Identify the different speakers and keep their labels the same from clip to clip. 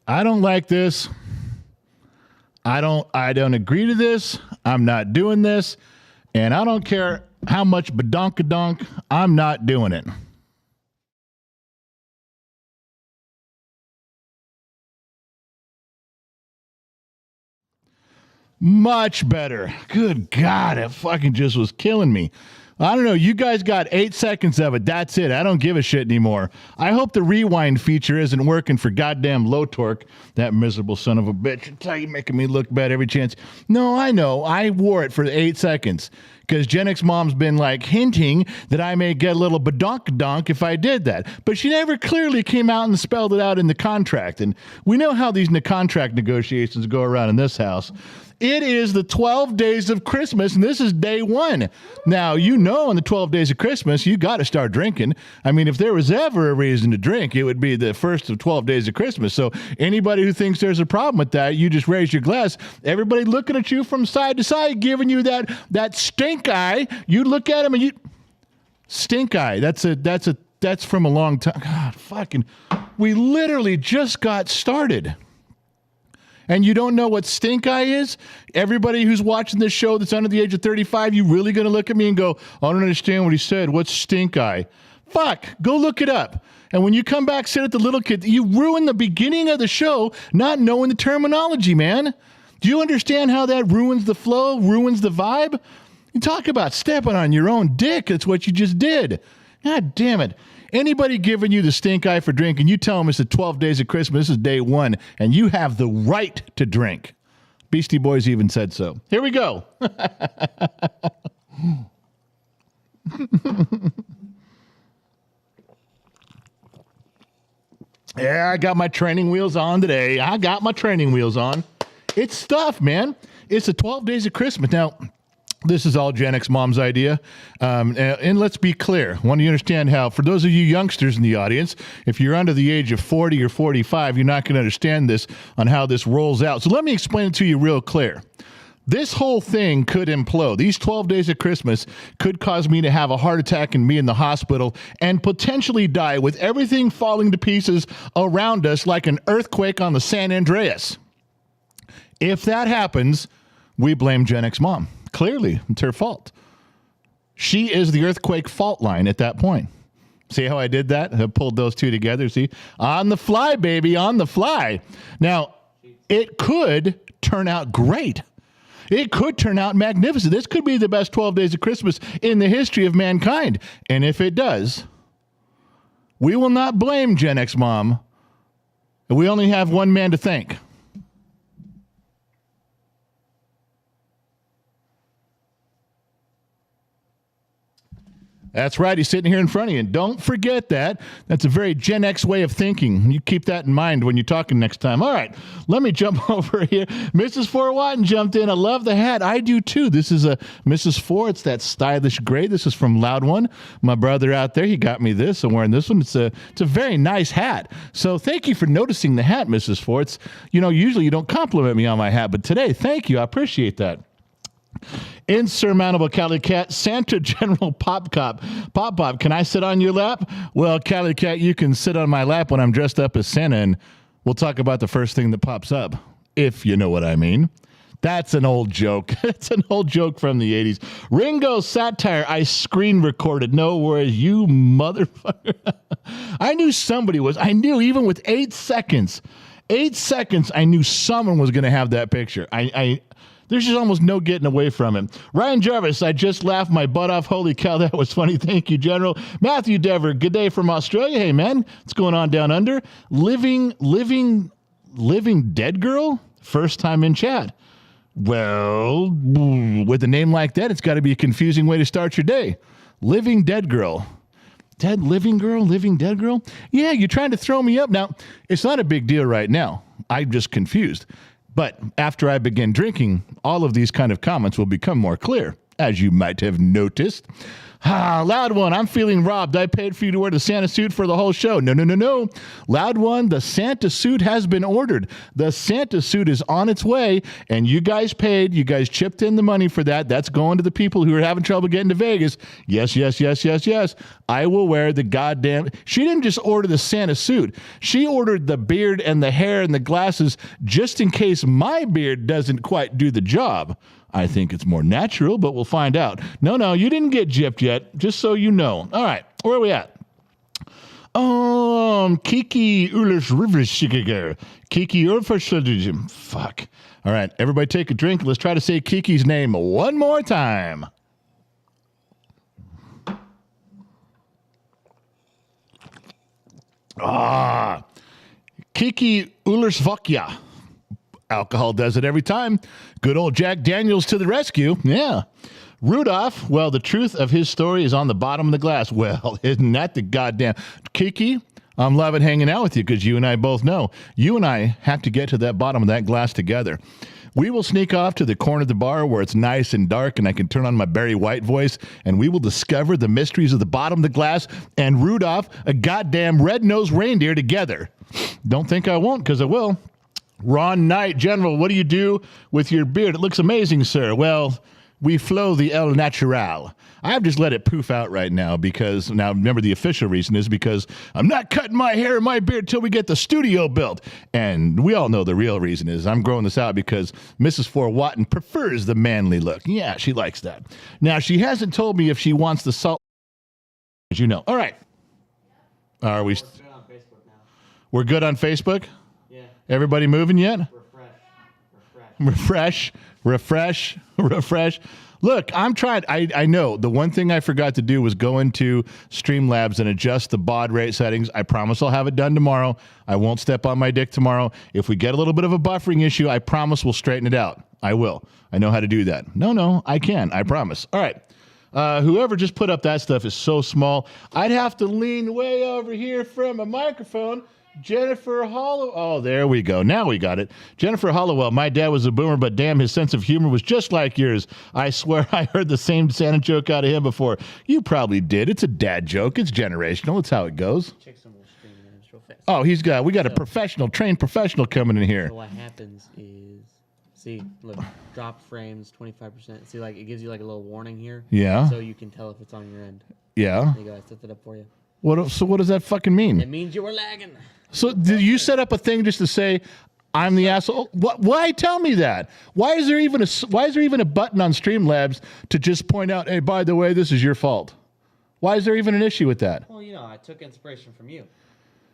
Speaker 1: I don't like this. I don't agree to this. I'm not doing this. And I don't care how much badonkadonk, I'm not doing it. Much better. Good God, it fucking just was killing me. I don't know. You guys got 8 seconds of it. That's it. I don't give a shit anymore. I hope the rewind feature isn't working for goddamn Low Torque, that miserable son of a bitch. I tell you, making me look bad every chance. No, I know. I wore it for 8 seconds because Gen X Mom's been like hinting that I may get a little badonkadonk if I did that. But she never clearly came out and spelled it out in the contract. And we know how these contract negotiations go around in this house. It is the 12 days of Christmas, and this is day one. Now, you know, on the 12 days of Christmas, you got to start drinking. I mean, if there was ever a reason to drink, it would be the first of 12 days of Christmas. So anybody who thinks there's a problem with that, you just raise your glass. Everybody looking at you from side to side, giving you that stink eye. You look at them and you stink eye. That's from a long time. God, fucking, we literally just got started. And you don't know what stink eye is? Everybody who's watching this show that's under the age of 35, you really going to look at me and go, I don't understand what he said. What's stink eye? Fuck, go look it up. And when you come back, sit at the little kid, you ruin the beginning of the show not knowing the terminology, man. Do you understand how that ruins the flow, ruins the vibe? You talk about stepping on your own dick. That's what you just did. God damn it. Anybody giving you the stink eye for drinking, you tell them it's the 12 days of Christmas, this is day one, and you have the right to drink. Beastie Boys even said so. Here we go. Yeah, I got my training wheels on today. It's stuff, man. It's the 12 days of Christmas. Now, this is all Gen X Mom's idea. And let's be clear. I want you to understand how, for those of you youngsters in the audience, if you're under the age of 40 or 45, you're not going to understand this on how this rolls out. So let me explain it to you real clear. This whole thing could implode. These 12 days of Christmas could cause me to have a heart attack and be in the hospital and potentially die with everything falling to pieces around us like an earthquake on the San Andreas. If that happens, we blame Gen X Mom. Clearly, it's her fault. She is the earthquake fault line at that point. See how I did that? I pulled those two together. See? On the fly, baby, on the fly. Now, it could turn out great. It could turn out magnificent. This could be the best 12 days of Christmas in the history of mankind. And if it does, we will not blame Gen X Mom. We only have one man to thank. That's right. He's sitting here in front of you. And don't forget that. That's a very Gen X way of thinking. You keep that in mind when you're talking next time. All right. Let me jump over here. Mrs. Fort Watton jumped in. I love the hat. I do too. This is a Mrs. Fort. It's that stylish gray. This is from Loud One. My brother out there, he got me this. I'm wearing this one. It's a very nice hat. So thank you for noticing the hat, Mrs. Fort. It's, usually you don't compliment me on my hat, but today, thank you. I appreciate that. Insurmountable Cali Cat, Santa General Pop Cop. Pop, can I sit on your lap? Well, Cali Cat, you can sit on my lap when I'm dressed up as Santa, and we'll talk about the first thing that pops up, if you know what I mean. That's an old joke. It's an old joke from the 80s. Ringo Satire, I screen recorded. No worries, you motherfucker. I knew even with 8 seconds, I knew someone was going to have that picture. There's just almost no getting away from him. Ryan Jarvis, I just laughed my butt off. Holy cow, that was funny. Thank you, General. Matthew Dever, good day from Australia. Hey, man, what's going on down under? Living Dead Girl? First time in chat. Well, with a name like that, it's got to be a confusing way to start your day. Living Dead Girl. Living Dead Girl? Yeah, you're trying to throw me up. Now, it's not a big deal right now. I'm just confused. But after I begin drinking, all of these kind of comments will become more clear, as you might have noticed. Loud One, I'm feeling robbed. I paid for you to wear the Santa suit for the whole show. No. Loud One, the Santa suit has been ordered. The Santa suit is on its way, and you guys paid. You guys chipped in the money for that. That's going to the people who are having trouble getting to Vegas. Yes. I will wear the goddamn... She didn't just order the Santa suit. She ordered the beard and the hair and the glasses just in case my beard doesn't quite do the job. I think it's more natural, but we'll find out. No, you didn't get gypped yet, just so you know. All right, where are we at? Kiki Ulrich Riversiger. Kiki Ulrich. Fuck. All right, everybody take a drink. Let's try to say Kiki's name one more time. Kiki Ulrich. Alcohol does it every time. Good old Jack Daniels to the rescue. Yeah. Rudolph, well, the truth of his story is on the bottom of the glass. Well, isn't that the goddamn... Kiki, I'm loving hanging out with you because you and I both know. You and I have to get to that bottom of that glass together. We will sneak off to the corner of the bar where it's nice and dark and I can turn on my Barry White voice and we will discover the mysteries of the bottom of the glass and Rudolph, a goddamn red-nosed reindeer, together. Don't think I won't, because I will. Ron Knight, General, what do you do with your beard? It looks amazing, sir. Well, we flow the El Natural. I've just let it poof out right now because, now remember the official reason is because I'm not cutting my hair and my beard till we get the studio built. And we all know the real reason is I'm growing this out because Mrs. Fort Watton prefers the manly look. Yeah, she likes that. Now, she hasn't told me if she wants the salt, as you know. All right. Are we? We're good on Facebook now. We're good on Facebook? Everybody moving yet? Refresh. Look, I'm trying. I know the one thing I forgot to do was go into Streamlabs and adjust the baud rate settings. I promise I'll have it done tomorrow. I won't step on my dick tomorrow. If we get a little bit of a buffering issue, I promise we'll straighten it out. I will. I know how to do that. No, I can. I promise. All right. Whoever just put up that stuff is so small. I'd have to lean way over here from a microphone. Jennifer Hollowell. Oh, there we go. Now we got it. Jennifer Hollowell. My dad was a boomer, but damn, his sense of humor was just like yours. I swear I heard the same Santa joke out of him before. You probably did. It's a dad joke. It's generational. It's how it goes. Oh, we got a trained professional coming in here.
Speaker 2: So what happens is, see, look, drop frames, 25%. See, like, it gives you like a little warning here.
Speaker 1: Yeah.
Speaker 2: So you can tell if it's on your end.
Speaker 1: Yeah.
Speaker 2: There you go. I set it up for you.
Speaker 1: So what does that fucking mean?
Speaker 2: It means you were lagging.
Speaker 1: So did you set up a thing just to say I'm the asshole? Why tell me that? Why is there even a button on Streamlabs to just point out, hey, by the way, this is your fault? Why is there even an issue with that?
Speaker 2: Well, I took inspiration from you.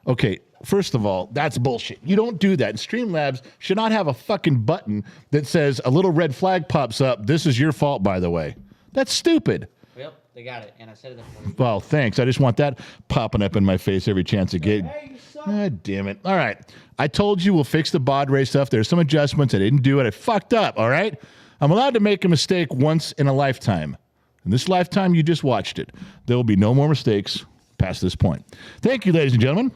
Speaker 1: Okay, first of all, that's bullshit. You don't do that. And Streamlabs should not have a fucking button that says a little red flag pops up. This is your fault, by the way. That's stupid.
Speaker 2: Yep, they got it, and I set it up for you.
Speaker 1: Well, thanks. I just want that popping up in my face every chance I get. Hey, God damn it. All right. I told you we'll fix the baud rate stuff. There's some adjustments. I didn't do it. I fucked up, all right? I'm allowed to make a mistake once in a lifetime. In this lifetime, you just watched it. There will be no more mistakes past this point. Thank you, ladies and gentlemen.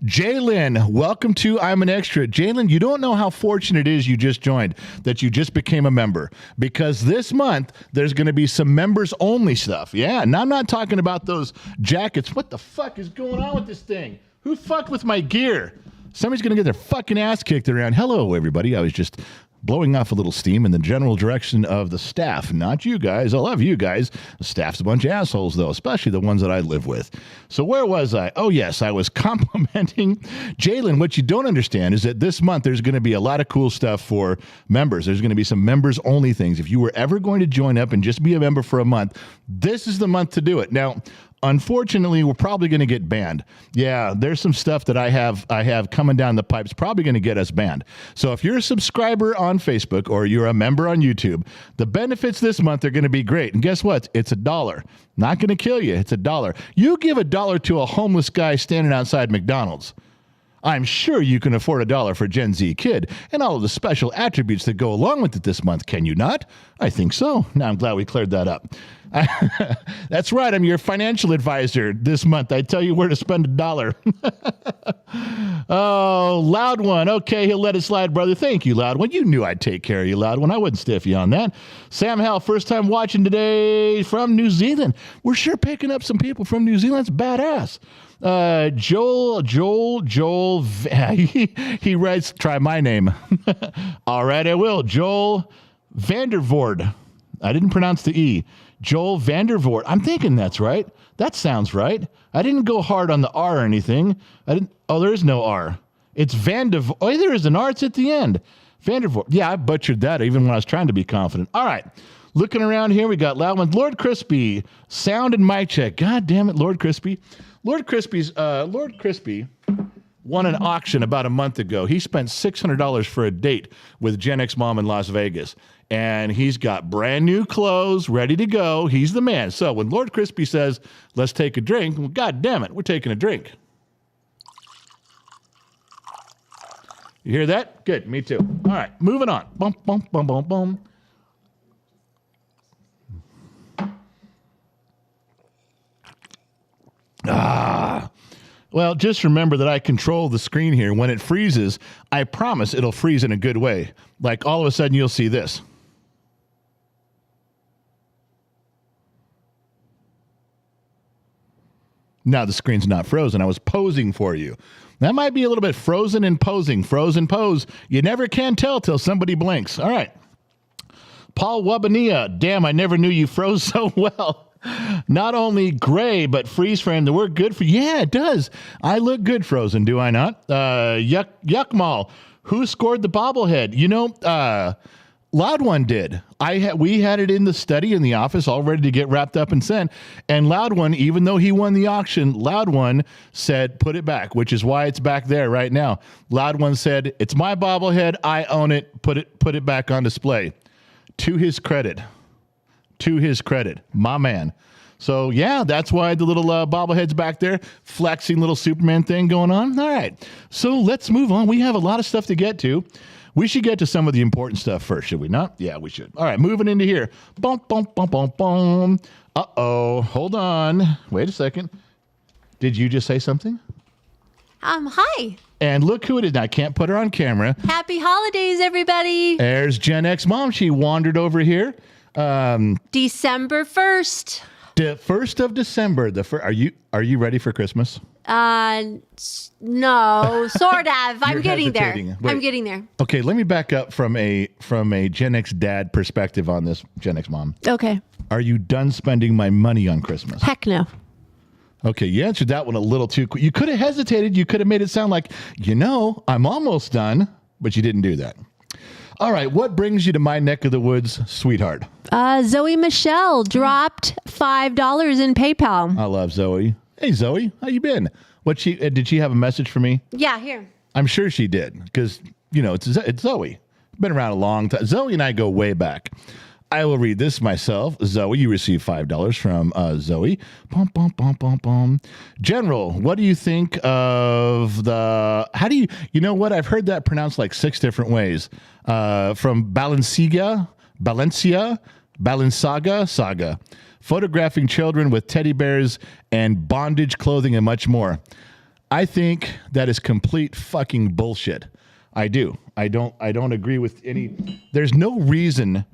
Speaker 1: Jalen, welcome to I'm an Extra. Jalen, you don't know how fortunate it is you just joined, that you just became a member, because this month there's going to be some members only stuff. Yeah, and I'm not talking about those jackets. What the fuck is going on with this thing? Who fucked with my gear? Somebody's going to get their fucking ass kicked around. Hello, everybody. I was just blowing off a little steam in the general direction of the staff. Not you guys. I love you guys. The staff's a bunch of assholes, though, especially the ones that I live with. So where was I? Oh, yes, I was complimenting Jalen. What you don't understand is that this month there's going to be a lot of cool stuff for members. There's going to be some members-only things. If you were ever going to join up and just be a member for a month, this is the month to do it. Now, unfortunately, we're probably going to get banned. Yeah, there's some stuff that I have coming down the pipes, probably going to get us banned. So if you're a subscriber on Facebook or you're a member on YouTube, the benefits this month are going to be great. And guess what? It's $1. Not going to kill you. It's $1. You give $1 to a homeless guy standing outside McDonald's. I'm sure you can afford $1 for Gen Z Kid and all of the special attributes that go along with it this month. Can you not? I think so. Now I'm glad we cleared that up. That's right. I'm your financial advisor this month. I tell you where to spend $1. Oh, Loud One. Okay, he'll let it slide, brother. Thank you, Loud One. You knew I'd take care of you, Loud One. I wouldn't stiff you on that. Sam Hell, first time watching today from New Zealand. We're sure picking up some people from New Zealand. That's badass. Joel, he writes, try my name. All right, I will. Joel Vandervoort. I didn't pronounce the E. Joel Vandervoort. I'm thinking that's right. That sounds right. I didn't go hard on the R or anything. Oh, there is no R. It's Vandervoort. Oh, there is an R. It's at the end. Vandervoort. Yeah, I butchered that even when I was trying to be confident. All right. Looking around here, we got loud ones. Lord Crispy. Sound and mic check. God damn it, Lord Crispy. Lord Crispy won an auction about a month ago. He spent $600 for a date with Gen X Mom in Las Vegas. And he's got brand new clothes ready to go. He's the man. So when Lord Crispy says, let's take a drink, well, God damn it, we're taking a drink. You hear that? Good, me too. All right, moving on. Bum, bum, bum, bum, bum. Well, just remember that I control the screen here. When it freezes, I promise it'll freeze in a good way. Like all of a sudden you'll see this. Now the screen's not frozen. I was posing for you. That might be a little bit frozen and posing. Frozen pose. You never can tell till somebody blinks. All right. Paul Wabania. Damn, I never knew you froze so well. Not only gray, but freeze frame. The word good for, yeah, it does. I look good frozen, do I not? Yuckmal. Who scored the bobblehead? You know, Loud One did. We had it in the study in the office all ready to get wrapped up and sent. And Loud One, even though he won the auction, Loud One said, put it back, which is why it's back there right now. Loud One said, it's my bobblehead. I own it. Put it back on display. To his credit, my man. So, yeah, that's why the little bobblehead's back there, flexing little Superman thing going on. All right, so let's move on. We have a lot of stuff to get to. We should get to some of the important stuff first, should we not? Yeah, we should. All right, moving into here. Boom, boom, boom, boom, boom. Uh-oh, hold on. Wait a second. Did you just say something?
Speaker 3: Hi.
Speaker 1: And look who it is. Now, I can't put her on camera.
Speaker 3: Happy holidays, everybody.
Speaker 1: There's Gen X Mom. She wandered over here.
Speaker 3: December 1st.
Speaker 1: The 1st of December. Are you ready for Christmas?
Speaker 3: No, sort of. I'm getting there.
Speaker 1: Wait.
Speaker 3: I'm getting there.
Speaker 1: Okay, let me back up from a Gen X dad perspective on this, Gen X Mom.
Speaker 3: Okay.
Speaker 1: Are you done spending my money on Christmas?
Speaker 3: Heck no.
Speaker 1: Okay, you answered that one a little too quick. You could have hesitated. You could have made it sound like, I'm almost done, but you didn't do that. All right, what brings you to my neck of the woods, sweetheart?
Speaker 3: Zoe Michelle dropped $5 in PayPal.
Speaker 1: I love Zoe. Hey, Zoe, how you been? Did she have a message for me?
Speaker 3: Yeah, here.
Speaker 1: I'm sure she did, because, it's Zoe. Been around a long time. Zoe and I go way back. I will read this myself. Zoe, you received $5 from Zoe. Bum, bum, bum, bum, bum. General, what do you think of you know what? I've heard that pronounced like 6 different ways. From Balenciaga, Saga. Photographing children with teddy bears and bondage clothing and much more. I think that is complete fucking bullshit. I do. I don't agree with any. There's no reason.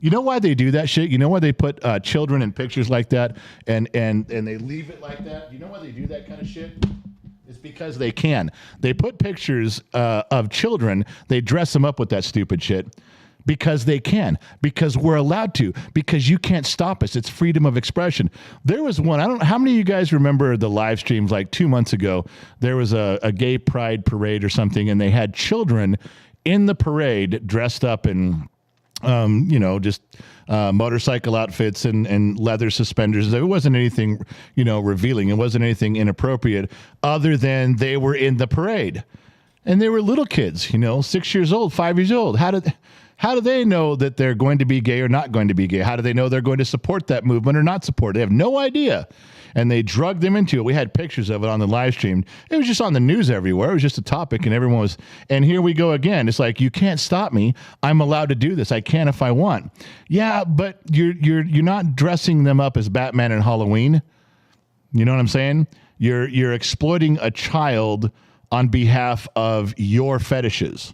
Speaker 1: You know why they do that shit? You know why they put children in pictures like that and they leave it like that? You know why they do that kind of shit? It's because they can. They put pictures of children. They dress them up with that stupid shit because they can. Because we're allowed to. Because you can't stop us. It's freedom of expression. There was one. I don't know how many of you guys remember the live streams like 2 months ago. There was a gay pride parade or something, and they had children in the parade dressed up in just motorcycle outfits and leather suspenders. It wasn't anything, revealing. It wasn't anything inappropriate other than they were in the parade. And they were little kids, 6 years old, 5 years old. How do they know that they're going to be gay or not going to be gay? How do they know they're going to support that movement or not support it? They have no idea. And they drug them into it. We had pictures of it on the live stream. It was just on the news everywhere. It was just a topic, and everyone was, and here we go again. It's like, you can't stop me. I'm allowed to do this. I can if I want. Yeah, but you're not dressing them up as Batman and Halloween. You know what I'm saying? You're exploiting a child on behalf of your fetishes.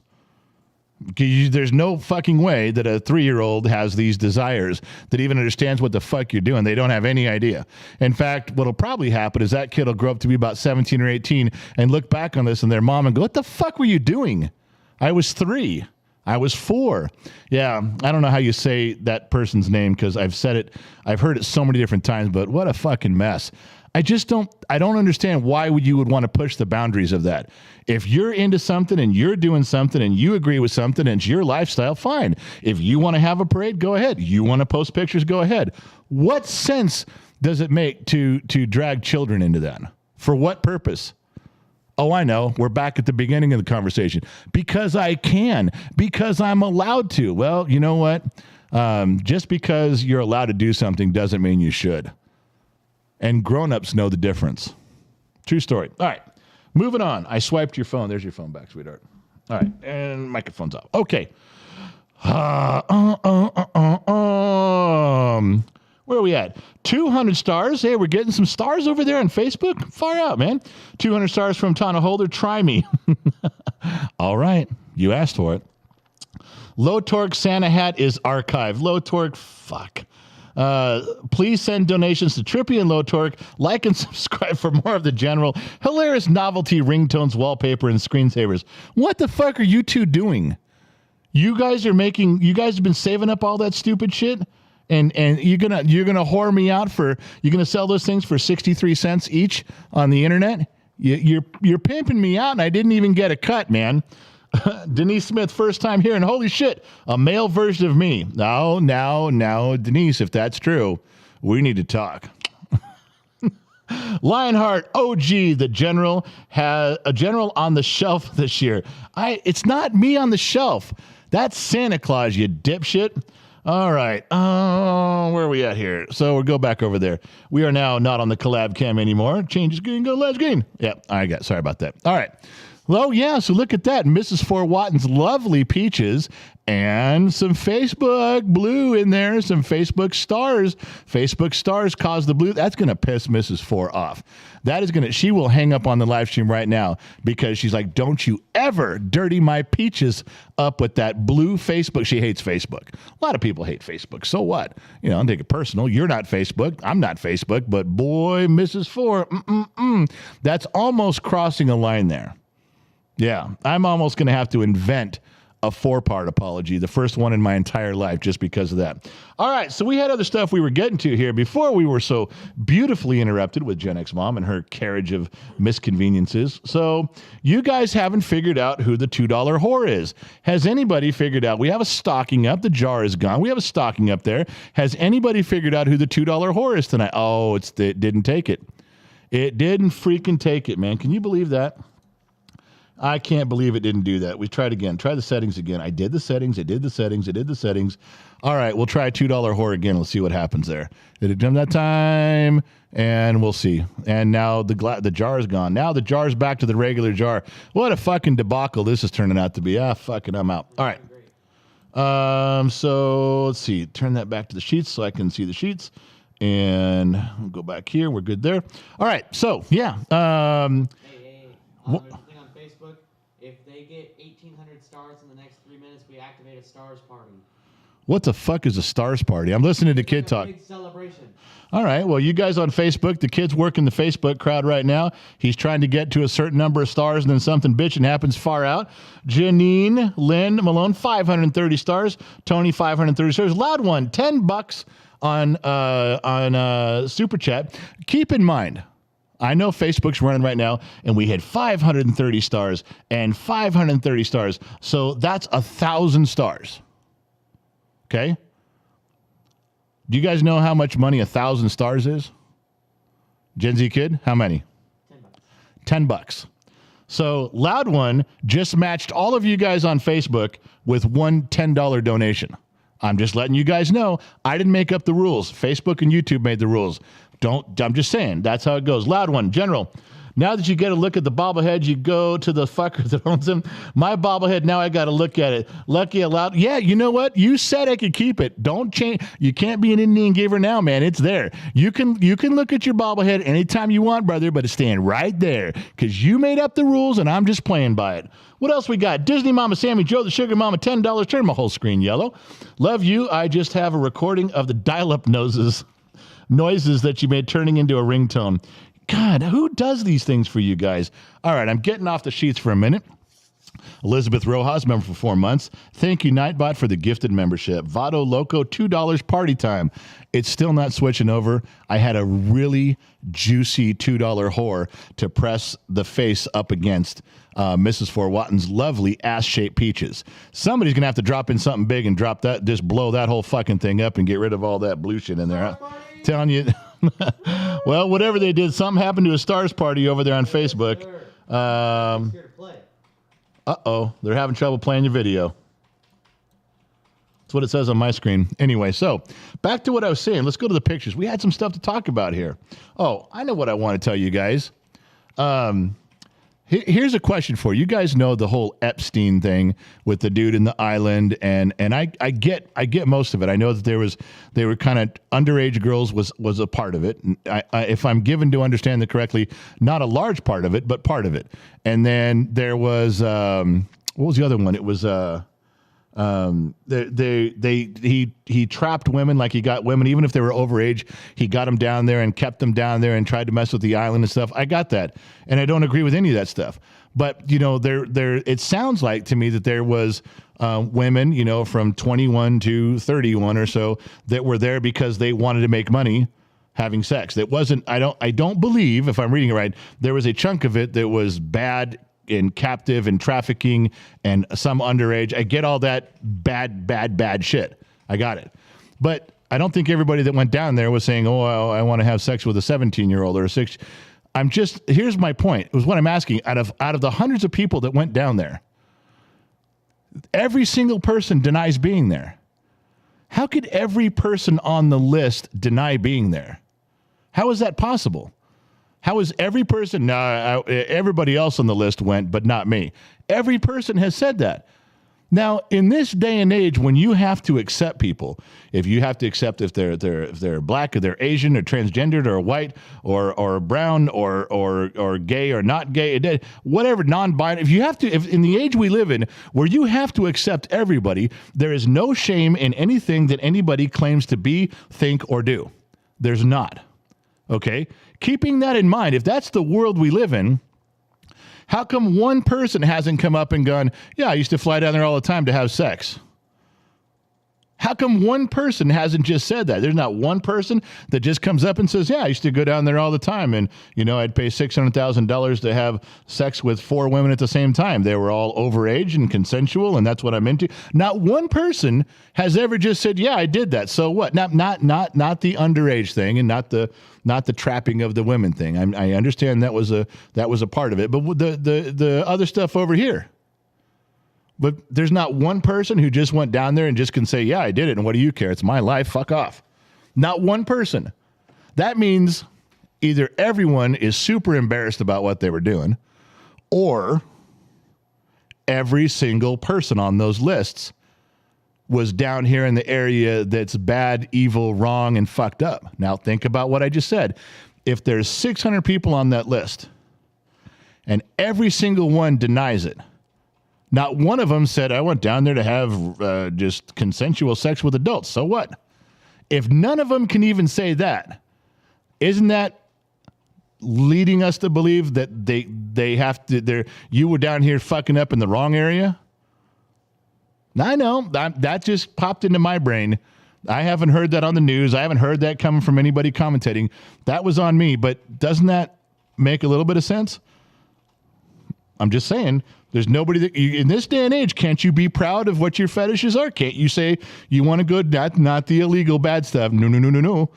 Speaker 1: There's no fucking way that a 3-year-old has these desires, that even understands what the fuck you're doing. They don't have any idea. In fact, what'll probably happen is that kid will grow up to be about 17 or 18 and look back on this and their mom and go, what the fuck were you doing? I was 3. I was 4. Yeah, I don't know how you say that person's name because I've heard it so many different times, but what a fucking mess. I don't understand why you would want to push the boundaries of that. If you're into something and you're doing something and you agree with something and it's your lifestyle, fine. If you want to have a parade, go ahead. You want to post pictures, go ahead. What sense does it make to drag children into that? For what purpose? Oh, I know. We're back at the beginning of the conversation. Because I can. Because I'm allowed to. Well, you know what? Just because you're allowed to do something doesn't mean you should. And grown-ups know the difference. True story. All right. Moving on. I swiped your phone. There's your phone back, sweetheart. All right. And microphone's off. Okay. Where are we at? 200 stars. Hey, we're getting some stars over there on Facebook. Far out, man. 200 stars from Tana Holder. Try me. All right. You asked for it. Low Torque Santa hat is archived. Low Torque, fuck. Please send donations to Trippy and Low Torque. Like and subscribe for more of the general hilarious novelty ringtones, wallpaper, and screensavers. What the fuck are you two doing? You guys have been saving up all that stupid shit, and you're gonna whore me out you're gonna sell those things for 63 cents each on the internet? You're pimping me out, and I didn't even get a cut, man. Denise Smith, first time here, and holy shit, a male version of me. Now, Denise, if that's true, we need to talk. Lionheart, OG, the general, has a general on the shelf this year. It's not me on the shelf. That's Santa Claus, you dipshit. All right. Where are we at here? So we'll go back over there. We are now not on the collab cam anymore. Change is green, go let's green. Yeah, sorry about that. All right. Well, yeah, so look at that. Mrs. Fort Watton's lovely peaches and some Facebook blue in there, some Facebook stars. Facebook stars cause the blue. That's going to piss Mrs. Fort off. She will hang up on the live stream right now because she's like, don't you ever dirty my peaches up with that blue Facebook. She hates Facebook. A lot of people hate Facebook. So what? I'll take it personal. You're not Facebook. I'm not Facebook. But boy, Mrs. Fort, that's almost crossing a line there. Yeah, I'm almost going to have to invent a 4-part apology, the first one in my entire life, just because of that. All right, so we had other stuff we were getting to here before we were so beautifully interrupted with Gen X Mom and her carriage of misconveniences. So you guys haven't figured out who the $2 whore is. Has anybody figured out? We have a stocking up. The jar is gone. We have a stocking up there. Has anybody figured out who the $2 whore is tonight? Oh, it didn't take it. It didn't freaking take it, man. Can you believe that? I can't believe it didn't do that. We tried again. Try the settings again. I did the settings. All right, we'll try $2 whore again. Let's see what happens there. Did it jump that time? And we'll see. And now the jar is gone. Now the jar's back to the regular jar. What a fucking debacle this is turning out to be. Fucking I'm out. All right. So let's see. Turn that back to the sheets so I can see the sheets. And we'll go back here. We're good there. All right. So, yeah.
Speaker 2: Hey. There's a thing on Facebook. If they get 1,800 stars in the next 3 minutes, we activate a stars party.
Speaker 1: What the fuck is a stars party? I'm listening to Kid Talk.
Speaker 2: Big celebration.
Speaker 1: All right. Well, you guys on Facebook, the kid's working the Facebook crowd right now. He's trying to get to a certain number of stars, and then something bitching happens far out. Janine Lynn Malone, 530 stars. Tony, 530 stars. Loud one, $10 on Super Chat. Keep in mind, I know Facebook's running right now, and we had 530 stars and 530 stars. So that's 1,000 stars. Okay? Do you guys know how much money 1,000 stars is? Gen Z kid, how many? $10. So Loud One just matched all of you guys on Facebook with one $10 donation. I'm just letting you guys know I didn't make up the rules. Facebook and YouTube made the rules. I'm just saying that's how it goes. Loud One, General. Now that you get a look at the bobblehead, you go to the fucker that owns them. My bobblehead, now I got to look at it. Lucky allowed. Yeah, you know what? You said I could keep it. Don't change. You can't be an Indian giver now, man. It's there. You can look at your bobblehead anytime you want, brother, but it's staying right there because you made up the rules and I'm just playing by it. What else we got? Disney Mama Sammy Joe, the Sugar Mama, $10. Turn my whole screen yellow. Love you. I just have a recording of the dial-up noises that you made turning into a ringtone. God, who does these things for you guys? All right, I'm getting off the sheets for a minute. Elizabeth Rojas, member for 4 months. Thank you, Nightbot, for the gifted membership. Vado Loco, $2 party time. It's still not switching over. I had a really juicy $2 whore to press the face up against Mrs. Fort Watton's lovely ass-shaped peaches. Somebody's going to have to drop in something big and drop that, just blow that whole fucking thing up and get rid of all that blue shit in there. Telling you. Well, whatever they did, something happened to a Stars party over there on Facebook. They're having trouble playing your video. That's what it says on my screen. Anyway, so back to what I was saying. Let's go to the pictures. We had some stuff to talk about here. Oh, I know what I want to tell you guys. Here's a question for you. You guys know the whole Epstein thing with the dude in the island, and I get most of it. I know that they were kind of underage girls was a part of it. And if I'm given to understand that correctly, not a large part of it, but part of it. And then there was what was the other one? It was he trapped women, like he got women, even if they were overage, he got them down there and kept them down there and tried to mess with the island and stuff. I got that. And I don't agree with any of that stuff. But, you know, it sounds like to me that there was women, you know, from 21 to 31 or so that were there because they wanted to make money having sex. That wasn't, I don't believe, if I'm reading it right, there was a chunk of it that was bad in captive and trafficking and some underage. I get all that bad shit. I got it. But I don't think everybody that went down there was saying, oh, I want to have sex with a 17-year-old or a 6. Here's my point. It was what I'm asking. Out of the hundreds of people that went down there, every single person denies being there. How could every person on the list deny being there? How is that possible? How is every person, everybody else on the list went, but not me. Every person has said that. Now, in this day and age, when you have to accept people, if you have to accept if they're black or they're Asian or transgendered or white or brown or gay or not gay, whatever, non-binary, if in the age we live in, where you have to accept everybody, there is no shame in anything that anybody claims to be, think, or do. There's not. Okay? Keeping that in mind, if that's the world we live in, how come one person hasn't come up and gone, yeah, I used to fly down there all the time to have sex? How come one person hasn't just said that? There's not one person that just comes up and says, yeah, I used to go down there all the time. And, you know, I'd pay $600,000 to have sex with 4 women at the same time. They were all overage and consensual, and that's what I'm into. Not one person has ever just said, yeah, I did that. So what? Not the underage thing and not the trapping of the women thing. I understand that was a part of it. But the other stuff over here. But there's not one person who just went down there and just can say, yeah, I did it, and what do you care? It's my life. Fuck off. Not one person. That means either everyone is super embarrassed about what they were doing, or every single person on those lists was down here in the area that's bad, evil, wrong, and fucked up. Now think about what I just said. If there's 600 people on that list, and every single one denies it, not one of them said, I went down there to have just consensual sex with adults. So what? If none of them can even say that, isn't that leading us to believe that they have to, you were down here fucking up in the wrong area? I know. That just popped into my brain. I haven't heard that on the news. I haven't heard that coming from anybody commentating. That was on me, but doesn't that make a little bit of sense? I'm just saying, there's nobody that in this day and age, can't you be proud of what your fetishes are? Can't you say you want to go not the illegal bad stuff? No.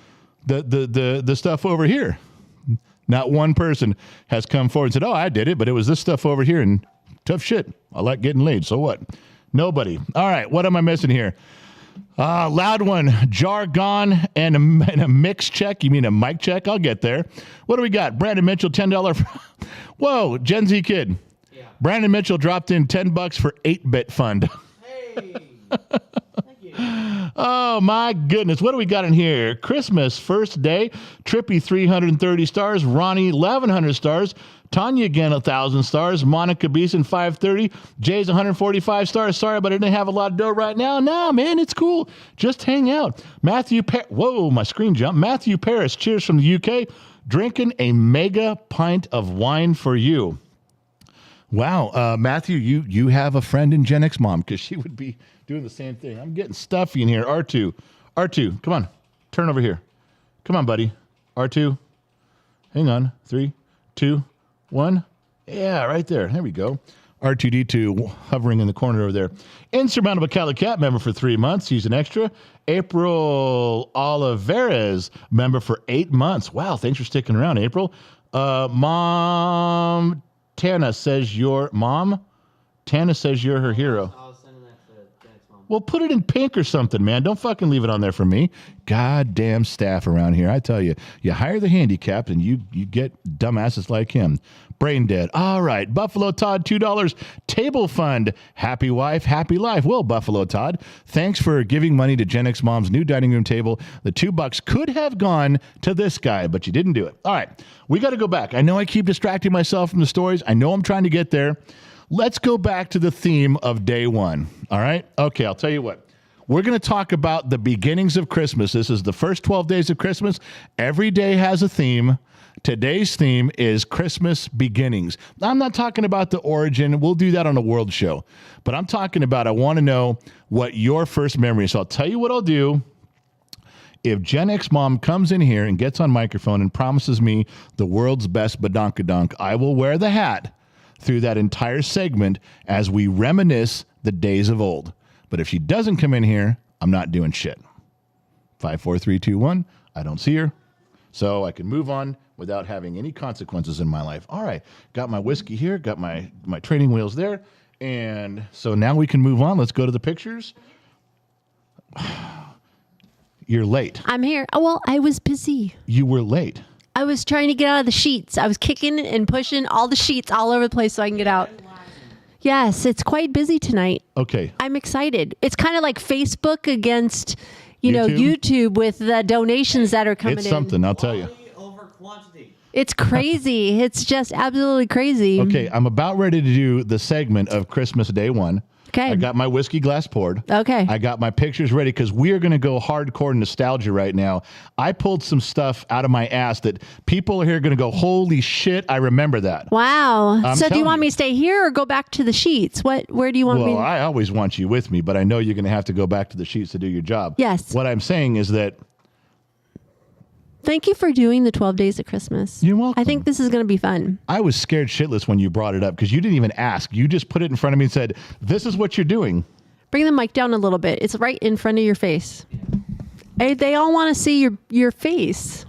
Speaker 1: The stuff over here. Not one person has come forward and said, oh, I did it, but it was this stuff over here, and tough shit. I like getting laid, so what? Nobody. All right, what am I missing here? Loud one, jargon, and a mix check. You mean a mic check? I'll get there. What do we got? Brandon Mitchell, $10. Whoa, Gen Z kid.
Speaker 2: Yeah.
Speaker 1: Brandon Mitchell dropped in $10 for 8-bit fund.
Speaker 2: Hey. Thank you.
Speaker 1: Oh my goodness. What do we got in here? Christmas first day. Trippy 330 stars. Ronnie 1100 stars. Tanya again 1,000 stars. Monica Beeson 530. Jay's 145 stars. Sorry, but I didn't have a lot of dough right now. Nah, man, it's cool. Just hang out. Whoa, my screen jumped. Matthew Paris, cheers from the UK. Drinking a mega pint of wine for you. Wow, Matthew, you have a friend in Gen X Mom, because she would be doing the same thing. I'm getting stuffy in here. R2, come on. Turn over here. Come on, buddy. R2. Hang on. 3, 2, 1. Yeah, right there. There we go. R2D2 hovering in the corner over there. Insurmountable Cali Cat member for 3 months. He's an extra. April Olivares member for 8 months. Wow, thanks for sticking around, April. Mom Tana says you're her hero.
Speaker 2: I was sending that to Jack's mom.
Speaker 1: Well, put it in pink or something, man. Don't fucking leave it on there for me. Goddamn staff around here. I tell you, you hire the handicapped and you get dumbasses like him. Brain dead. All right. Buffalo Todd, $2. Table fund. Happy wife, happy life. Well, Buffalo Todd, thanks for giving money to Gen X Mom's new dining room table. The $2 could have gone to this guy, but you didn't do it. All right. We got to go back. I know I keep distracting myself from the stories. I know I'm trying to get there. Let's go back to the theme of day one. All right? Okay, I'll tell you what. We're going to talk about the beginnings of Christmas. This is the first 12 days of Christmas. Every day has a theme. Today's theme is Christmas beginnings. I'm not talking about the origin. We'll do that on a world show. But I'm talking about, I want to know what your first memory is. So I'll tell you what I'll do. If Gen X Mom comes in here and gets on microphone and promises me the world's best badonkadonk, I will wear the hat through that entire segment as we reminisce the days of old. But if she doesn't come in here, I'm not doing shit. 5, 4, 3, 2, 1. I don't see her. So I can move on without having any consequences in my life. All right. Got my whiskey here. Got my training wheels there. And so now we can move on. Let's go to the pictures. You're late.
Speaker 3: I'm here. Oh, well, I was busy.
Speaker 1: You were late.
Speaker 3: I was trying to get out of the sheets. I was kicking and pushing all the sheets all over the place so I can get out. Yes, it's quite busy tonight.
Speaker 1: Okay.
Speaker 3: I'm excited. It's kind of like Facebook against,
Speaker 1: YouTube?
Speaker 3: YouTube with the donations that are coming in.
Speaker 1: It's something, I'll tell you.
Speaker 2: Quality over quantity.
Speaker 3: It's crazy. It's just absolutely crazy.
Speaker 1: Okay, I'm about ready to do the segment of Christmas Day 1.
Speaker 3: Okay.
Speaker 1: I got my whiskey glass poured.
Speaker 3: Okay.
Speaker 1: I got my pictures ready because we are going to go hardcore nostalgia right now. I pulled some stuff out of my ass that people are here going to go, holy shit, I remember that.
Speaker 3: Wow.
Speaker 1: I'm
Speaker 3: So do you
Speaker 1: telling
Speaker 3: want
Speaker 1: you.
Speaker 3: me to stay here or go back to the sheets? Where do you want me
Speaker 1: Well,
Speaker 3: to?
Speaker 1: I always want you with me, but I know you're going to have to go back to the sheets to do your job.
Speaker 3: Yes.
Speaker 1: What I'm saying is that
Speaker 3: Thank you for doing the 12 days of Christmas.
Speaker 1: You're welcome.
Speaker 3: I think this is going to be fun.
Speaker 1: I was scared shitless when you brought it up because you didn't even ask. You just put it in front of me and said, this is what you're doing.
Speaker 3: Bring the mic down a little bit. It's right in front of your face. Hey, they all want to see your face.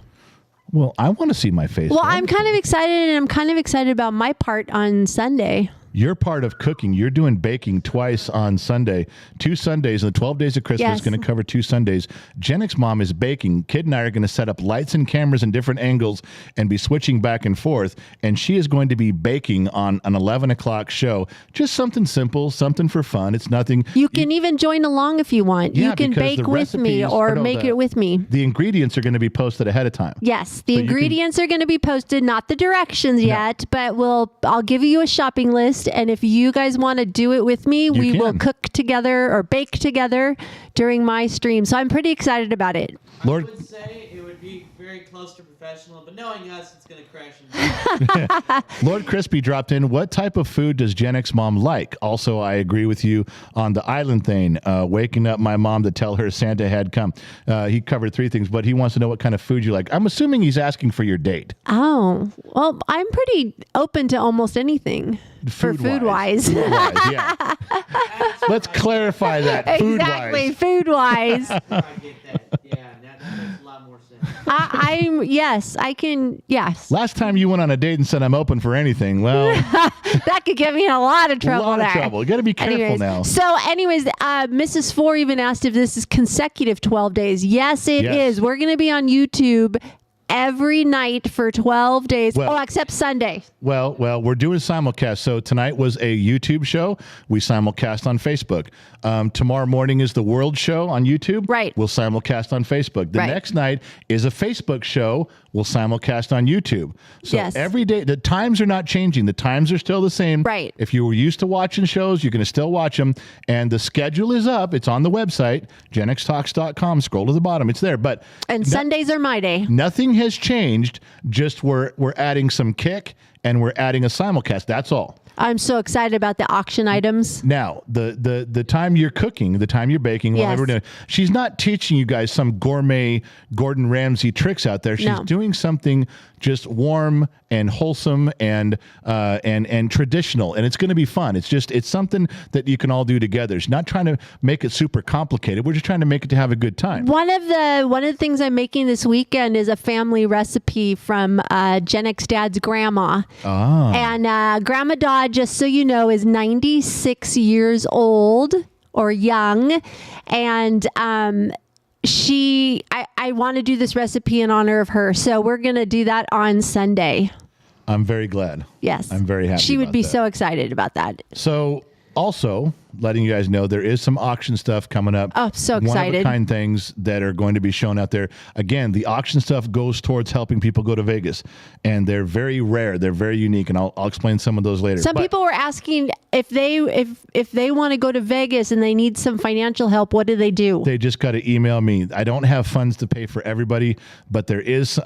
Speaker 1: Well, I want to see my face.
Speaker 3: Well,
Speaker 1: right?
Speaker 3: I'm kind of excited, and I'm kind of excited about my part on Sunday.
Speaker 1: You're part of cooking. You're doing baking twice on Sunday. 2 Sundays, and the 12 days of Christmas
Speaker 3: Yes.
Speaker 1: is going to cover 2 Sundays. Gen X Mom is baking. Kid and I are going to set up lights and cameras in different angles and be switching back and forth. And she is going to be baking on an 11 o'clock show. Just something simple, something for fun. It's nothing.
Speaker 3: You can even join along if you want.
Speaker 1: Yeah,
Speaker 3: You can
Speaker 1: because
Speaker 3: bake
Speaker 1: the
Speaker 3: with me
Speaker 1: recipes-
Speaker 3: or
Speaker 1: no,
Speaker 3: make it with me.
Speaker 1: The ingredients are going to be posted ahead of time.
Speaker 3: Yes, the
Speaker 1: So you can-
Speaker 3: ingredients are going to be posted, not the directions yet, but I'll give you a shopping list, and if you guys want to do it with me, we will
Speaker 1: can.
Speaker 3: cook together or bake together during my stream. So I'm pretty excited about it.
Speaker 1: Lord-
Speaker 2: I would say it would be very close to professional, but knowing us, it's going to crash and
Speaker 1: Lord Crispy dropped in. What type of food does Gen X Mom like? Also, I agree with you on the island thing. Waking up my mom to tell her Santa had come. He covered 3 things, but he wants to know what kind of food you like. I'm assuming he's asking for your date.
Speaker 3: Oh, well, I'm pretty open to almost anything for food-wise.
Speaker 1: Food-wise, yeah. Let's clarify that.
Speaker 3: Exactly,
Speaker 1: Food-wise.
Speaker 3: food-wise.
Speaker 2: I get that. Yeah, that makes a lot more sense.
Speaker 3: Yes, I can. Yes.
Speaker 1: Last time you went on a date and said I'm open for anything. Well,
Speaker 3: That could get me in a lot of trouble.
Speaker 1: a lot
Speaker 3: there.
Speaker 1: of trouble. You got to be careful
Speaker 3: Anyways,
Speaker 1: now.
Speaker 3: So, Mrs. Four even asked if this is consecutive 12 days. Yes, it
Speaker 1: Yes.
Speaker 3: is. We're going to be on YouTube every night for 12 days.
Speaker 1: Well-
Speaker 3: Except Sunday.
Speaker 1: Well, we're doing a simulcast. So tonight was a YouTube show. We simulcast on Facebook. Tomorrow morning is the World Show on YouTube.
Speaker 3: Right.
Speaker 1: We'll simulcast on Facebook. The
Speaker 3: Right.
Speaker 1: next night is a Facebook show. We'll simulcast on YouTube. So
Speaker 3: Yes.
Speaker 1: every day, the times are not changing. The times are still the same.
Speaker 3: Right.
Speaker 1: If you were used to watching shows, you're going to still watch them. And the schedule is up. It's on the website, genxtalks.com. Scroll to the bottom. It's there. But
Speaker 3: And Sundays are my day.
Speaker 1: nothing has changed. Just we're adding some kick and we're adding a simulcast. That's all.
Speaker 3: I'm so excited about the auction items.
Speaker 1: Now, the time you're cooking, the time you're baking,
Speaker 3: Yes.
Speaker 1: whatever, she's not teaching you guys some gourmet Gordon Ramsay tricks out there. She's
Speaker 3: No.
Speaker 1: doing something just warm and wholesome and traditional, and it's going to be fun. It's something that you can all do together. She's not trying to make it super complicated. We're just trying to make it to have a good time.
Speaker 3: One of the things I'm making this weekend is a family recipe from Gen X Dad's grandma. And Grandma Dodd, just so you know, is 96 years old or young, and I want to do this recipe in honor of her, so we're gonna do that on Sunday.
Speaker 1: I'm very glad.
Speaker 3: Yes,
Speaker 1: I'm very happy
Speaker 3: She would
Speaker 1: about
Speaker 3: be
Speaker 1: that.
Speaker 3: so excited about that.
Speaker 1: So, also letting you guys know there is some auction stuff coming up.
Speaker 3: Oh, so excited.
Speaker 1: One-of-a-kind things that are going to be shown out there. Again, the auction stuff goes towards helping people go to Vegas, and they're very rare. They're very unique, and I'll explain some of those later.
Speaker 3: Some
Speaker 1: But
Speaker 3: people were asking if they want to go to Vegas and they need some financial help, what do they do?
Speaker 1: they just got to email me. I don't have funds to pay for everybody, but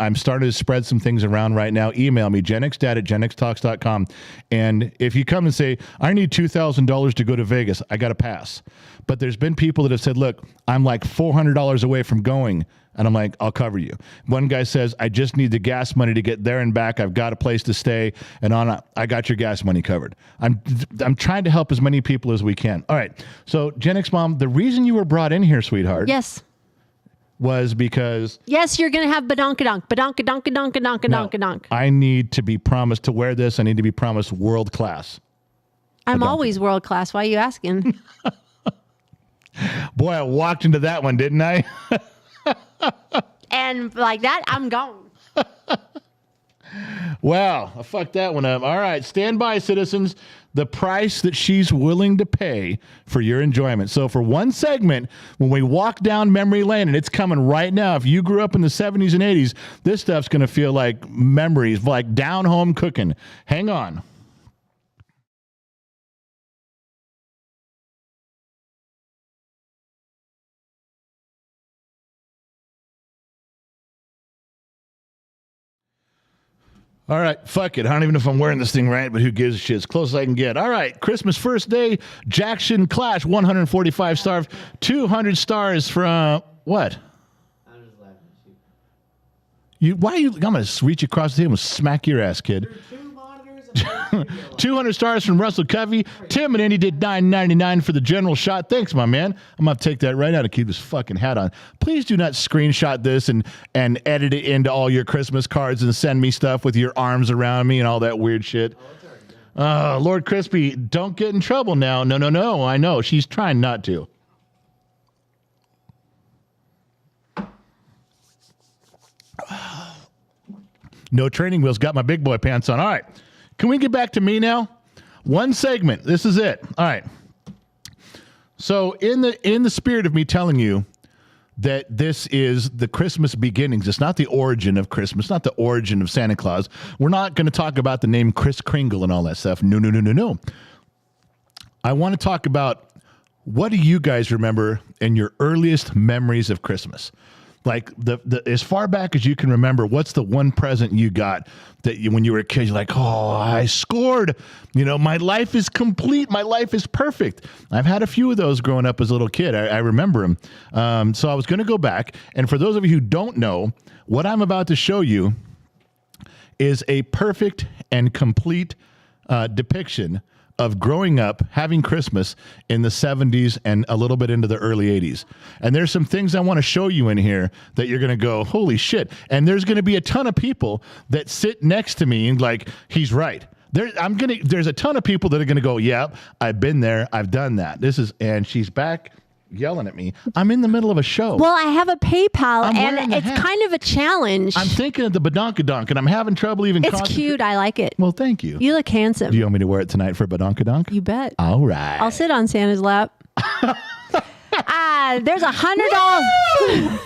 Speaker 1: I'm starting to spread some things around right now. Email me, genxdad@genxtalks.com. And if you come and say, I need $2,000 to go to Vegas, I got to pass. But there's been people that have said, look, I'm like $400 away from going. And I'm like, I'll cover you. One guy says, I just need the gas money to get there and back. I've got a place to stay. And I got your gas money covered. I'm trying to help as many people as we can. All right. So, Gen X Mom, the reason you were brought in here, sweetheart,
Speaker 3: Yes.
Speaker 1: was because
Speaker 3: Yes, you're going to have badonkadonk, badonkadonk.
Speaker 1: I need to be promised to wear this. I need to be promised world class.
Speaker 3: I'm always world class. Why are you asking?
Speaker 1: Boy, I walked into that one, didn't I?
Speaker 3: And like that, I'm gone.
Speaker 1: Wow, I fucked that one up. All right, stand by, citizens. The price that she's willing to pay for your enjoyment. So for one segment, when we walk down memory lane, and it's coming right now, if you grew up in the 70s and 80s, this stuff's going to feel like memories, like down home cooking. Hang on. All right, fuck it. I don't even know if I'm wearing this thing right, but who gives a shit? As close as I can get. All right, Christmas first day, Jackson Clash, 145 stars, 200 stars from what?
Speaker 2: I'm just laughing at you.
Speaker 1: Why are you? I'm gonna reach across the table and smack your ass, kid.
Speaker 2: Two monitors and
Speaker 1: 200 stars from Russell Covey. Tim and Andy did $9.99 for the general shot. Thanks, my man. I'm going to take that right now to keep this fucking hat on. Please do not screenshot this and edit it into all your Christmas cards and send me stuff with your arms around me and all that weird shit. Lord Crispy, don't get in trouble now. No. I know. She's trying not to. No training wheels. Got my big boy pants on. All right. Can we get back to me now? One segment. This is it. All right. So in the spirit of me telling you that this is the Christmas beginnings, it's not the origin of Christmas, not the origin of Santa Claus. We're not going to talk about the name Kris Kringle and all that stuff. No. I want to talk about, what do you guys remember in your earliest memories of Christmas? Like the as far back as you can remember, what's the one present you got that when you were a kid, you're like, oh, I scored. You know, my life is complete. My life is perfect. I've had a few of those growing up as a little kid. I remember them. So I was going to go back. And for those of you who don't know, what I'm about to show you is a perfect and complete depiction of growing up having Christmas in the 70s and a little bit into the early 80s. And there's some things I want to show you in here that you're going to go, holy shit. And there's going to be a ton of people that sit next to me and like, he's right. There's a ton of people that are going to go, yeah, I've been there. I've done that. And she's back yelling at me. I'm in the middle of a show.
Speaker 3: Well, I have a PayPal,
Speaker 1: I'm wearing
Speaker 3: and
Speaker 1: the
Speaker 3: it's
Speaker 1: hat.
Speaker 3: kind of a challenge.
Speaker 1: I'm thinking of the badonkadonk, and I'm having trouble even
Speaker 3: It's
Speaker 1: concentrating.
Speaker 3: cute. I like it.
Speaker 1: Well, thank you.
Speaker 3: You look handsome.
Speaker 1: Do you want me to wear it tonight for badonkadonk?
Speaker 3: You bet.
Speaker 1: All right.
Speaker 3: I'll sit on Santa's lap. There's $100.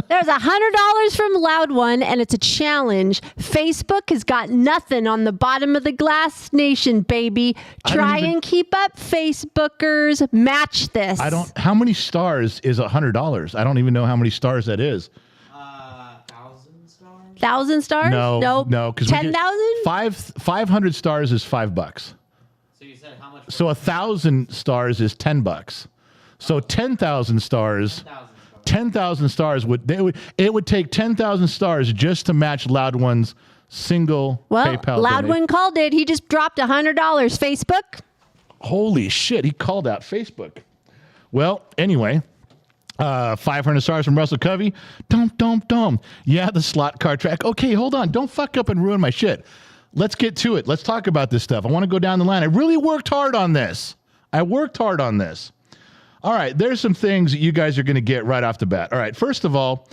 Speaker 3: There's $100 from Loud One, and it's a challenge. Facebook has got nothing on the bottom of the glass nation, baby. Try and keep up, Facebookers. Match this.
Speaker 1: How many stars is $100? I don't even know how many stars that is.
Speaker 2: 1,000 stars.
Speaker 3: 1,000 stars?
Speaker 1: No,
Speaker 3: Nope.
Speaker 1: no, because
Speaker 3: 10,000?
Speaker 1: 500 stars is $5.
Speaker 2: So you said how much?
Speaker 1: So 1,000 stars is $10. So 10,000 stars. 10,000 stars it would take 10,000 stars just to match Loud One's single PayPal.
Speaker 3: Loud
Speaker 1: donation.
Speaker 3: One called it. He just dropped $100. Facebook.
Speaker 1: Holy shit! He called out Facebook. Well, anyway. 500 stars from Russell Covey. Dum. Yeah, the slot car track. Okay, hold on. Don't fuck up and ruin my shit. Let's get to it. Let's talk about this stuff. I want to go down the line. I really worked hard on this. All right, there's some things that you guys are going to get right off the bat. All right, first of all,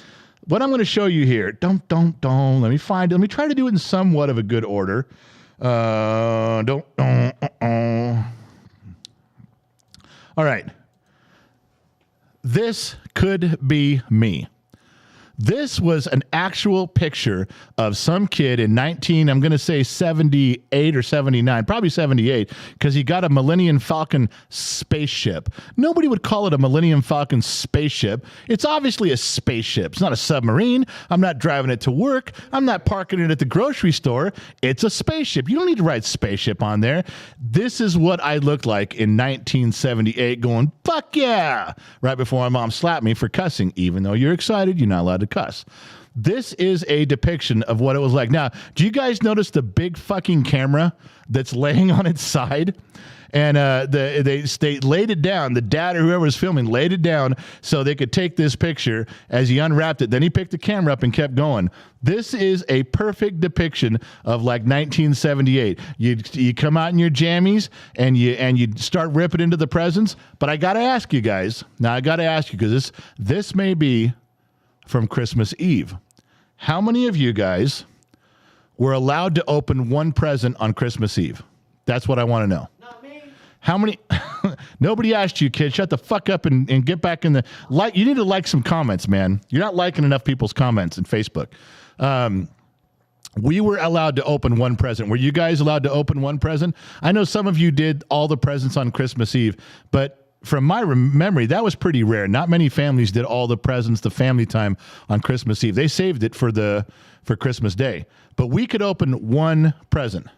Speaker 1: what I'm going to show you here. Let me try to do it in somewhat of a good order. All right. This could be me. This was an actual picture of some kid in I'm going to say 78 or 79, probably 78, because he got a Millennium Falcon spaceship. Nobody would call it a Millennium Falcon spaceship. It's obviously a spaceship. It's not a submarine. I'm not driving it to work. I'm not parking it at the grocery store. It's a spaceship. You don't need to write spaceship on there. This is what I looked like in 1978 going, fuck yeah, right before my mom slapped me for cussing. Even though you're excited, you're not allowed to cuss. This is a depiction of what it was like. Now, do you guys notice the big fucking camera that's laying on its side? And they laid it down. The dad or whoever was filming laid it down so they could take this picture as he unwrapped it. Then he picked the camera up and kept going. This is a perfect depiction of like 1978. You come out in your jammies and you start ripping into the presents. But I got to ask you guys. Now I got to ask you because this may be from Christmas Eve. How many of you guys were allowed to open one present on Christmas Eve? That's what I want to know.
Speaker 2: Not me.
Speaker 1: How many? Nobody asked you, kid. Shut the fuck up and get back in the like. You need to like some comments, man. You're not liking enough people's comments in Facebook. We were allowed to open one present. Were you guys allowed to open one present? I know some of you did all the presents on Christmas Eve, but from my memory, that was pretty rare. Not many families did all the presents, the family time on Christmas Eve. They saved it for Christmas Day. But we could open one present.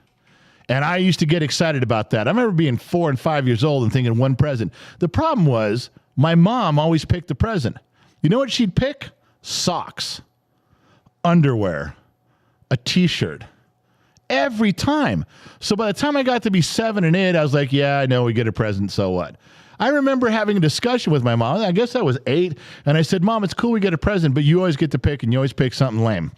Speaker 1: And I used to get excited about that. I remember being 4 and 5 years old and thinking one present. The problem was my mom always picked the present. You know what she'd pick? Socks, underwear, a T-shirt. Every time. So by the time I got to be 7 and 8, I was like, yeah, I know we get a present, so what? I remember having a discussion with my mom. I guess I was 8. And I said, Mom, it's cool we get a present, but you always get to pick and you always pick something lame.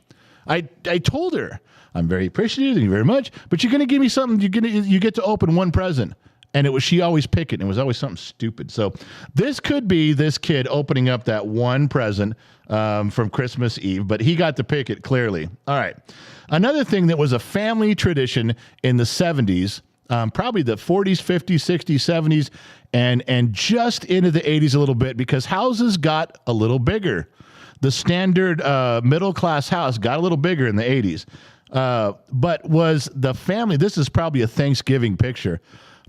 Speaker 1: I told her, I'm very appreciative, thank you very much, but you're going to give me something, you get to open one present. And she always picked it. And it was always something stupid. So this could be this kid opening up that one present from Christmas Eve, but he got to pick it clearly. All right. Another thing that was a family tradition in the 70s, probably the 40s, 50s, 60s, 70s, and just into the 80s a little bit because houses got a little bigger. The standard middle-class house got a little bigger in the 80s. But was the family, this is probably a Thanksgiving picture,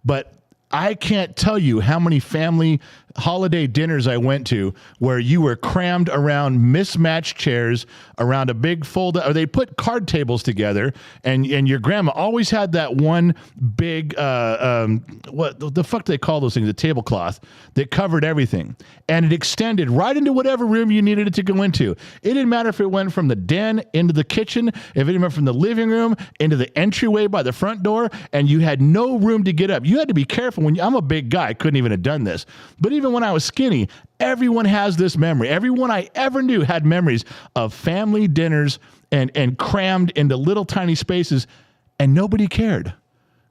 Speaker 1: but I can't tell you how many family holiday dinners I went to where you were crammed around mismatched chairs around a big or they put card tables together, and your grandma always had that one big what the fuck do they call those things, the tablecloth that covered everything, and it extended right into whatever room you needed it to go into. It didn't matter if it went from the den into the kitchen, if it went from the living room into the entryway by the front door, and you had no room to get up. You had to be careful I'm a big guy, I couldn't even have done this, but even when I was skinny, everyone has this memory. Everyone I ever knew had memories of family dinners and crammed into little tiny spaces, and nobody cared.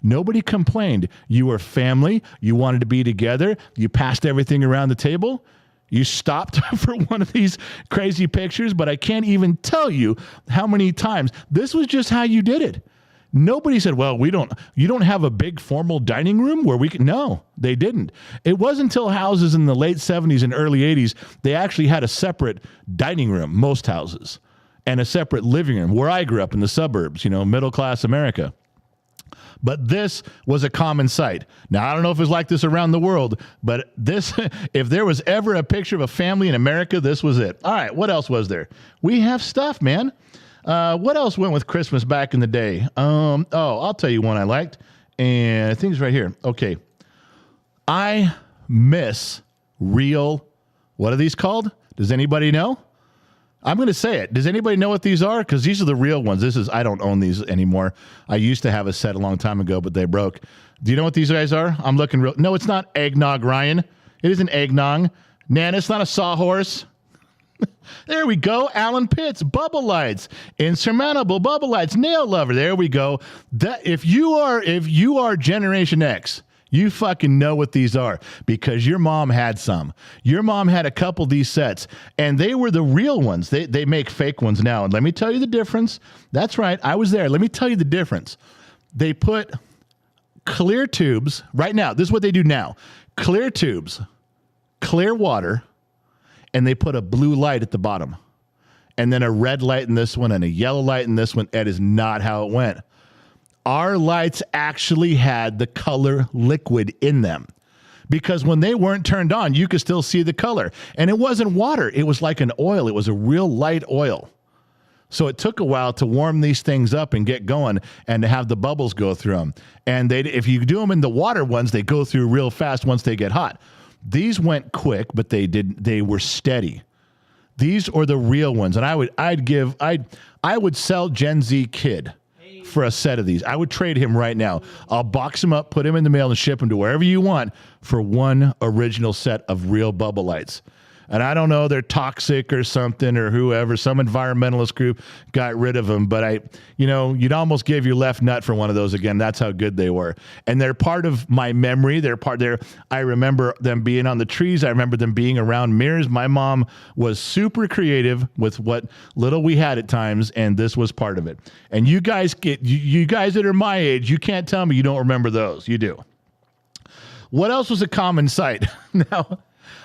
Speaker 1: Nobody complained. You were family. You wanted to be together. You passed everything around the table. You stopped for one of these crazy pictures, but I can't even tell you how many times. This was just how you did it. Nobody said, well, you don't have a big formal dining room where we can. No, they didn't. It wasn't until houses in the late 70s and early 80s, they actually had a separate dining room, most houses, and a separate living room where I grew up in the suburbs, middle class America. But this was a common sight. Now, I don't know if it's like this around the world, but this, if there was ever a picture of a family in America, this was it. All right, what else was there? We have stuff, man. What else went with Christmas back in the day? I'll tell you one I liked, and I think it's right here. Okay. I miss real, what are these called? Does anybody know? I'm going to say it. Does anybody know what these are? Because these are the real ones. I don't own these anymore. I used to have a set a long time ago, but they broke. Do you know what these guys are? I'm looking real. No, it's not eggnog, Ryan. It isn't eggnog. Nan, it's not a sawhorse. There we go. Alan Pitts, bubble lights, insurmountable bubble lights, nail lover. There we go. If you are Generation X, you fucking know what these are because your mom had some. Your mom had a couple of these sets, and they were the real ones. They make fake ones now, and let me tell you the difference. That's right. I was there. Let me tell you the difference. They put clear tubes right now. This is what they do now. Clear tubes, clear water, and they put a blue light at the bottom, and then a red light in this one and a yellow light in this one. That is not how it went. Our lights actually had the color liquid in them because when they weren't turned on, you could still see the color. And it wasn't water. It was like an oil. It was a real light oil. So it took a while to warm these things up and get going and to have the bubbles go through them. And if you do them in the water ones, they go through real fast once they get hot. These went quick, but they were steady. These are the real ones. And I would sell Gen Z Kid for a set of these. I would trade him right now. I'll box him up, put him in the mail, and ship him to wherever you want for one original set of real bubble lights. And I don't know, they're toxic or something or whoever, some environmentalist group got rid of them. But you'd almost give your left nut for one of those again. That's how good they were. And they're part of my memory. I remember them being on the trees. I remember them being around mirrors. My mom was super creative with what little we had at times, and this was part of it. And you guys that are my age, you can't tell me you don't remember those. You do. What else was a common sight? Now,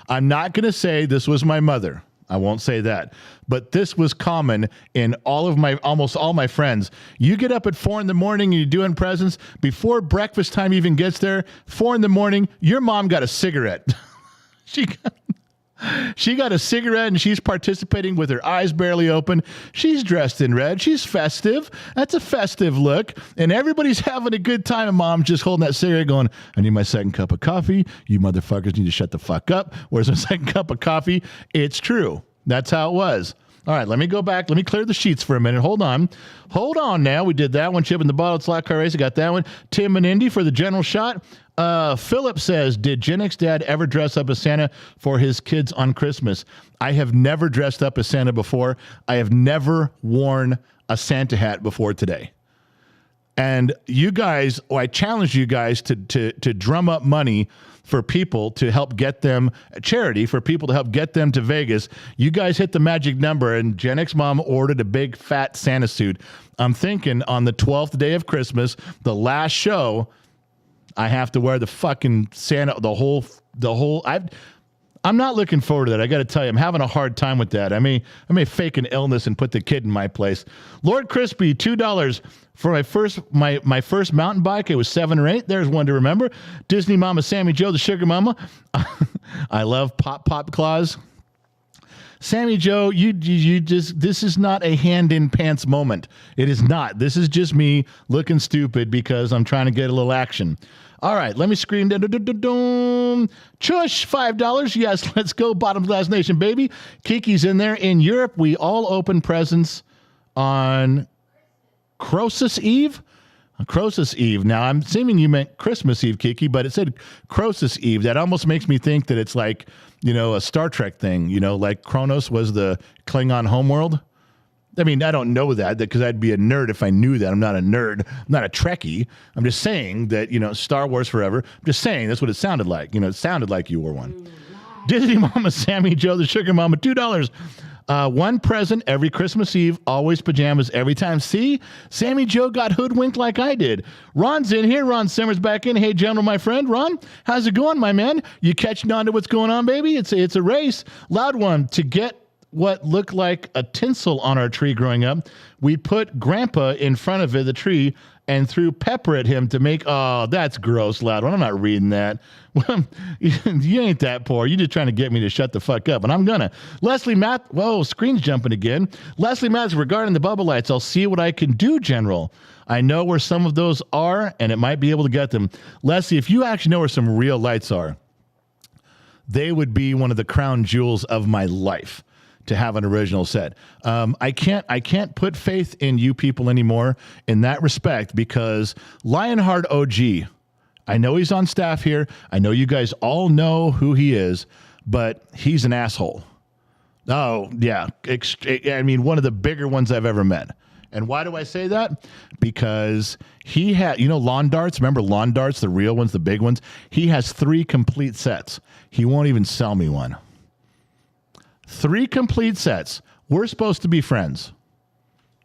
Speaker 1: I'm not going to say this was my mother. I won't say that. But this was common in almost all my friends. You get up at 4 a.m. and you're doing presents. Before breakfast time even gets there, 4 a.m, your mom got a cigarette. She got a cigarette and she's participating with her eyes barely open. She's dressed in red. She's festive. That's a festive look. And everybody's having a good time. And mom's just holding that cigarette going, I need my second cup of coffee. You motherfuckers need to shut the fuck up. Where's my second cup of coffee? It's true. That's how it was. All right, let me go back. Let me clear the sheets for a minute. Hold on now. We did that one. Chip in the bottle. It's like car race. I got that one. Tim and Indy for the general shot. Philip says, did Gen X dad ever dress up as Santa for his kids on Christmas? I have never dressed up as Santa before. I have never worn a Santa hat before today. And you guys, I challenge you guys to drum up money for people to help get them charity, for people to help get them to Vegas. You guys hit the magic number, and Gen X mom ordered a big fat Santa suit. I'm thinking on the 12th day of Christmas, the last show, I have to wear the fucking Santa, the whole. I'm not looking forward to that. I got to tell you, I'm having a hard time with that. I may fake an illness and put the kid in my place. Lord Crispy, $2 for my first mountain bike. It was 7 or 8. There's one to remember. Disney Mama Sammy Joe, the Sugar Mama. I love Pop Claus. Sammy Joe, you just, this is not a hand in pants moment. It is not. This is just me looking stupid because I'm trying to get a little action. All right, let me scream. Chush, $5. Yes, let's go. Bottom Glass Nation, baby. Kiki's in there. In Europe, we all open presents on Croesus Eve. Croesus Eve. Now, I'm assuming you meant Christmas Eve, Kiki, but it said Croesus Eve. That almost makes me think that it's like, a Star Trek thing, like Kronos was the Klingon homeworld. I mean, I don't know that because I'd be a nerd if I knew that. I'm not a nerd. I'm not a Trekkie. I'm just saying that, Star Wars forever. I'm just saying that's what it sounded like. It sounded like you were one. Disney Mama Sammy Joe, the Sugar Mama, $2. One present every Christmas Eve, always pajamas every time. See, Sammy Joe got hoodwinked like I did. Ron's in here. Ron Simmers back in. Hey, General, my friend. Ron, how's it going, my man? You catching on to what's going on, baby? It's a race. Loud one. To get what looked like a tinsel on our tree growing up, we put Grandpa in front of the tree and threw pepper at him to make, oh, that's gross, Loud one. I'm not reading that. You ain't that poor. You're just trying to get me to shut the fuck up, and I'm gonna. Leslie Matt, whoa, screen's jumping again. Leslie Matt, regarding the bubble lights, I'll see what I can do, General. I know where some of those are, and it might be able to get them. Leslie, if you actually know where some real lights are, they would be one of the crown jewels of my life to have an original set. I can't put faith in you people anymore in that respect because Lionheart OG, I know he's on staff here. I know you guys all know who he is, but he's an asshole. Oh, yeah. I mean, one of the bigger ones I've ever met. And why do I say that? Because he had, lawn darts. Remember lawn darts, the real ones, the big ones? He has 3 complete sets. He won't even sell me one. 3 complete sets. We're supposed to be friends.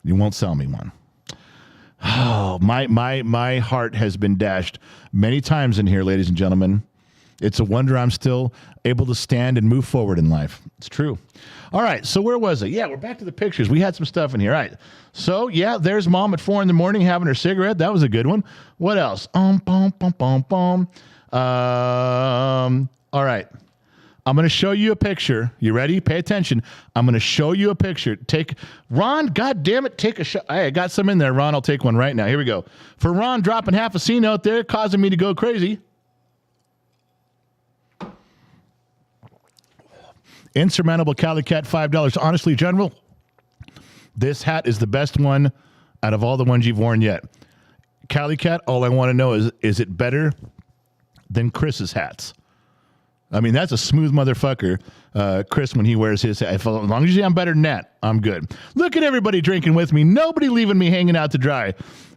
Speaker 1: You won't sell me one. Oh, my heart has been dashed many times in here, ladies and gentlemen. It's a wonder I'm still able to stand and move forward in life. It's true. All right, so where was it? Yeah, we're back to the pictures. We had some stuff in here. All right. So, yeah, there's Mom at 4 a.m. having her cigarette. That was a good one. What else? All right. I'm going to show you a picture. You ready? Pay attention. I'm going to show you a picture. Ron, God damn it, take a shot. Hey, I got some in there, Ron. I'll take one right now. Here we go. For Ron dropping half a C note there, causing me to go crazy. Insurmountable Cali Cat, $5. Honestly, General, this hat is the best one out of all the ones you've worn yet. Cali Cat, all I want to know is it better than Chris's hats? I mean, that's a smooth motherfucker, Chris, when he wears his hat. As long as I'm better than that, I'm good. Look at everybody drinking with me. Nobody leaving me hanging out to dry.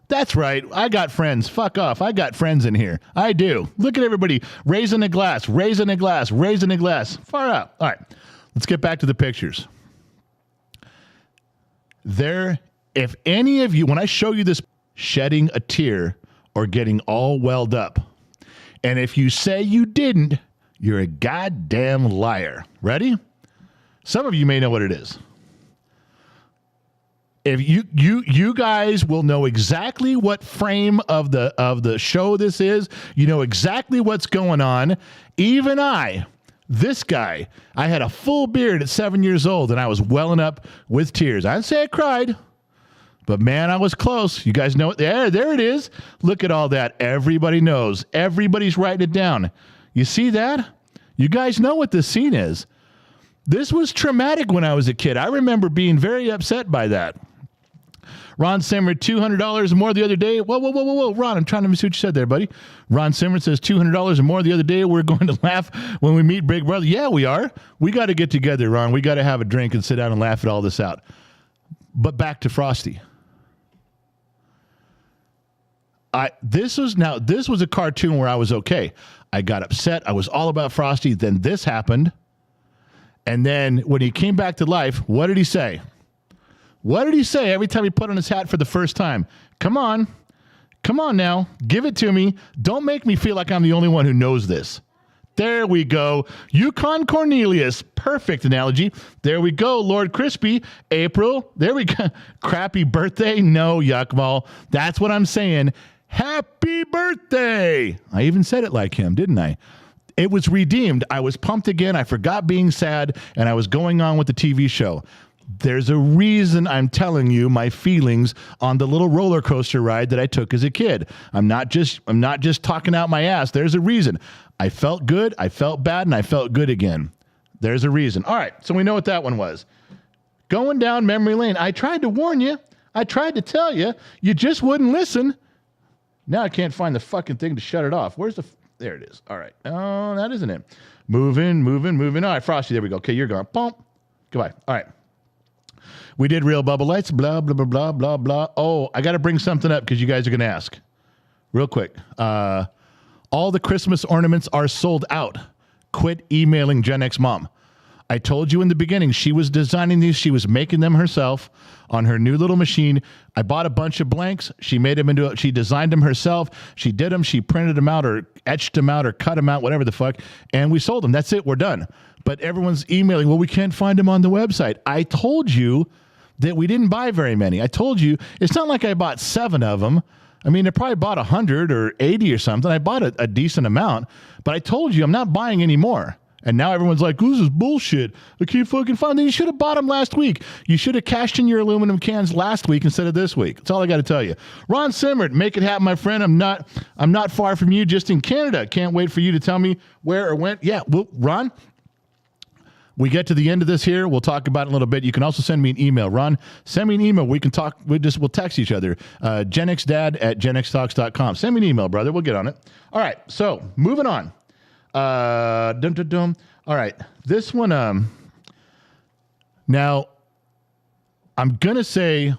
Speaker 1: That's right. I got friends. Fuck off. I got friends in here. I do. Look at everybody raising a glass, raising a glass, raising a glass. Far out. All right. Let's get back to the pictures. If any of you, when I show you this, shedding a tear or getting all welled up, and if you say you didn't, you're a goddamn liar. Ready? Some of you may know what it is. If you guys will know exactly what frame of the show this is. You know exactly what's going on. Even this guy, I had a full beard at 7 years old, and I was welling up with tears. I'd say I cried, but man, I was close. You guys know it. There it is. Look at all that. Everybody knows. Everybody's writing it down. You see that? You guys know what this scene is. This was traumatic when I was a kid. I remember being very upset by that. Ron Simmer, $200 or more the other day. Whoa. Ron, I'm trying to miss what you said there, buddy. Ron Simmer says $200 or more the other day. We're going to laugh when we meet Big Brother. Yeah, we are. We got to get together, Ron. We got to have a drink and sit down and laugh at all this out. But back to Frosty. This was a cartoon where I was okay. I got upset. I was all about Frosty. Then this happened. And then when he came back to life, what did he say? What did he say every time he put on his hat for the first time? Come on. Come on now. Give it to me. Don't make me feel like I'm the only one who knows this. There we go. Yukon Cornelius. Perfect analogy. There we go. Lord Crispy. April. There we go. Crappy birthday. No, Yuckball. That's what I'm saying. Happy birthday. I even said it like him, didn't I? It was redeemed. I was pumped again. I forgot being sad, and I was going on with the TV show. There's a reason I'm telling you my feelings on the little roller coaster ride that I took as a kid. I'm not just talking out my ass. There's a reason. I felt good, I felt bad, and I felt good again. There's a reason. All right, so we know what that one was. Going down memory lane. I tried to warn you. I tried to tell you. You just wouldn't listen. Now I can't find the fucking thing to shut it off. Where's the... There it is. All right. Oh, that isn't it. Moving. All right, Frosty, there we go. Okay, you're gone. Boom. Goodbye. All right. We did real bubble lights. Blah, blah, blah, blah, blah, blah. Oh, I got to bring something up because you guys are going to ask. Real quick. All the Christmas ornaments are sold out. Quit emailing Gen X Mom. I told you in the beginning, she was designing these. She was making them herself on her new little machine. I bought a bunch of blanks. She made them she designed them herself. She did them. She printed them out or etched them out or cut them out, whatever the fuck. And we sold them. That's it. We're done. But everyone's emailing, well, we can't find them on the website. I told you that we didn't buy very many. I told you, it's not like I bought 7 of them. I mean, I probably bought 100 or 80 or something. I bought a decent amount, but I told you I'm not buying any more. And now everyone's like, this is bullshit. I can't fucking find them. You should have bought them last week. You should have cashed in your aluminum cans last week instead of this week. That's all I got to tell you. Ron Simmert, make it happen, my friend. I'm not far from you, just in Canada. Can't wait for you to tell me where or when. Yeah, well, Ron, we get to the end of this here. We'll talk about it in a little bit. You can also send me an email. Ron, send me an email. We can talk. We'll text each other. GenXDad@GenXTalks.com. Send me an email, brother. We'll get on it. All right. So moving on. All right. This one, now I'm going to say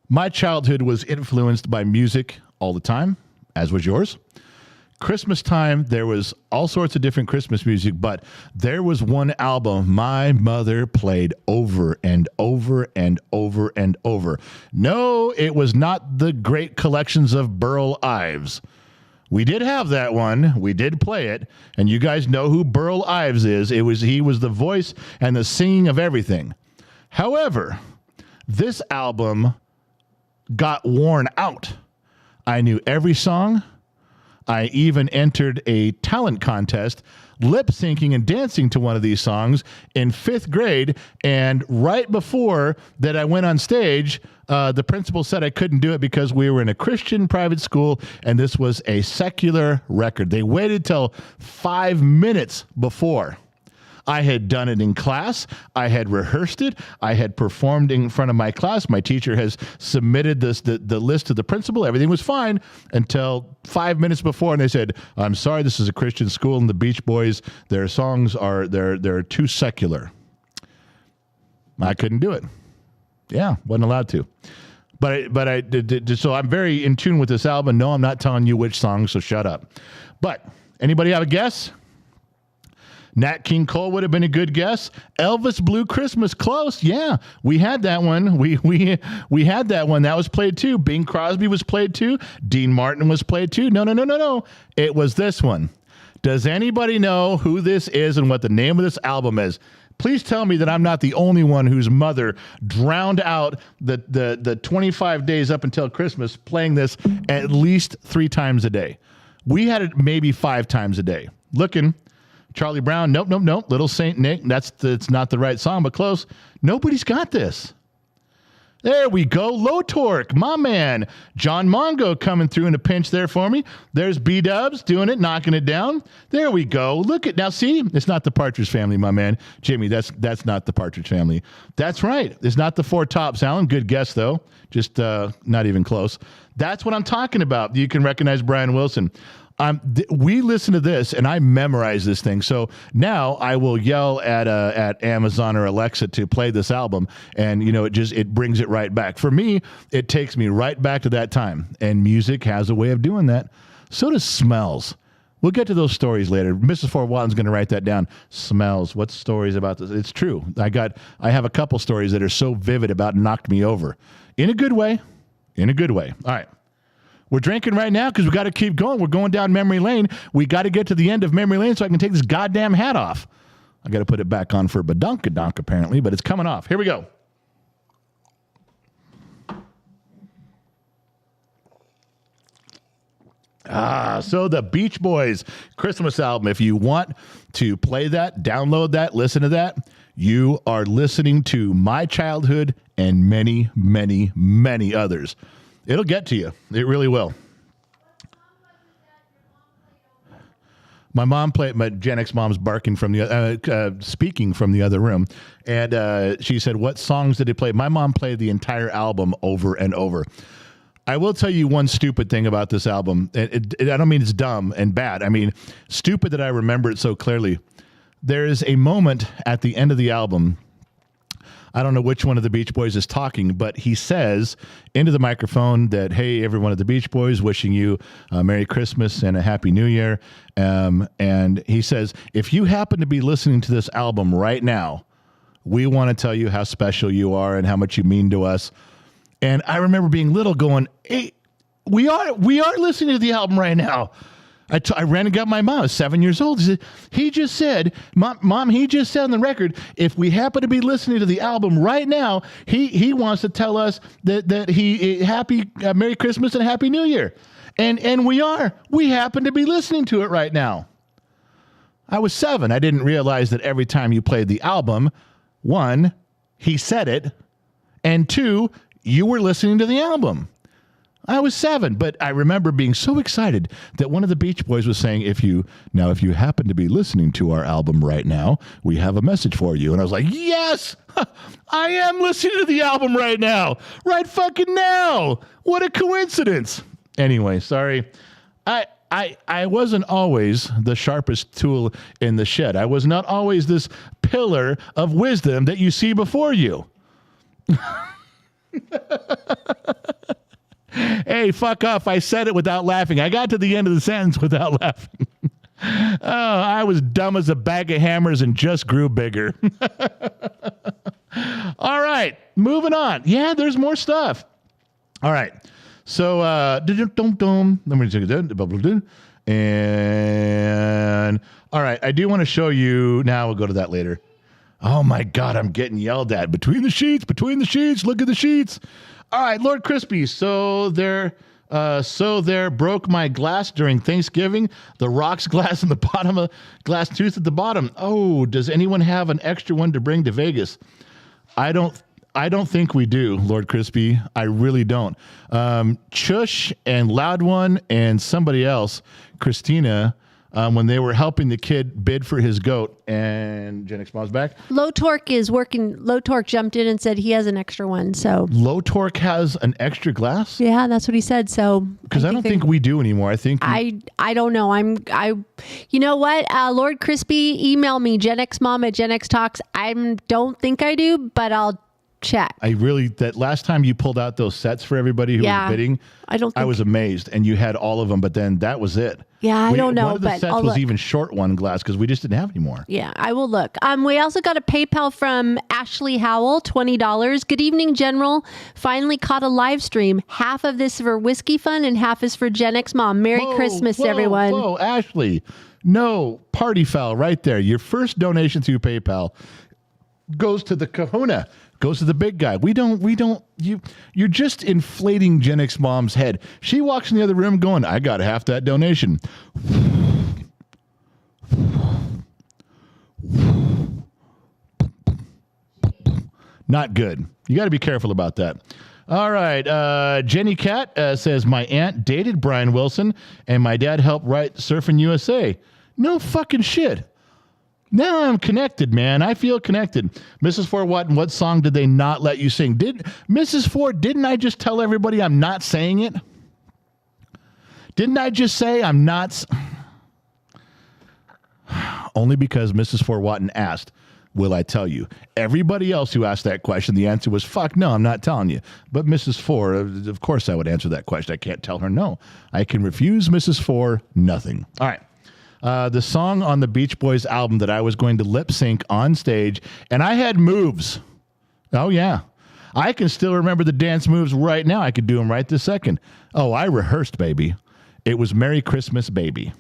Speaker 1: my childhood was influenced by music all the time, as was yours. Christmas time, there was all sorts of different Christmas music, but there was one album my mother played over and over and over and over. No, it was not the great collections of Burl Ives. We did have that one. We did play it. And you guys know who Burl Ives is. He was the voice and the singing of everything. However, this album got worn out. I knew every song. I even entered a talent contest, lip syncing and dancing to one of these songs in 5th grade. And right before that I went on stage, the principal said I couldn't do it because we were in a Christian private school and this was a secular record. They waited till 5 minutes before. I had done it in class. I had rehearsed it. I had performed in front of my class. My teacher has submitted the list to the principal. Everything was fine until 5 minutes before, and they said, "I'm sorry, this is a Christian school, and the Beach Boys, their songs are they're too secular." I couldn't do it. Yeah, wasn't allowed to. But I did. So I'm very in tune with this album. No, I'm not telling you which song, so shut up. But anybody have a guess? Nat King Cole would have been a good guess. Elvis Blue Christmas, close. Yeah, we had that one. We had that one. That was played too. Bing Crosby was played too. Dean Martin was played too. No. It was this one. Does anybody know who this is and what the name of this album is? Please tell me that I'm not the only one whose mother drowned out the 25 days up until Christmas playing this at least 3 times a day. We had it maybe 5 times a day. Looking. Charlie Brown, nope. Little Saint Nick, it's not the right song, but close. Nobody's got this. There we go. Low Torque, my man. John Mongo coming through in a pinch there for me. There's B-Dubs doing it, knocking it down. There we go. Look at now. See, it's not the Partridge Family, my man. Jimmy, that's not the Partridge Family. That's right. It's not the Four Tops, Alan. Good guess though. Just not even close. That's what I'm talking about. You can recognize Brian Wilson. We listen to this and I memorize this thing. So now I will yell at Amazon or Alexa to play this album, and it brings it right back. For me, it takes me right back to that time. And music has a way of doing that. So does smells. We'll get to those stories later. Mrs. Fort Walton's going to write that down. Smells. What stories about this? It's true. I have a couple stories that are so vivid about knocked me over in a good way. In a good way. All right. We're drinking right now because we got to keep going. We're going down memory lane. We got to get to the end of memory lane so I can take this goddamn hat off. I got to put it back on for badonkadonk apparently, but it's coming off. Here we go. So the Beach Boys Christmas album. If you want to play that, download that, listen to that, you are listening to my childhood and many, many, many others. It'll get to you. It really will. My mom played, my Gen X mom's barking from the, speaking from the other room. And she said, what songs did he play? My mom played the entire album over and over. I will tell you one stupid thing about this album. I don't mean it's dumb and bad. I mean, stupid that I remember it so clearly. There is a moment at the end of the album. I don't know which one of the Beach Boys is talking, but he says into the microphone that, hey, everyone at the Beach Boys, wishing you a Merry Christmas and a Happy New Year. And he says, if you happen to be listening to this album right now, we want to tell you how special you are and how much you mean to us. And I remember being little going, hey, we are listening to the album right now. I ran and got my mom. I was 7 years old. He just said, Mom, he just said on the record, if we happen to be listening to the album right now, he wants to tell us that he happy Merry Christmas and Happy New Year. And we happen to be listening to it right now. I was 7. I didn't realize that every time you played the album, 1, he said it, and 2, you were listening to the album. I was 7, but I remember being so excited that one of the Beach Boys was saying, if you happen to be listening to our album right now, we have a message for you. And I was like, yes, I am listening to the album right now. Right fucking now. What a coincidence. Anyway, sorry. I wasn't always the sharpest tool in the shed. I was not always this pillar of wisdom that you see before you. Hey, fuck off. I said it without laughing. I got to the end of the sentence without laughing. Oh, I was dumb as a bag of hammers and just grew bigger. All right, moving on. Yeah, there's more stuff. All right. So, and all right, I do want to show you now. We'll go to that later. Oh my God, I'm getting yelled at. Between the sheets, look at the sheets. All right, Lord Crispy. So there broke my glass during Thanksgiving. The rocks glass in the bottom of glass tooth at the bottom. Oh, does anyone have an extra one to bring to Vegas? I don't think we do, Lord Crispy. I really don't. Chush and Loud One and somebody else, Christina, when they were helping the kid bid for his goat, and Gen X Mom's back.
Speaker 3: Low Torque is working. Low Torque jumped in and said he has an extra one. So
Speaker 1: Low Torque has an extra glass?
Speaker 3: Yeah, that's what he said. So
Speaker 1: because I don't think we do anymore. I think
Speaker 3: I don't know. You know what? Lord Crispy, email me GenXMom at Gen X Talks. I don't think I do, but I'll check.
Speaker 1: That last time you pulled out those sets for everybody who was bidding, I was amazed, and you had all of them, but then that was it.
Speaker 3: Yeah, I don't know.
Speaker 1: One of the sets was even short one glass because we just didn't have any more.
Speaker 3: Yeah, I will look. We also got a PayPal from Ashley Howell, $20. Good evening, General. Finally caught a live stream. Half of this for Whiskey Fun and half is for Gen X Mom. Merry Christmas, everyone.
Speaker 1: Whoa, Ashley. No, party foul right there. Your first donation through PayPal goes to the kahuna. Goes to the big guy. You're just inflating Gen X Mom's head. She walks in the other room going, I got half that donation. Not good. You got to be careful about that. All right. Jenny Cat says, my aunt dated Brian Wilson and my dad helped write Surfing USA. No fucking shit. Now I'm connected, man. I feel connected. Mrs. Ford, what song did they not let you sing? Mrs. Ford, didn't I just tell everybody I'm not saying it? Didn't I just say I'm not? Only because Mrs. Ford Watton asked, will I tell you? Everybody else who asked that question, the answer was, fuck, no, I'm not telling you. But Mrs. Ford, of course I would answer that question. I can't tell her no. I can refuse Mrs. Ford nothing. All right. The song on the Beach Boys album that I was going to lip sync on stage, and I had moves. Oh, yeah. I can still remember the dance moves right now. I could do them right this second. Oh, I rehearsed, baby. It was Merry Christmas, Baby.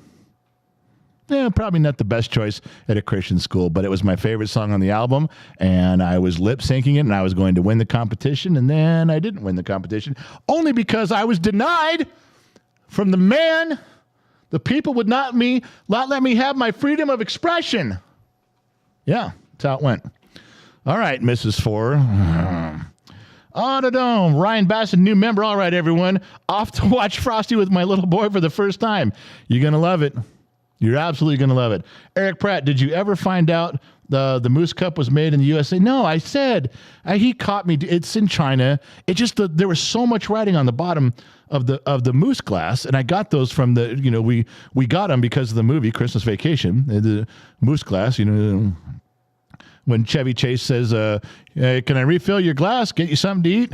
Speaker 1: Yeah, probably not the best choice at a Christian school, but it was my favorite song on the album, and I was lip syncing it, and I was going to win the competition, and then I didn't win the competition, only because I was denied from the man. The people would not let me have my freedom of expression. Yeah, that's how it went. All right, Mrs. Four. Autodome, Ryan Bassett, new member. All right, everyone. Off to watch Frosty with my little boy for the first time. You're going to love it. You're absolutely going to love it. Eric Pratt, did you ever find out the Moose Cup was made in the USA? No, I said. He caught me. It's in China. It just, there was so much writing on the bottom of the Moose glass, and I got those from the, we got them because of the movie Christmas Vacation, the Moose glass, when Chevy Chase says, hey, can I refill your glass, get you something to eat,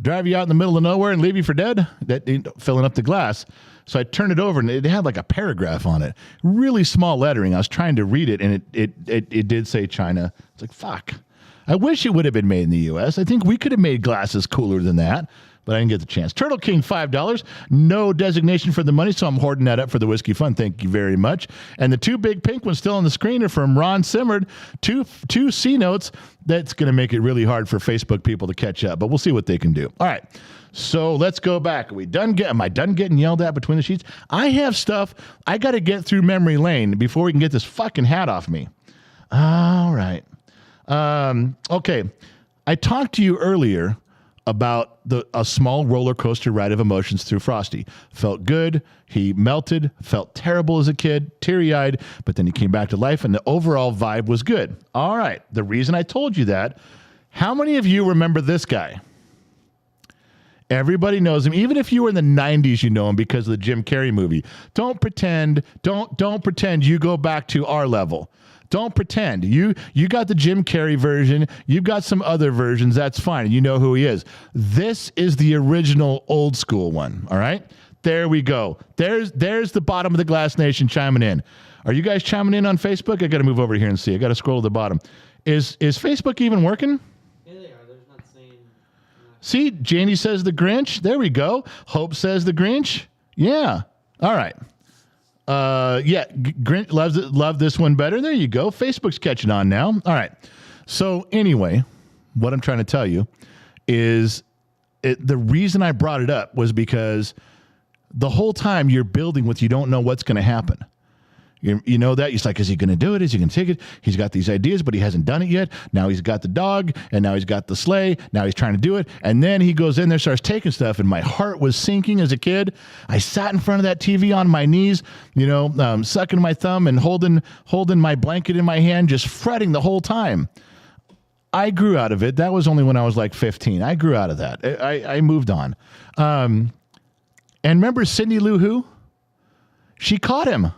Speaker 1: drive you out in the middle of nowhere and leave you for dead? That filling up the glass. So I turned it over, and it had like a paragraph on it. Really small lettering. I was trying to read it, and it did say China. It's like, fuck. I wish it would have been made in the U.S. I think we could have made glasses cooler than that, but I didn't get the chance. Turtle King, $5. No designation for the money, so I'm hoarding that up for the Whiskey Fund. Thank you very much. And the two big pink ones still on the screen are from Ron Simmerd. Two C notes. That's going to make it really hard for Facebook people to catch up, but we'll see what they can do. All right. So let's go back. Am I done getting yelled at between the sheets? I have stuff. I got to get through memory lane before we can get this fucking hat off me. All right. Okay. I talked to you earlier about a small roller coaster ride of emotions through Frosty. Felt good. He melted. Felt terrible as a kid. Teary-eyed. But then he came back to life, and the overall vibe was good. All right. The reason I told you that, how many of you remember this guy? Everybody knows him. Even if you were in the 90s, you know him because of the Jim Carrey movie. Don't pretend you go back to our level. Don't pretend. You got the Jim Carrey version. You've got some other versions. That's fine. You know who he is. This is the original old school one. All right? There we go. There's the bottom of the Glass Nation chiming in. Are you guys chiming in on Facebook? I got to move over here and see. I got to scroll to the bottom. Is Facebook even working? See, Janie says the Grinch. There we go. Hope says the Grinch. Yeah. All right. Yeah. Grinch love this one better. There you go. Facebook's catching on now. All right. So anyway, what I'm trying to tell you is the reason I brought it up was because the whole time you're building with you don't know what's going to happen. You know that? He's like, is he going to do it? Is he going to take it? He's got these ideas, but he hasn't done it yet. Now he's got the dog, and now he's got the sleigh. Now he's trying to do it. And then he goes in there, starts taking stuff, and my heart was sinking as a kid. I sat in front of that TV on my knees, sucking my thumb and holding my blanket in my hand, just fretting the whole time. I grew out of it. That was only when I was like 15. I grew out of that. I moved on. And remember Cindy Lou Who? She caught him.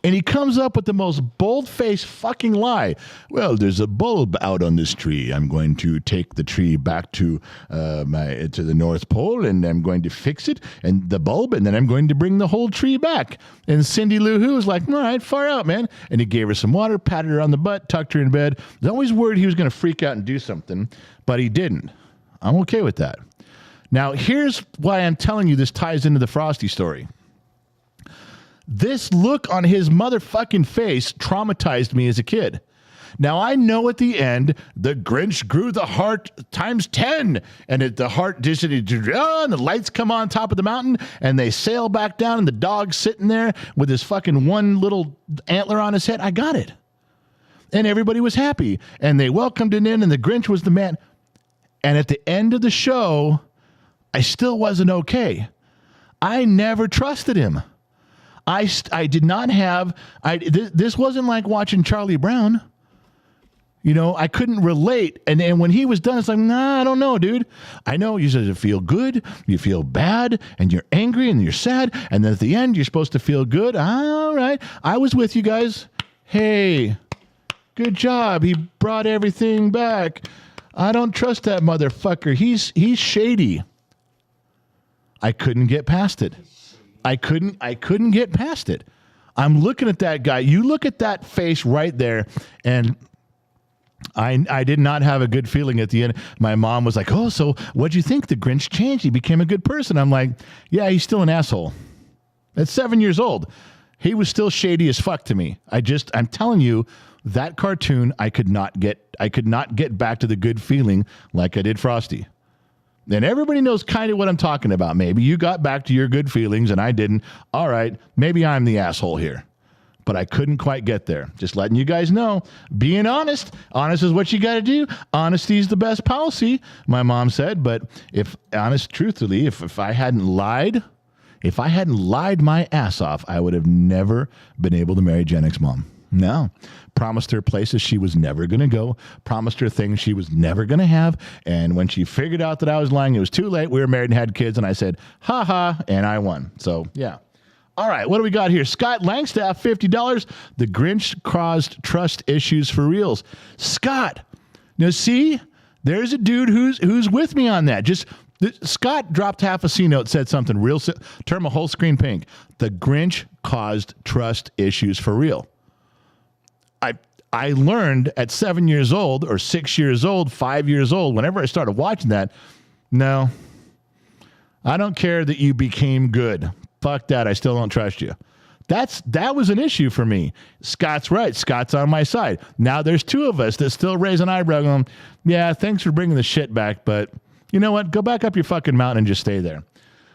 Speaker 1: And he comes up with the most bold-faced fucking lie. Well, there's a bulb out on this tree. I'm going to take the tree back to the North Pole, and I'm going to fix it, and the bulb, and then I'm going to bring the whole tree back. And Cindy Lou Who was like, all right, far out, man. And he gave her some water, patted her on the butt, tucked her in bed. I was always worried he was going to freak out and do something, but he didn't. I'm okay with that. Now, here's why I'm telling you this ties into the Frosty story. This look on his motherfucking face traumatized me as a kid. Now, I know at the end, the Grinch grew the heart times 10. And the heart just, and the lights come on top of the mountain, and they sail back down, and the dog's sitting there with his fucking one little antler on his head. I got it. And everybody was happy. And they welcomed it in, and the Grinch was the man. And at the end of the show, I still wasn't okay. I never trusted him. I did not have, this wasn't like watching Charlie Brown. I couldn't relate. And when he was done, it's like, nah, I don't know, dude. I know you said you feel good, you feel bad, and you're angry, and you're sad. And then at the end, you're supposed to feel good. All right. I was with you guys. Hey, good job. He brought everything back. I don't trust that motherfucker. He's shady. I couldn't get past it. I couldn't get past it. I'm looking at that guy. You look at that face right there, and I did not have a good feeling at the end. My mom was like, "Oh, so what'd you think? The Grinch changed. He became a good person." I'm like, "Yeah, he's still an asshole." At 7 years old, he was still shady as fuck to me. I'm telling you, that cartoon, I could not get back to the good feeling like I did Frosty. And everybody knows kind of what I'm talking about. Maybe you got back to your good feelings and I didn't. All right, maybe I'm the asshole here. But I couldn't quite get there. Just letting you guys know. Being honest. Honest is what you got to do. Honesty is the best policy, my mom said. But truthfully, if I hadn't lied my ass off, I would have never been able to marry Gen X mom. No. Promised her places she was never going to go. Promised her things she was never going to have. And when she figured out that I was lying, it was too late. We were married and had kids. And I said, ha ha, and I won. So, yeah. All right, what do we got here? Scott Langstaff, $50. The Grinch caused trust issues for reals. Scott, now see, there's a dude who's with me on that. Scott dropped half a C note, said something real, turn a whole screen pink. The Grinch caused trust issues for real. I learned at 7 years old or 6 years old, 5 years old, whenever I started watching that, no, I don't care that you became good. Fuck that. I still don't trust you. That was an issue for me. Scott's right. Scott's on my side. Now there's two of us that still raise an eyebrow going, yeah, thanks for bringing the shit back, but you know what? Go back up your fucking mountain and just stay there.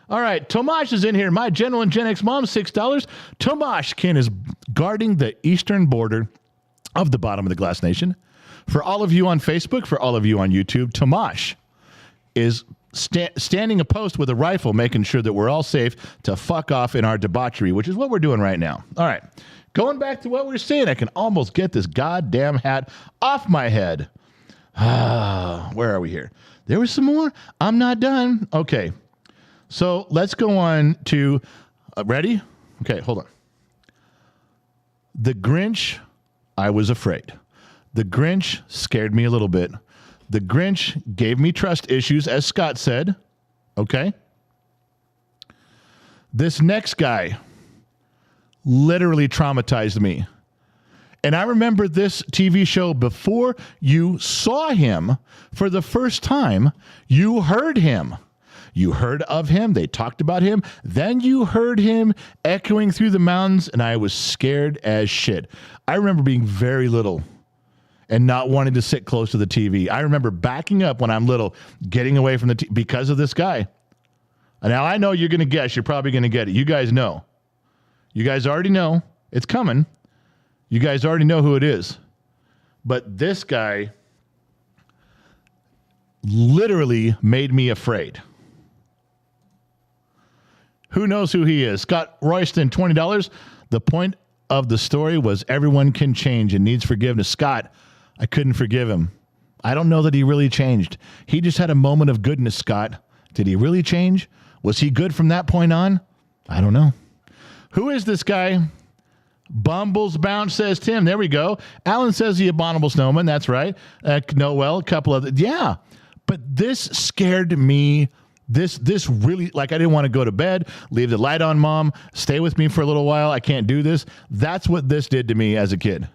Speaker 1: All right. Tomash is in here. My General and Gen X mom, $6. Tomash Kin is guarding the eastern border of the bottom of the glass nation. For all of you on Facebook, for all of you on YouTube, Tomash is standing a post with a rifle, making sure that we're all safe to fuck off in our debauchery, which is what we're doing right now. All right. Going back to what we were saying, I can almost get this goddamn hat off my head. Where are we here? There was some more. I'm not done. Okay. So let's go on to, ready? Okay, hold on. The Grinch, I was afraid. The Grinch scared me a little bit. The Grinch gave me trust issues, as Scott said. Okay. This next guy literally traumatized me. And I remember this TV show before you saw him for the first time, you heard him. You heard of him. They talked about him. Then you heard him echoing through the mountains, and I was scared as shit. I remember being very little and not wanting to sit close to the TV. I remember backing up when I'm little, getting away from the TV because of this guy. Now, I know you're going to guess. You're probably going to get it. You guys know. You guys already know. It's coming. You guys already know who it is. But this guy literally made me afraid. Who knows who he is? Scott Royston, $20. The point of the story was everyone can change and needs forgiveness. Scott, I couldn't forgive him. I don't know that he really changed. He just had a moment of goodness, Scott. Did he really change? Was he good from that point on? I don't know. Who is this guy? Bumbles Bounce, says Tim. There we go. Alan says the abominable snowman. That's right. Noel, a couple of yeah. But this scared me. This really, like, I didn't want to go to bed, leave the light on, Mom, stay with me for a little while. I can't do this. That's what this did to me as a kid.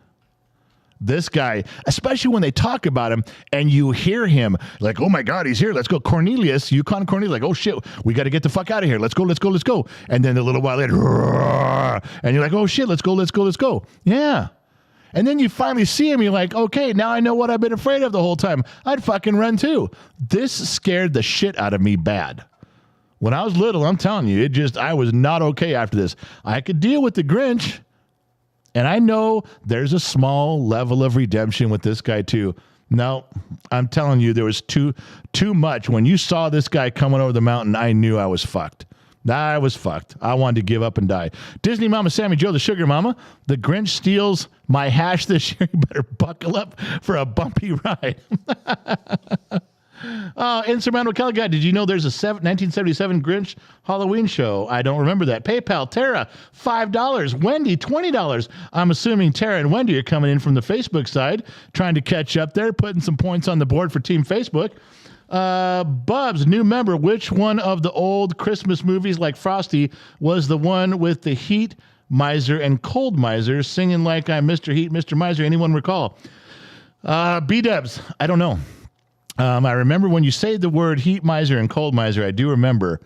Speaker 1: This guy, especially when they talk about him and you hear him like, oh my God, he's here. Let's go. Cornelius, Yukon Cornelius, like, oh shit, we got to get the fuck out of here. Let's go. And then a little while later, and you're like, oh shit, let's go. Yeah. And then you finally see him. You're like, okay, now I know what I've been afraid of the whole time. I'd fucking run too. This scared the shit out of me bad. When I was little, I'm telling you, I was not okay after this. I could deal with the Grinch. And I know there's a small level of redemption with this guy too. No, I'm telling you, there was too much. When you saw this guy coming over the mountain, I knew I was fucked. I was fucked. I wanted to give up and die. Disney Mama Sammy Joe, the Sugar Mama. The Grinch steals my hash this year. You better buckle up for a bumpy ride. Insurmountable Kelly Guy, did you know there's a 1977 Grinch Halloween show? I don't remember that. PayPal, Tara, $5. Wendy, $20. I'm assuming Tara and Wendy are coming in from the Facebook side, trying to catch up there, putting some points on the board for Team Facebook. Bubs, new member, which one of the old Christmas movies like Frosty was the one with the heat miser and cold miser singing like I'm Mr. Heat, Mr. Miser? Anyone recall? B-dubs, I don't know. I remember when you say the word heat miser and cold miser, I do remember.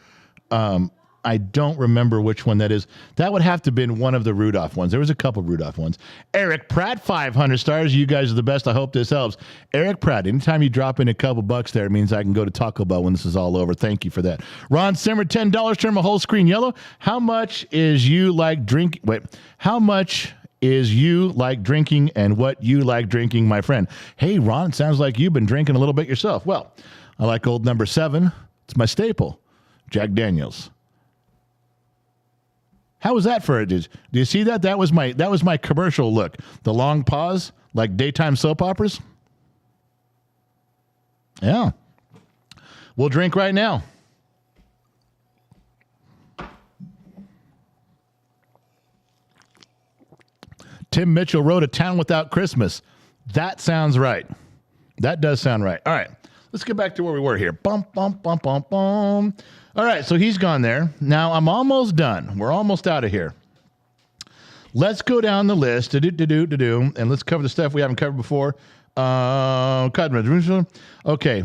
Speaker 1: I don't remember which one that is. That would have to have been one of the Rudolph ones. There was a couple Rudolph ones. Eric Pratt, 500 stars. You guys are the best. I hope this helps. Eric Pratt, anytime you drop in a couple bucks there, it means I can go to Taco Bell when this is all over. Thank you for that. Ron Simmer, $10. Turn my whole screen yellow. How much is you like drink? Wait, how much is you like drinking and what you like drinking, my friend? Hey, Ron, it sounds like you've been drinking a little bit yourself. Well, I like old number 7. It's my staple, Jack Daniels. How was that for it? Do you see that? That was my commercial look. The long pause, like daytime soap operas. Yeah. We'll drink right now. Tim Mitchell wrote A Town Without Christmas. That sounds right. That does sound right. All right. Let's get back to where we were here. Bum, bum, bum, bum, bum. All right, so he's gone there. Now I'm almost done. We're almost out of here. Let's go down the list, and let's cover the stuff we haven't covered before. Okay.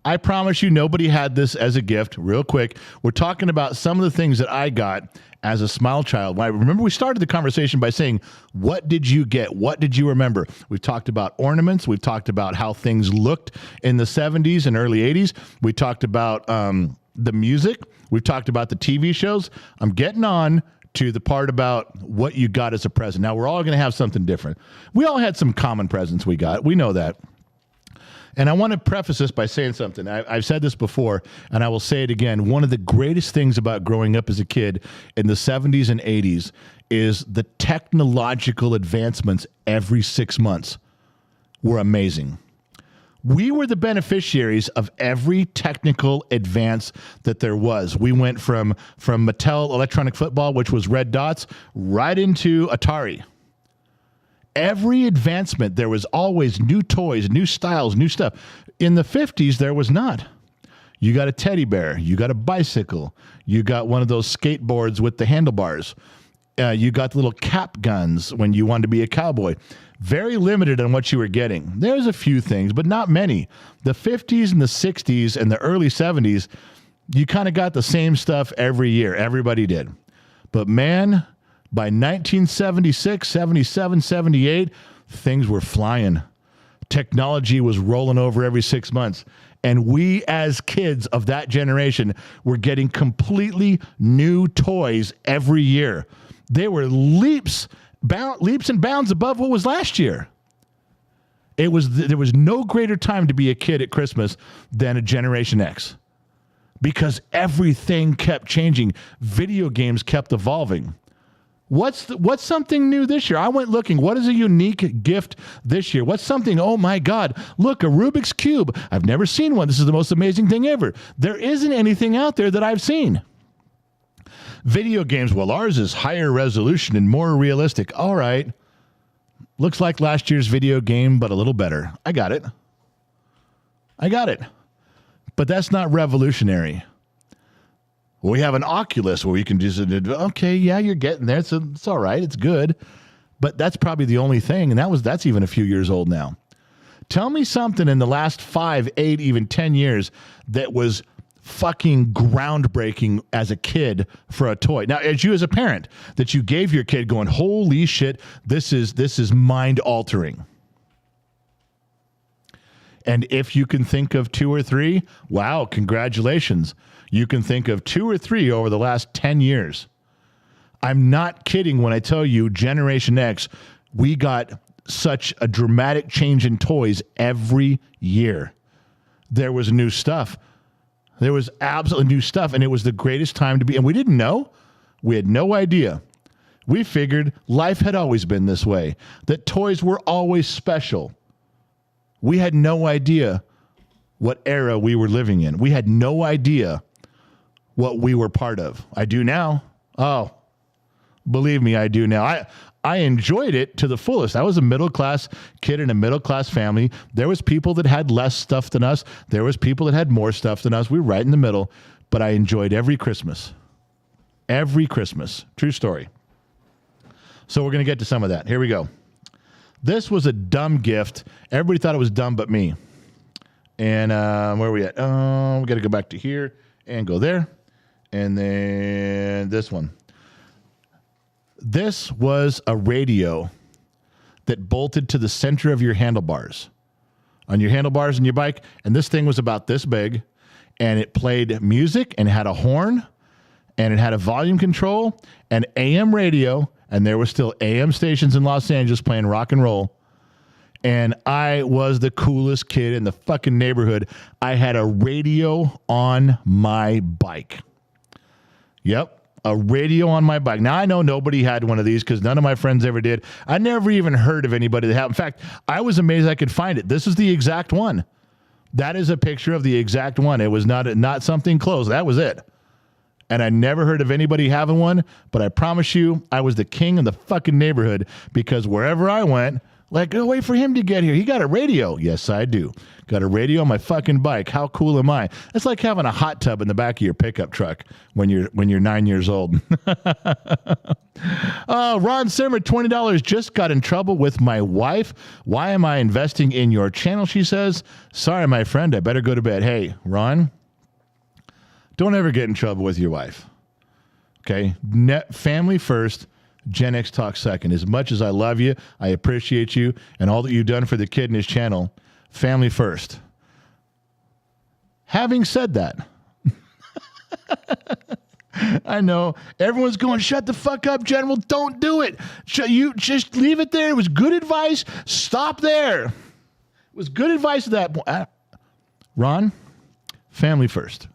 Speaker 1: I promise you nobody had this as a gift. Real quick, we're talking about some of the things that I got as a small child. I remember we started the conversation by saying, what did you get? What did you remember? We've talked about ornaments. We've talked about how things looked in the 70s and early 80s. We talked about the music. We've talked about the TV shows. I'm getting on to the part about what you got as a present. Now, we're all going to have something different. We all had some common presents we got. We know that. And I want to preface this by saying something. I've said this before, and I will say it again. One of the greatest things about growing up as a kid in the 70s and 80s is the technological advancements every 6 months were amazing. We were the beneficiaries of every technical advance that there was. We went from Mattel electronic football, which was red dots, right into Atari. Every advancement, there was always new toys, new styles, new stuff. In the 50s, there was not. You got a teddy bear. You got a bicycle. You got one of those skateboards with the handlebars. You got the little cap guns when you wanted to be a cowboy. Very limited on what you were getting. There's a few things, but not many. The 50s and the 60s and the early 70s, you kind of got the same stuff every year. Everybody did. But man, by 1976, 77, 78, things were flying. Technology was rolling over every 6 months. And we, as kids of that generation, were getting completely new toys every year. They were leaps and bounds above what was last year. There was no greater time to be a kid at Christmas than a Generation X, because everything kept changing. Video games kept evolving. What's something new this year? I went looking. What is a unique gift this year? What's something, oh my God, look, a Rubik's Cube. I've never seen one. This is the most amazing thing ever. There isn't anything out there that I've seen. Video games, well, ours is higher resolution and more realistic. All right. Looks like last year's video game, but a little better. I got it. But that's not revolutionary. We have an Oculus where you can just, okay, yeah, you're getting there. It's all right. It's good. But that's probably the only thing. And that's even a few years old now. Tell me something in the last 5, 8, even 10 years that was fucking groundbreaking as a kid for a toy. Now, as a parent, that you gave your kid going, holy shit, this is mind altering. And if you can think of 2 or 3, wow, congratulations. You can think of 2 or 3 over the last 10 years. I'm not kidding when I tell you, Generation X, we got such a dramatic change in toys every year. There was new stuff. There was absolutely new stuff, and it was the greatest time to be. And we didn't know. We had no idea. We figured life had always been this way, that toys were always special. We had no idea what era we were living in. We had no idea what we were part of. I do now. Oh, believe me, I do now. I enjoyed it to the fullest. I was a middle-class kid in a middle-class family. There was people that had less stuff than us. There was people that had more stuff than us. We were right in the middle, but I enjoyed every Christmas. Every Christmas. True story. So we're going to get to some of that. Here we go. This was a dumb gift. Everybody thought it was dumb but me. And where are we at? We got to go back to here and go there. And then this one. This was a radio that bolted to the center of your handlebars. On your handlebars in your bike. And this thing was about this big. And it played music and had a horn. And it had a volume control and AM radio. And there were still AM stations in Los Angeles playing rock and roll. And I was the coolest kid in the fucking neighborhood. I had a radio on my bike. Yep, a radio on my bike. Now, I know nobody had one of these because none of my friends ever did. I never even heard of anybody that had. In fact, I was amazed I could find it. This is the exact one. That is a picture of the exact one. It was not something close. That was it. And I never heard of anybody having one, but I promise you, I was the king of the fucking neighborhood because wherever I went, like, oh, wait for him to get here. He got a radio. Yes, I do. Got a radio on my fucking bike. How cool am I? It's like having a hot tub in the back of your pickup truck when you're 9 years old. Ron Simmer, $20. Just got in trouble with my wife. Why am I investing in your channel? She says. Sorry, my friend. I better go to bed. Hey, Ron, don't ever get in trouble with your wife. Okay? Family first. Gen X Talk second. As much as I love you, I appreciate you, and all that you've done for the kid and his channel, family first. Having said that, I know everyone's going, shut the fuck up, General. Don't do it. You just leave it there. It was good advice. Stop there. It was good advice at that point. Ron, family first.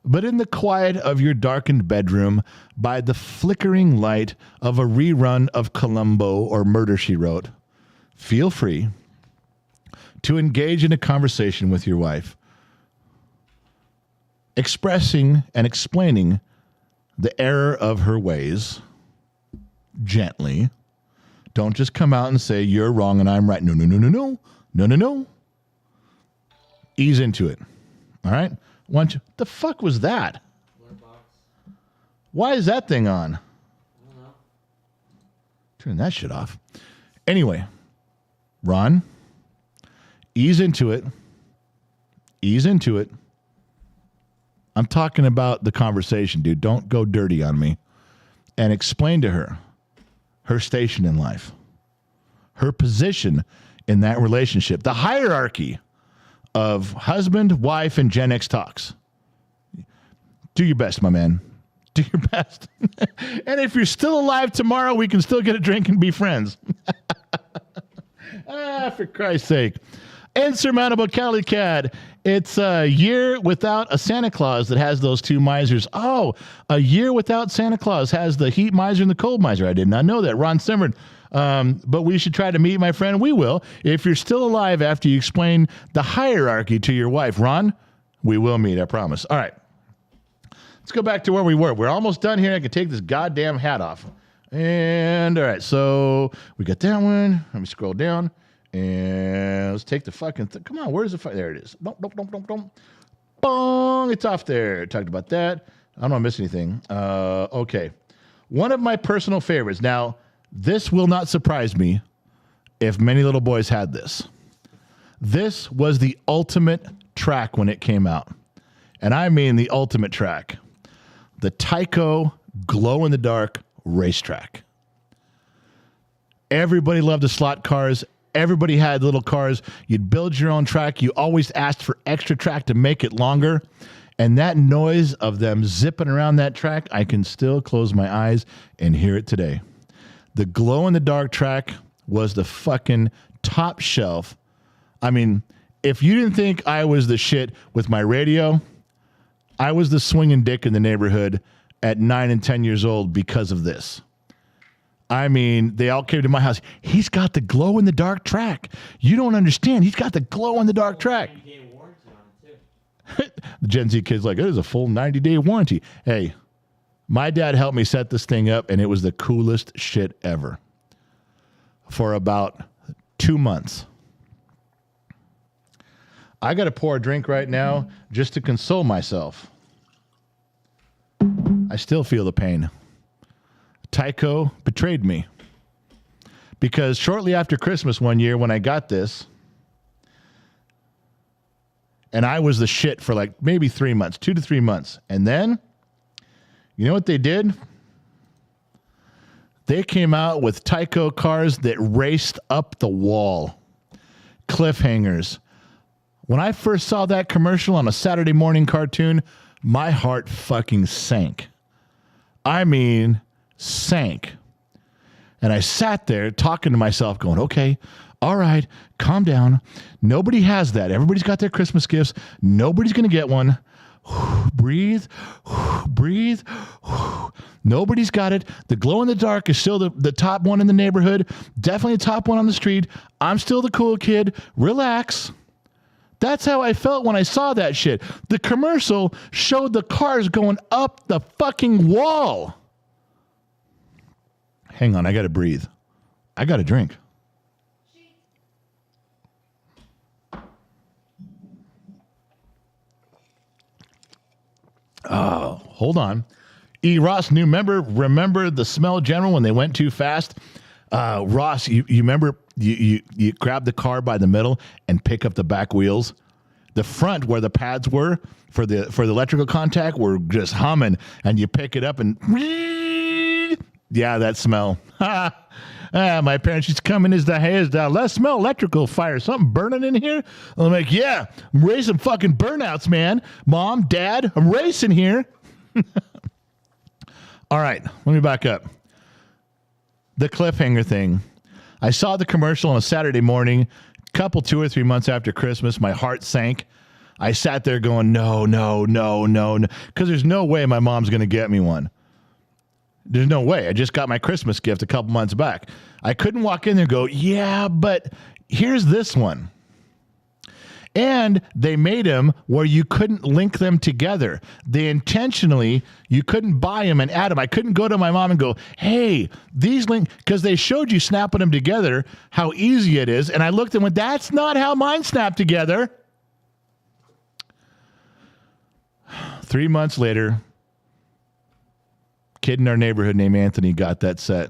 Speaker 1: But in the quiet of your darkened bedroom, by the flickering light of a rerun of Columbo or Murder, She Wrote, feel free to engage in a conversation with your wife, expressing and explaining the error of her ways gently. Don't just come out and say, you're wrong and I'm right. No, no, no, no, no. No, no, no. Ease into it. All right? The fuck was that? Why is that thing on?
Speaker 2: I don't know.
Speaker 1: Turn that shit off. Anyway, Ron, ease into it. Ease into it. I'm talking about the conversation, dude. Don't go dirty on me. And explain to her her station in life, her position in that relationship, the hierarchy of husband, wife, and Gen X Talks. Do your best, my man. Do your best. And if you're still alive tomorrow, we can still get a drink and be friends. For Christ's sake. Insurmountable Cali Cad. It's a year without a Santa Claus that has those two misers. Oh, a year without Santa Claus has the heat miser and the cold miser. I did not know that. Ron Simmer. But we should try to meet, my friend. We will. If you're still alive after you explain the hierarchy to your wife, Ron, we will meet, I promise. All right. Let's go back to where we were. We're almost done here. I can take this goddamn hat off. And all right, so we got that one. Let me scroll down. And let's take the fucking come on, where's the there it is. Don't. Bong, it's off there. Talked about that. I don't want to miss anything. Okay. One of my personal favorites. Now, this will not surprise me if many little boys had this. This was the ultimate track when it came out. And I mean the ultimate track. The Tyco glow-in-the-dark racetrack. Everybody loved the slot cars. Everybody had little cars. You'd build your own track. You always asked for extra track to make it longer. And that noise of them zipping around that track, I can still close my eyes and hear it today. The glow-in-the-dark track was the fucking top shelf. I mean, if you didn't think I was the shit with my radio, I was the swinging dick in the neighborhood at 9 and 10 years old because of this. I mean, they all came to my house. He's got the glow-in-the-dark track. You don't understand. He's got the glow-in-the-dark track.
Speaker 2: 90-day warranty on it, too.
Speaker 1: The Gen Z kid's like, it is a full 90-day warranty. Hey, my dad helped me set this thing up, and it was the coolest shit ever for about 2 months. I got to pour a drink right now just to console myself. I still feel the pain. Tyco betrayed me. because shortly after Christmas one year when I got this, and I was the shit for like maybe 3 months, 2 to 3 months. And then, you know what they did? They came out with Tyco cars that raced up the wall. Cliffhangers. When I first saw that commercial on a Saturday morning cartoon, my heart fucking sank. I mean, sank. And I sat there talking to myself going, okay, all right, calm down. Nobody has that. Everybody's got their Christmas gifts. Nobody's going to get one. Breathe. Breathe. Nobody's got it. The glow in the dark is still the top one in the neighborhood. Definitely the top one on the street. I'm still the cool kid. Relax. That's how I felt when I saw that shit. The commercial showed the cars going up the fucking wall. Hang on, I got to breathe. I got to drink. Oh, hold on. E. Ross, new member. Remember the smell general when they went too fast? Ross, you remember you grab the car by the middle and pick up the back wheels? The front where the pads were for the electrical contact were just humming, and you pick it up and yeah, that smell. My parents used to come in as the let's smell electrical fire. Something burning in here? I'm like, yeah, I'm racing fucking burnouts, man. Mom, Dad, I'm racing here. All right, let me back up. The cliffhanger thing. I saw the commercial on a Saturday morning, 2 or 3 months after Christmas. My heart sank. I sat there going, no, because there's no way my mom's going to get me one. There's no way. I just got my Christmas gift a couple months back. I couldn't walk in there and go, yeah, but here's this one. And they made them where you couldn't link them together. They intentionally, you couldn't buy them and add them. I couldn't go to my mom and go, hey, these link, because they showed you snapping them together, how easy it is. And I looked and went, that's not how mine snap together. 3 months later, kid in our neighborhood named Anthony got that set.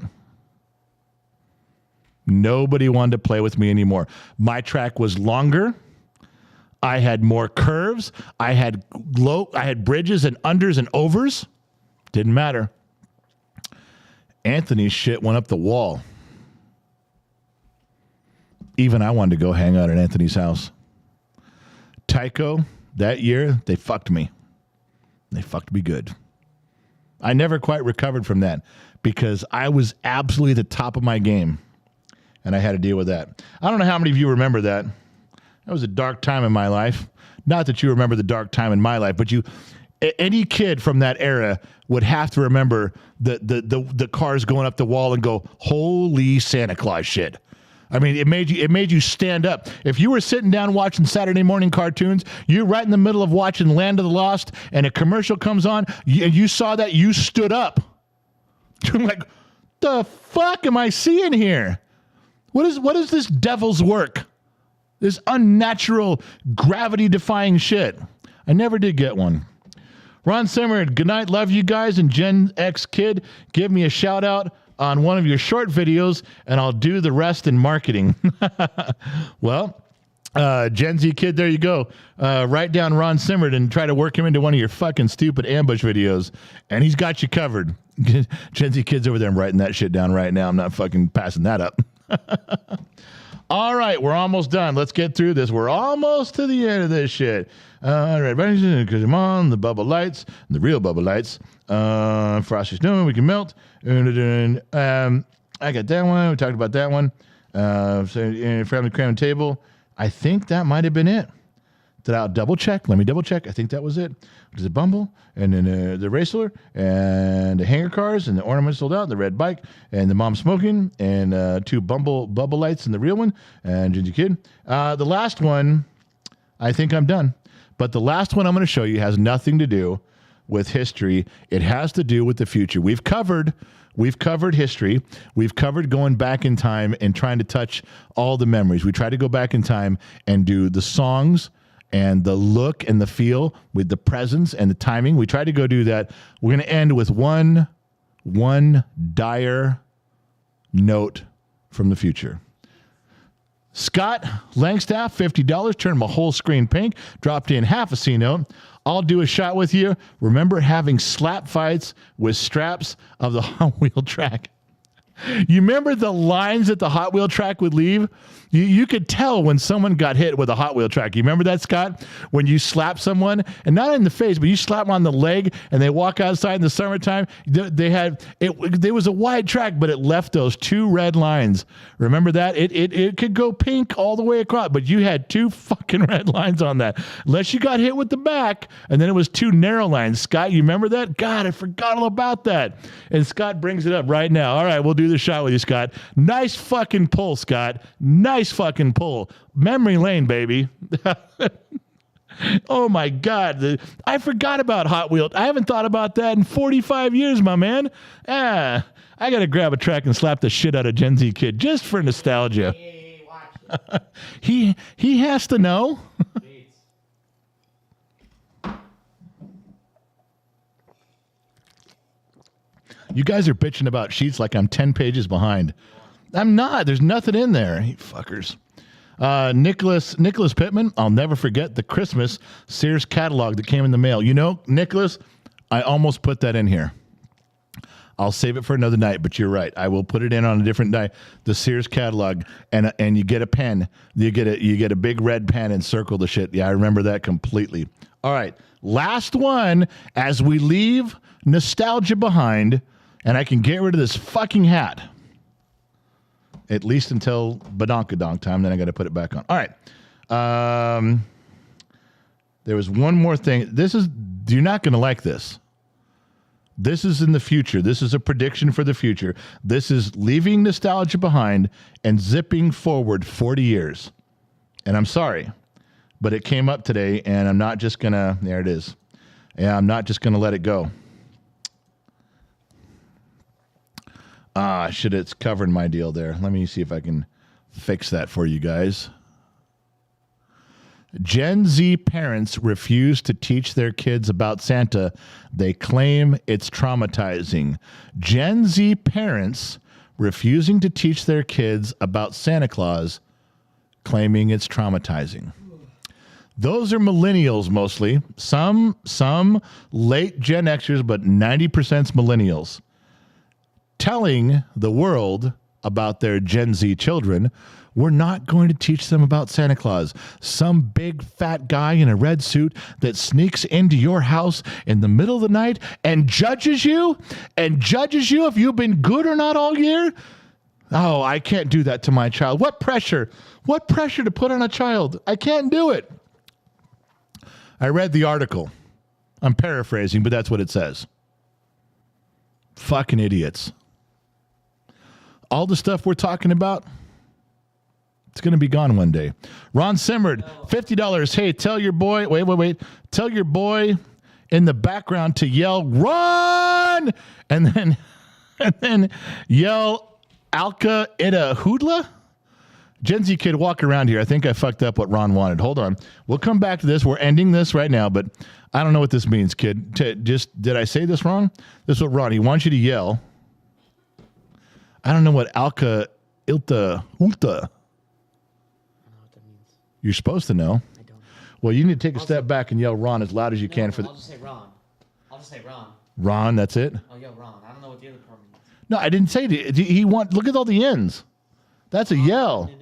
Speaker 1: Nobody wanted to play with me anymore. My track was longer. I had more curves. I had bridges and unders and overs. Didn't matter. Anthony's shit went up the wall. Even I wanted to go hang out at Anthony's house. Tyco, that year, they fucked me. They fucked me good. I never quite recovered from that because I was absolutely at the top of my game, and I had to deal with that. I don't know how many of you remember that. That was a dark time in my life. Not that you remember the dark time in my life, but any kid from that era would have to remember the cars going up the wall and go, holy Santa Claus shit. I mean, it made you stand up. If you were sitting down watching Saturday morning cartoons, you're right in the middle of watching Land of the Lost, and a commercial comes on, and you saw that, you stood up. You're like, the fuck am I seeing here? What is this devil's work? This unnatural, gravity-defying shit. I never did get one. Ron Simmer, good night. Love you guys. And Gen X Kid, give me a shout out on one of your short videos, and I'll do the rest in marketing. Well, Gen Z Kid, there you go. Write down Ron Simmerd and try to work him into one of your fucking stupid ambush videos, and he's got you covered. Gen Z Kid's over there. I'm writing that shit down right now. I'm not fucking passing that up. All right, we're almost done. Let's get through this. We're almost to the end of this shit. All right, come on, the bubble lights, the real bubble lights. Frosty Snow, we can melt. I got that one. We talked about that one. Family cram table. I think that might have been it. Did I double check? Let me double check. I think that was it. There's a Bumble, and then the Racer, and the hanger cars, and the ornaments sold out, the red bike, and the mom smoking, and 2 bubble lights, and the real one, and Ginger Kid. The last one, I think I'm done. But the last one I'm going to show you has nothing to do with history. It has to do with the future. We've covered history. We've covered going back in time and trying to touch all the memories. We try to go back in time and do the songs and the look and the feel with the presence and the timing. We try to go do that. We're going to end with one dire note from the future. Scott Langstaff, $50, turned my whole screen pink, dropped in half a C note. I'll do a shot with you. Remember having slap fights with straps of the Hot Wheel track. You remember the lines that the Hot Wheel track would leave? You could tell when someone got hit with a Hot Wheel track. You remember that, Scott? When you slap someone, and not in the face, but you slap them on the leg, and they walk outside in the summertime. There was a wide track, but it left those two red lines. Remember that? It could go pink all the way across, but you had two fucking red lines on that. Unless you got hit with the back, and then it was two narrow lines. Scott, you remember that? God, I forgot all about that. And Scott brings it up right now. All right, we'll do the shot with you, Scott. Nice fucking pull, Scott. Nice fucking pull. Memory lane, baby. Oh my God. I forgot about Hot Wheels. I haven't thought about that in 45 years, my man. I got to grab a track and slap the shit out of Gen Z Kid just for nostalgia.
Speaker 2: Hey, watch.
Speaker 1: He has to know.
Speaker 2: Beats.
Speaker 1: You guys are bitching about sheets like I'm 10 pages behind. I'm not. There's nothing in there. You fuckers. Nicholas Pittman, I'll never forget the Christmas Sears catalog that came in the mail. You know, Nicholas, I almost put that in here. I'll save it for another night, but you're right. I will put it in on a different night. The Sears catalog, and you get a pen. You get a big red pen and circle the shit. Yeah, I remember that completely. All right, last one as we leave nostalgia behind, and I can get rid of this fucking hat. At least until badonkadonk time, then I got to put it back on. All right. There was one more thing. You're not going to like this. This is in the future. This is a prediction for the future. This is leaving nostalgia behind and zipping forward 40 years. And I'm sorry, but it came up today, and I'm not just going to, there it is. Yeah, I'm not just going to let it go. It's covering my deal there. Let me see if I can fix that for you guys. Gen Z parents refuse to teach their kids about Santa. They claim it's traumatizing. Gen Z parents refusing to teach their kids about Santa Claus, claiming it's traumatizing. Those are millennials mostly. Some late Gen Xers, but 90%'s millennials. Telling the world about their Gen Z children, we're not going to teach them about Santa Claus. Some big fat guy in a red suit that sneaks into your house in the middle of the night and judges you if you've been good or not all year. Oh, I can't do that to my child. What pressure to put on a child? I can't do it. I read the article. I'm paraphrasing, but that's what it says. Fucking idiots. All the stuff we're talking about, it's going to be gone one day. Ron Simmerd, $50. Hey, tell your boy, wait. Tell your boy in the background to yell, run! And then yell, Alka Ida Hoodla? Gen Z Kid, walk around here. I think I fucked up what Ron wanted. Hold on. We'll come back to this. We're ending this right now, but I don't know what this means, kid. Did I say this wrong? This is what Ron, he wants you to yell. I don't know what Alka Ilta Ulta.
Speaker 2: I don't know what that means.
Speaker 1: You're supposed to know.
Speaker 2: I don't.
Speaker 1: Well, you need to take a step back and yell Ron as loud as you can for
Speaker 2: I'll just say Ron.
Speaker 1: Ron, that's it?
Speaker 2: Oh, yo, Ron. I don't know what the other part means.
Speaker 1: No, I didn't say it. Look at all the ends. That's a yell.
Speaker 2: No.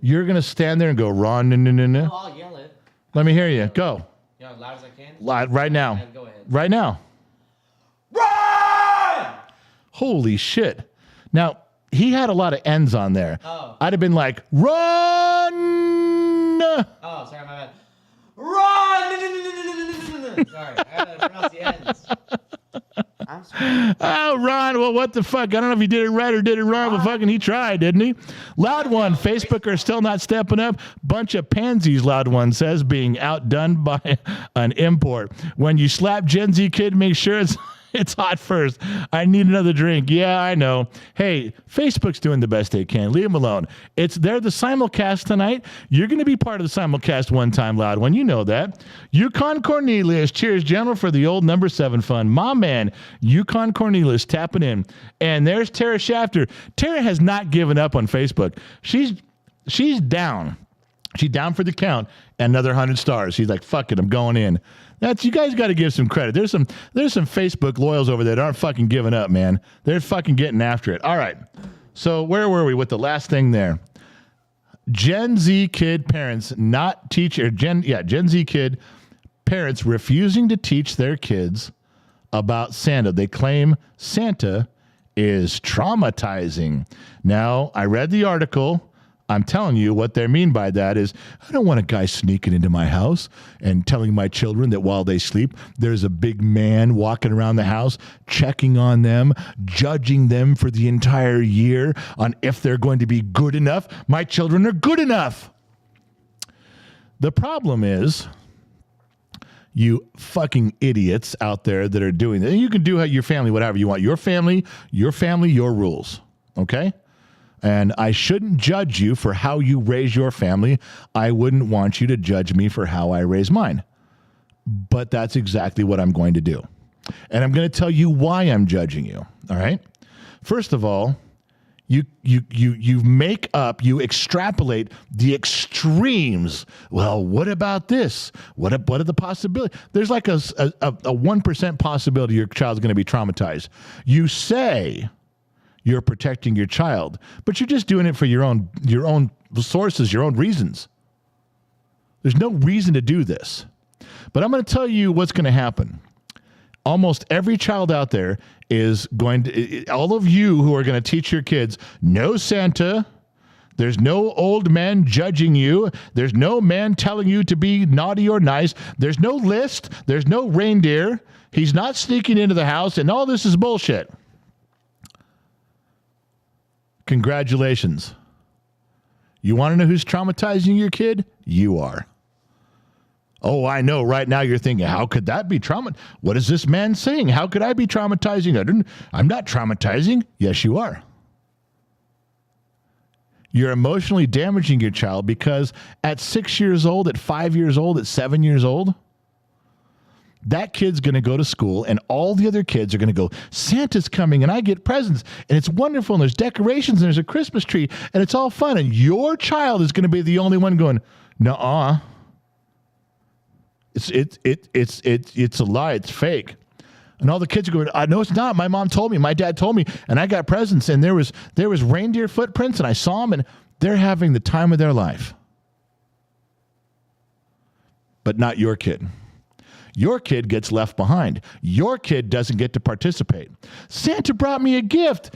Speaker 1: You're going to stand there and go, Ron, no.
Speaker 2: No, I'll yell it.
Speaker 1: Let me hear you. Go.
Speaker 2: Yo, as loud as I can.
Speaker 1: Loud, right now.
Speaker 2: Yeah, go ahead.
Speaker 1: Right now.
Speaker 2: Run!
Speaker 1: Holy shit. Now, he had a lot of ends on there.
Speaker 2: Oh.
Speaker 1: I'd have been like, run!
Speaker 2: Oh, sorry, my bad. Run! Sorry, I gotta pronounce the ends. I'm sorry.
Speaker 1: Oh, Ron, well, what the fuck? I don't know if he did it right or did it wrong, but fucking he tried, didn't he? Loud One, Facebook are still not stepping up. Bunch of pansies, Loud One says, being outdone by an import. When you slap Gen Z Kid, make sure it's It's hot first. I need another drink. Yeah, I know. Hey, Facebook's doing the best they can. Leave them alone. They're the simulcast tonight. You're going to be part of the simulcast one time, loud one. You know that. Yukon Cornelius. Cheers, General, for the old number 7 fund. My man, Yukon Cornelius, tapping in. And there's Tara Shafter. Tara has not given up on Facebook. She's down. She's down for the count. Another 100 stars. She's like, fuck it, I'm going in. You guys got to give some credit. There's some Facebook loyals over there that aren't fucking giving up, man. They're fucking getting after it. All right. So where were we with the last thing there? Gen Z kid parents not teach Gen Z kid parents refusing to teach their kids about Santa. They claim Santa is traumatizing. Now, I read the article. I'm telling you what they mean by that is I don't want a guy sneaking into my house and telling my children that while they sleep, there's a big man walking around the house, checking on them, judging them for the entire year on if they're going to be good enough. My children are good enough. The problem is you fucking idiots out there that are doing that. You can do your family whatever you want. Your family, your rules. Okay? And I shouldn't judge you for how you raise your family. I wouldn't want you to judge me for how I raise mine. But that's exactly what I'm going to do. And I'm going to tell you why I'm judging you. All right? First of all, you extrapolate the extremes. Well, what about this? What are the possibilities? There's like a 1% possibility your child's going to be traumatized. You say you're protecting your child, but you're just doing it for your own sources, your own reasons. There's no reason to do this. But I'm going to tell you what's going to happen. Almost every child out there is going to, all of you who are going to teach your kids, no Santa. There's no old man judging you. There's no man telling you to be naughty or nice. There's no list. There's no reindeer. He's not sneaking into the house, and all this is bullshit. Congratulations. You want to know who's traumatizing your kid? You are. Oh, I know. Right now you're thinking, how could that be trauma? What is this man saying? How could I be traumatizing? I'm not traumatizing. Yes, you are. You're emotionally damaging your child because at 6 years old, at 5 years old, at 7 years old, that kid's going to go to school and all the other kids are going to go, Santa's coming and I get presents and it's wonderful and there's decorations and there's a Christmas tree and it's all fun. And your child is going to be the only one going, nuh-uh. It's a lie. It's fake. And all the kids are going, no, it's not. My mom told me, my dad told me, and I got presents and there was reindeer footprints and I saw them and they're having the time of their life. But not your kid. Your kid gets left behind. Your kid doesn't get to participate. Santa brought me a gift.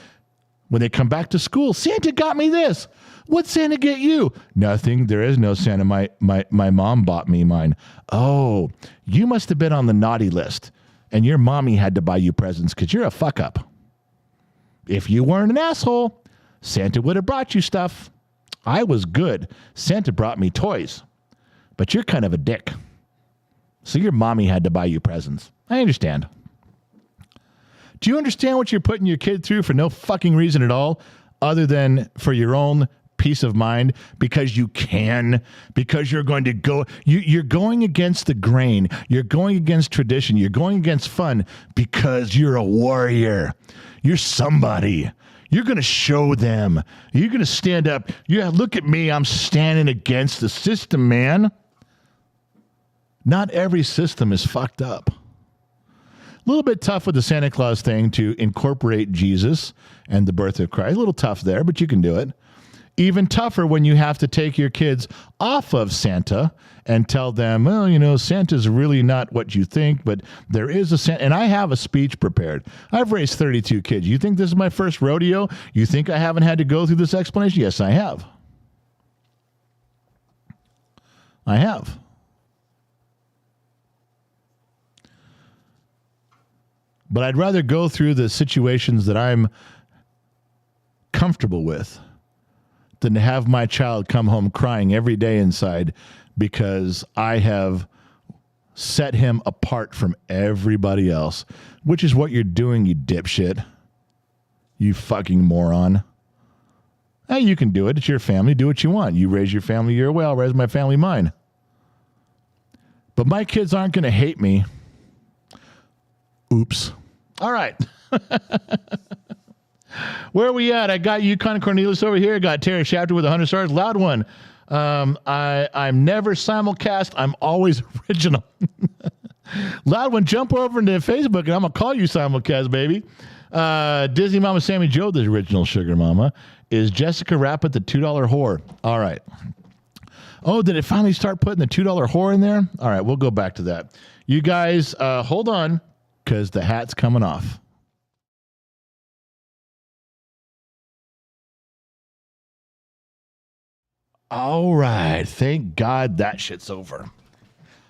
Speaker 1: When they come back to school, Santa got me this. What'd Santa get you? Nothing. There is no Santa. My mom bought me mine. Oh, you must have been on the naughty list, and your mommy had to buy you presents because you're a fuck up. If you weren't an asshole, Santa would have brought you stuff. I was good. Santa brought me toys, but you're kind of a dick. So your mommy had to buy you presents. I understand. Do you understand what you're putting your kid through for no fucking reason at all other than for your own peace of mind? Because you can, because you're going to go, you're going against the grain. You're going against tradition. You're going against fun because you're a warrior. You're somebody. You're going to show them. You're going to stand up. Yeah, look at me. I'm standing against the system, man. Not every system is fucked up. A little bit tough with the Santa Claus thing to incorporate Jesus and the birth of Christ. A little tough there, but you can do it. Even tougher when you have to take your kids off of Santa and tell them, well, you know, Santa's really not what you think, but there is a Santa. And I have a speech prepared. I've raised 32 kids. You think this is my first rodeo? You think I haven't had to go through this explanation? Yes, I have. I have. But I'd rather go through the situations that I'm comfortable with than to have my child come home crying every day inside because I have set him apart from everybody else, which is what you're doing, you dipshit. You fucking moron. Hey, you can do it. It's your family. Do what you want. You raise your family your way. I'll raise my family mine. But my kids aren't going to hate me. Oops. All right. Where are we at? I got Yukon Cornelius over here. I got Terry Shafter with 100 stars. Loud one. I'm never simulcast. I'm always original. Loud one, jump over into Facebook and I'm going to call you simulcast, baby. Disney Mama Sammy Joe, the original sugar mama. Is Jessica Rabbit the $2 whore? All right. Oh, did it finally start putting the $2 whore in there? All right, we'll go back to that. You guys, hold on, because the hat's coming off. All right. Thank God that shit's over.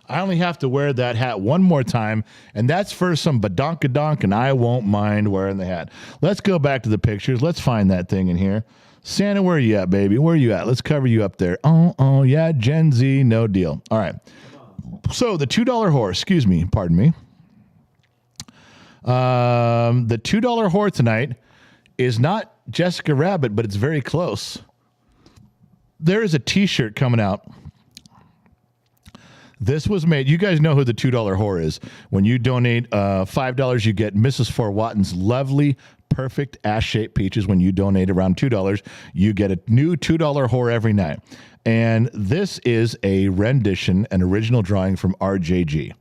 Speaker 1: I only have to wear that hat one more time, and that's for some badonkadonk, and I won't mind wearing the hat. Let's go back to the pictures. Let's find that thing in here. Santa, where are you at, baby? Where are you at? Let's cover you up there. Oh, yeah, Gen Z, no deal. All right. So the $2 whore, excuse me, pardon me. The $2 whore tonight is not Jessica Rabbit, but it's very close. There is a T-shirt coming out. This was made. You guys know who the $2 whore is. When you donate $5, you get Mrs. Fort Watten's lovely, perfect ass-shaped peaches. When you donate around $2, you get a new $2 whore every night. And this is a rendition, an original drawing from RJG.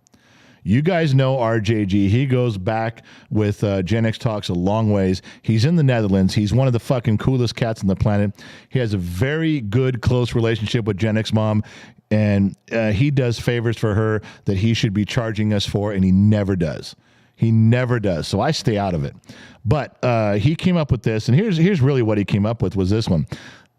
Speaker 1: You guys know RJG. He goes back with Gen X Talks a long ways. He's in the Netherlands. He's one of the fucking coolest cats on the planet. He has a very good, close relationship with Gen X Mom, and he does favors for her that he should be charging us for, and he never does. He never does. So I stay out of it. But he came up with this, and here's really what he came up with was this one.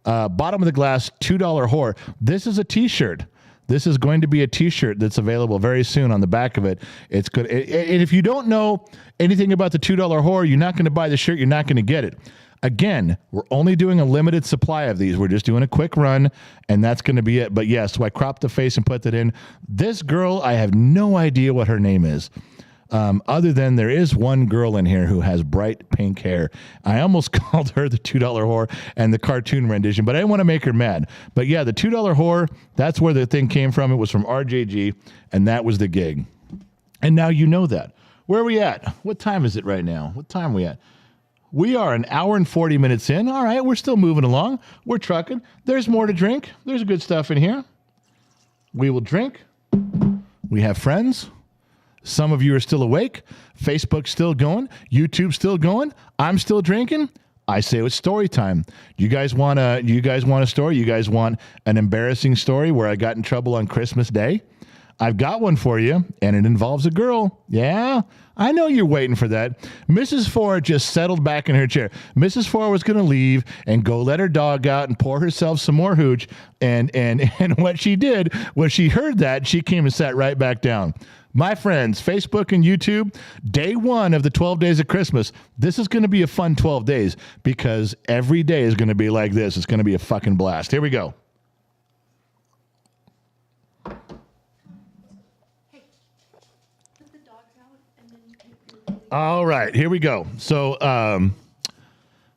Speaker 1: Bottom of the glass, $2 whore. This is a T-shirt. This is going to be a T-shirt that's available very soon. On the back of it, it's good. And if you don't know anything about the $2 whore, you're not going to buy the shirt. You're not going to get it. Again, we're only doing a limited supply of these. We're just doing a quick run, and that's going to be it. But yes, so I cropped the face and put that in. This girl, I have no idea what her name is. Other than there is one girl in here who has bright pink hair. I almost called her the $2 whore and the cartoon rendition, but I didn't want to make her mad. But yeah, the $2 whore, that's where the thing came from. It was from RJG, and that was the gig. And now you know that. Where are we at? What time is it right now? What time are we at? We are an hour and 40 minutes in. All right, we're still moving along. We're trucking. There's more to drink. There's good stuff in here. We will drink. We have friends. Some of you are still awake. Facebook's still going. YouTube's still going. I'm still drinking. I say it's story time. You guys want a story? You guys want an embarrassing story where I got in trouble on Christmas Day? I've got one for you, and it involves a girl. Yeah, I know you're waiting for that. Mrs. Ford just settled back in her chair. Mrs. Ford was going to leave and go let her dog out and pour herself some more hooch. And what she did was she heard that, she came and sat right back down. My friends, Facebook and YouTube, day one of the 12 days of Christmas. This is going to be a fun 12 days because every day is going to be like this. It's going to be a fucking blast. Here we go. All right, here we go. So, hold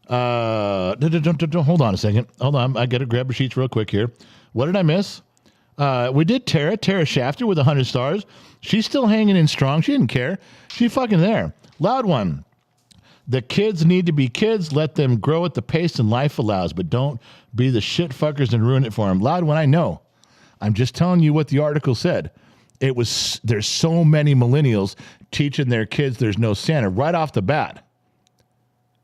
Speaker 1: on a second. Hold on. I got to grab the sheets real quick here. What did I miss? We did Tara Shafter with 100 stars. She's still hanging in strong. She didn't care. She fucking there. Loud one. The kids need to be kids. Let them grow at the pace and life allows, but don't be the shit fuckers and ruin it for them. Loud one, I know. I'm just telling you what the article said. There's so many millennials teaching their kids there's no Santa right off the bat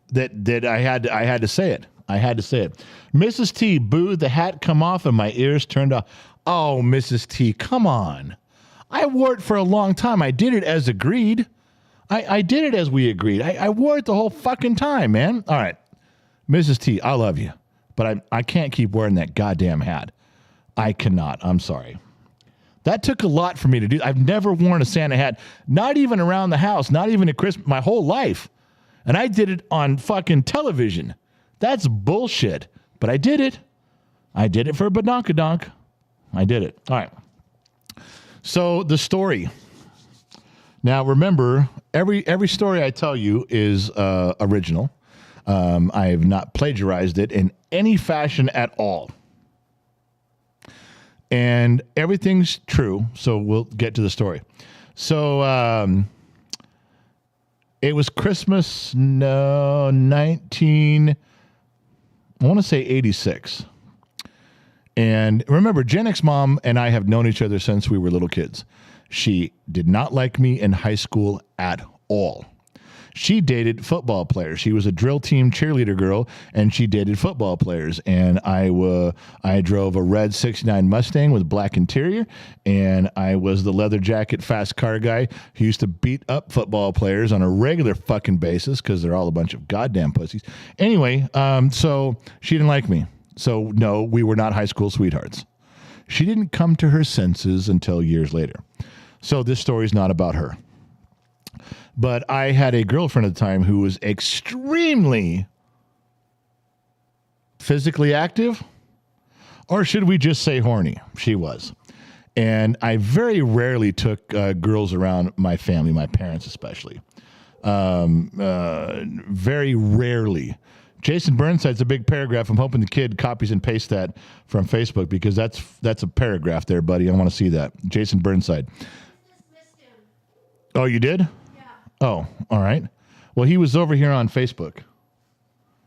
Speaker 1: that I had to say it. I had to say it. Mrs. T, boo, the hat come off and my ears turned off. Oh, Mrs. T, come on. I wore it for a long time. I did it as agreed. I did it as we agreed. I wore it the whole fucking time, man. All right. Mrs. T, I love you, but I can't keep wearing that goddamn hat. I cannot. I'm sorry. That took a lot for me to do. I've never worn a Santa hat, not even around the house, not even at Christmas, my whole life. And I did it on fucking television. That's bullshit. But I did it. I did it for Badonkadonk. I did it. All right. So the story. Now remember, every story I tell you is original. I have not plagiarized it in any fashion at all. And everything's true, so we'll get to the story. So it was Christmas, I want to say 86. And remember, Gen X mom and I have known each other since we were little kids. She did not like me in high school at all. She dated football players. She was a drill team cheerleader girl, and she dated football players. And I drove a red 69 Mustang with black interior, and I was the leather jacket fast car guy who used to beat up football players on a regular fucking basis because they're all a bunch of goddamn pussies. Anyway, so she didn't like me. So no, we were not high school sweethearts. She didn't come to her senses until years later. So this story is not about her. But I had a girlfriend at the time who was extremely physically active, or should we just say horny? She was. And I very rarely took girls around my family, my parents especially. Very rarely. Jason Burnside's a big paragraph. I'm hoping the kid copies and pastes that from Facebook because that's a paragraph there, buddy. I want to see that. Jason Burnside. Oh, you did? Oh, all right. Well, he was over here on Facebook.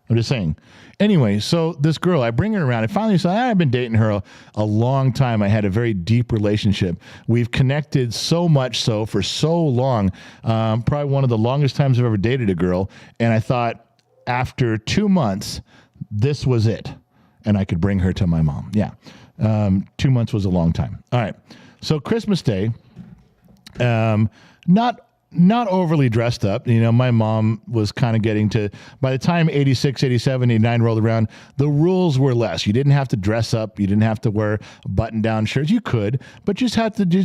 Speaker 1: I'm just saying. Anyway, so this girl, I bring her around. I finally said, I've been dating her a long time. I had a very deep relationship. We've connected so much so for so long. Probably one of the longest times I've ever dated a girl. And I thought after 2 months, this was it. And I could bring her to my mom. Yeah. 2 months was a long time. All right. So Christmas Day, not overly dressed up. You know, my mom was kind of getting to, by the time 86, 87, 89 rolled around, the rules were less. You didn't have to dress up. You didn't have to wear button-down shirts. You could, but just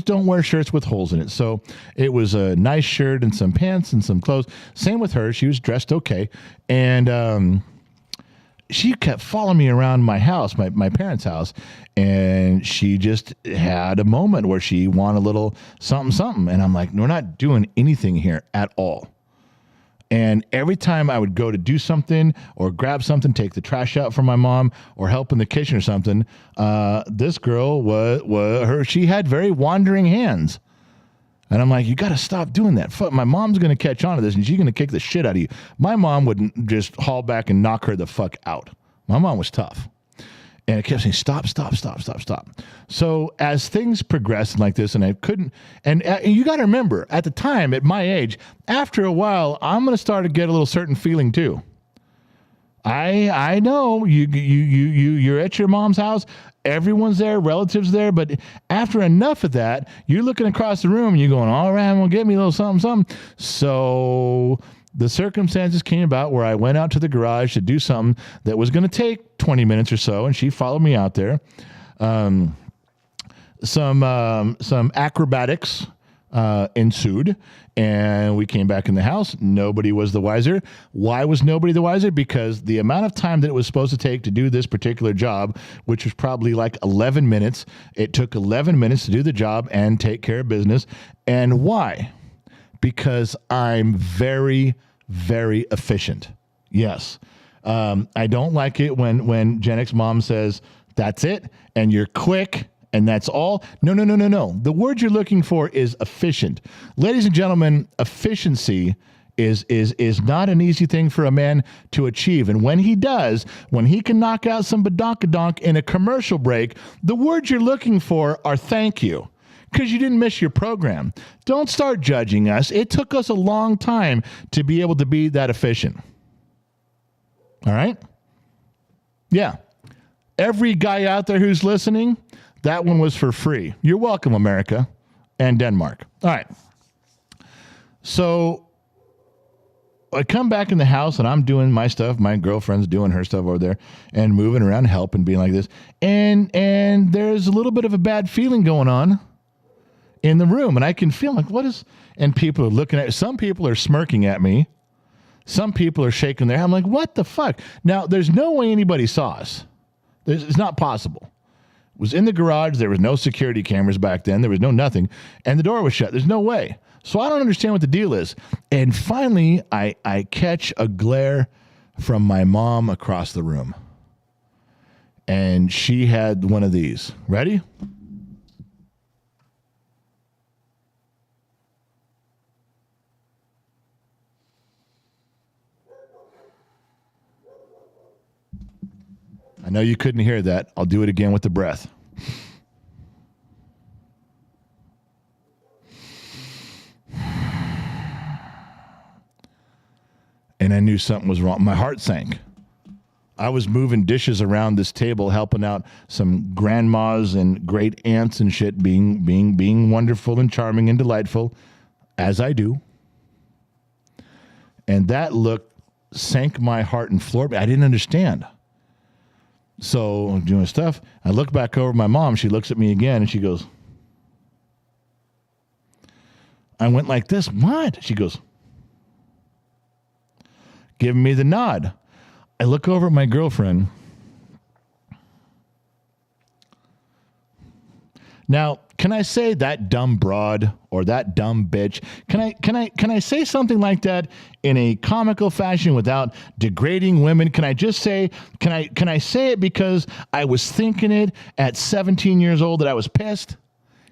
Speaker 1: don't wear shirts with holes in it. So it was a nice shirt and some pants and some clothes. Same with her. She was dressed okay. And, she kept following me around my house, my parents' house, and she just had a moment where she wanted a little something. And I'm like, we're not doing anything here at all. And every time I would go to do something or grab something, take the trash out for my mom or help in the kitchen or something, this girl she had very wandering hands. And I'm like, you got to stop doing that. My mom's going to catch on to this, and she's going to kick the shit out of you. My mom wouldn't just haul back and knock her the fuck out. My mom was tough. And it kept saying, stop. So as things progressed like this, and I couldn't, and you got to remember, at the time, at my age, after a while, I'm going to start to get a little certain feeling too. I know you're at your mom's house. Everyone's there, relatives there, but after enough of that, you're looking across the room and you're going, all right, well, get me a little something. So the circumstances came about where I went out to the garage to do something that was going to take 20 minutes or so, and she followed me out there. Some acrobatics ensued, and we came back in the house. Nobody was the wiser. Why was nobody the wiser? Because the amount of time that it was supposed to take to do this particular job, which was probably like 11 minutes, it took 11 minutes to do the job and take care of business. And why? Because I'm very, very efficient. Yes. I don't like it when Gen X mom says, that's it, and you're quick, and that's all. No. The word you're looking for is efficient. Ladies and gentlemen, efficiency is not an easy thing for a man to achieve. And when he does, when he can knock out some badonkadonk in a commercial break, the words you're looking for are thank you. Because you didn't miss your program. Don't start judging us. It took us a long time to be able to be that efficient. All right? Yeah. Every guy out there who's listening, that one was for free. You're welcome, America and Denmark. All right. So I come back in the house and I'm doing my stuff. My girlfriend's doing her stuff over there and moving around, helping, being like this. And there's a little bit of a bad feeling going on in the room. And I can feel like, what is, and people are looking at, some people are smirking at me. Some people are shaking their head. I'm like, what the fuck? Now, there's no way anybody saw us. It's not possible. Was in the garage. There was no security cameras back then. There was no nothing. And the door was shut. There's no way. So I don't understand what the deal is. And finally, I catch a glare from my mom across the room. And she had one of these. Ready? I know you couldn't hear that. I'll do it again with the breath. And I knew something was wrong. My heart sank. I was moving dishes around this table, helping out some grandmas and great aunts and shit, being wonderful and charming and delightful, as I do. And that look sank my heart and floored me. I didn't understand. So I'm doing stuff. I look back over at my mom. She looks at me again and she goes, I went like this. What? She goes, giving me the nod. I look over at my girlfriend. Now, can I say that dumb broad or that dumb bitch? Can I say something like that in a comical fashion without degrading women? Can I just say, can I say it because I was thinking it at 17 years old that I was pissed?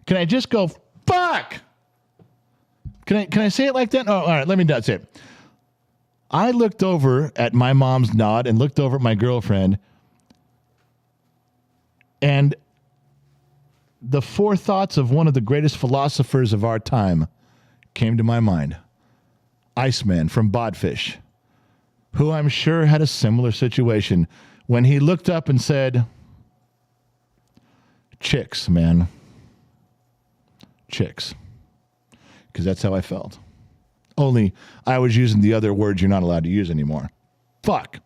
Speaker 1: Can I just go, fuck? Can I say it like that? Oh, all right, let me not say it. I looked over at my mom's nod and looked over at my girlfriend, and the forethoughts of one of the greatest philosophers of our time came to my mind. Iceman from Bodfish, who I'm sure had a similar situation when he looked up and said, chicks, man. Chicks. Because that's how I felt. Only I was using the other words you're not allowed to use anymore. Fuck.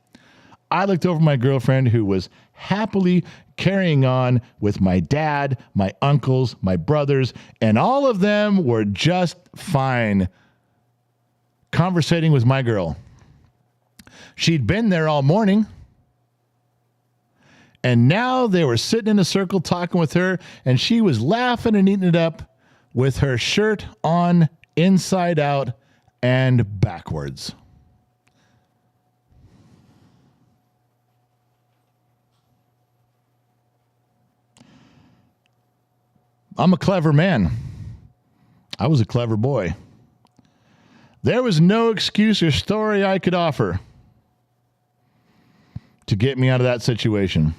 Speaker 1: I looked over my girlfriend who was happily carrying on with my dad, my uncles, my brothers, and all of them were just fine conversating with my girl. She'd been there all morning, and now they were sitting in a circle talking with her, and she was laughing and eating it up with her shirt on inside out and backwards. I'm a clever man. I was a clever boy. There was no excuse or story I could offer to get me out of that situation.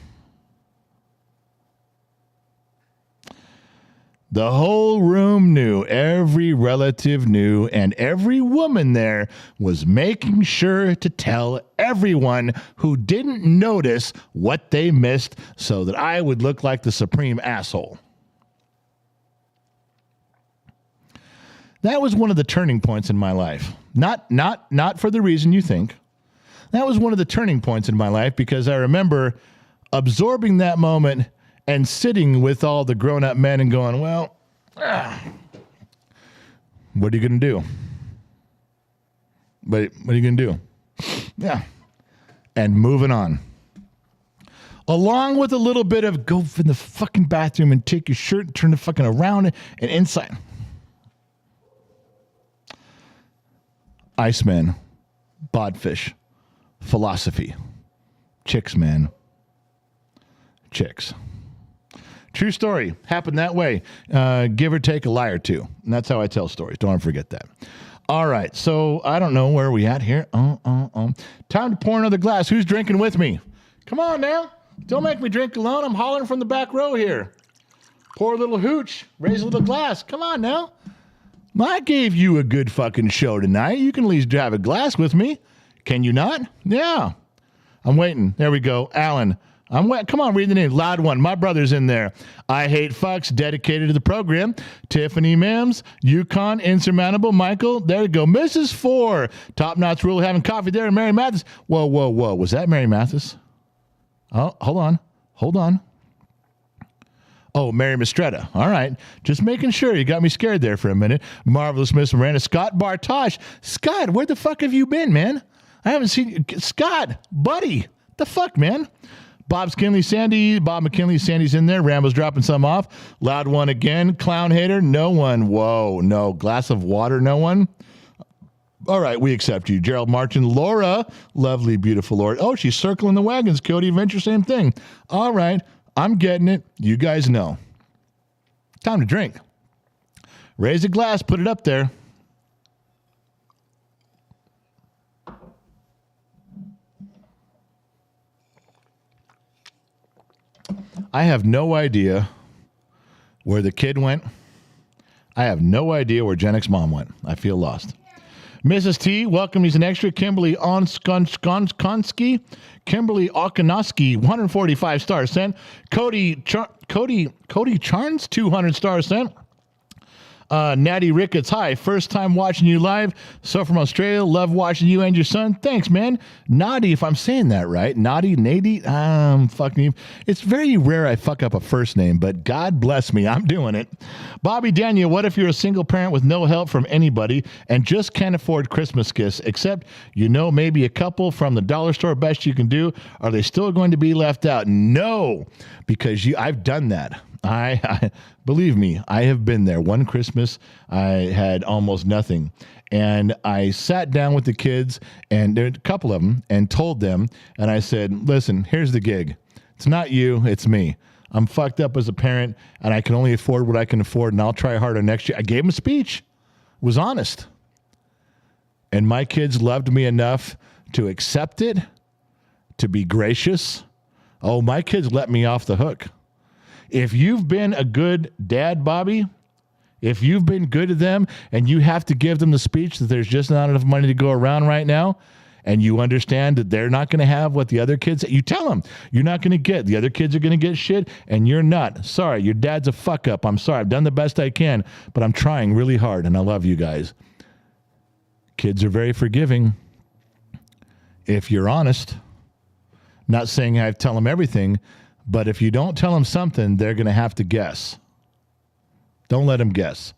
Speaker 1: The whole room knew, every relative knew, and every woman there was making sure to tell everyone who didn't notice what they missed so that I would look like the supreme asshole. That was one of the turning points in my life. Not for the reason you think. That was one of the turning points in my life because I remember absorbing that moment and sitting with all the grown-up men and going, well, what are you going to do? What are you going to do? Yeah. And moving on. Along with a little bit of go in the fucking bathroom and take your shirt and turn it fucking around and inside. Iceman, Bodfish, philosophy, chicks, man, chicks. True story. Happened that way. Give or take a lie or two. And that's how I tell stories. Don't forget that. All right. So I don't know where we at here. Time to pour another glass. Who's drinking with me? Come on now. Don't make me drink alone. I'm hollering from the back row here. Pour a little hooch. Raise a little glass. Come on now. I gave you a good fucking show tonight. You can at least have a glass with me. Can you not? Yeah. I'm waiting. There we go. Alan. Come on, read the name. Loud one. My brother's in there. I Hate Fucks, dedicated to the program. Tiffany Mims, Yukon, Insurmountable, Michael. There you go. Mrs. 4, Top Notch Rule, having coffee there. And Mary Mathis. Whoa. Was that Mary Mathis? Oh, hold on. Oh, Mary Mistretta. All right. Just making sure. You got me scared there for a minute. Marvelous Miss Miranda. Scott Bartosh. Scott, where the fuck have you been, man? I haven't seen you. Scott, buddy. The fuck, man? Bob McKinley, Sandy's in there. Rambo's dropping some off. Loud one again. Clown hater, no one. Whoa, no. Glass of water, no one. All right, we accept you. Gerald Martin, Laura, lovely, beautiful Laura. Oh, she's circling the wagons. Cody Venture, same thing. All right, I'm getting it. You guys know. Time to drink. Raise a glass, put it up there. I have no idea where the kid went. I have no idea where Gen X mom went. I feel lost. Mrs. T, welcome. He's an extra. Kimberly Onskonski. Kimberly Okanoski, 145 stars sent. Cody Charns, 200 stars sent. Natty Ricketts, hi. First time watching you live. So from Australia, love watching you and your son. Thanks, man. Nadi, if I'm saying that right. Nadi, fucking. It's very rare I fuck up a first name, but God bless me, I'm doing it. Bobby Daniel, what if you're a single parent with no help from anybody and just can't afford Christmas gifts, except maybe a couple from the dollar store best you can do? Are they still going to be left out? No, because I've done that. I believe me, I have been there. One Christmas, I had almost nothing. And I sat down with the kids, and there were a couple of them, and told them, and I said, listen, here's the gig. It's not you, it's me. I'm fucked up as a parent, and I can only afford what I can afford, and I'll try harder next year. I gave them a speech. Was honest. And my kids loved me enough to accept it, to be gracious. Oh, my kids let me off the hook. If you've been a good dad, Bobby, if you've been good to them and you have to give them the speech that there's just not enough money to go around right now, and you understand that they're not going to have what the other kids, you tell them you're not going to get. The other kids are going to get shit, and you're not. Sorry, your dad's a fuck up. I'm sorry. I've done the best I can, but I'm trying really hard, and I love you guys. Kids are very forgiving if you're honest. Not saying I tell them everything, but if you don't tell them something, they're going to have to guess. Don't let them guess.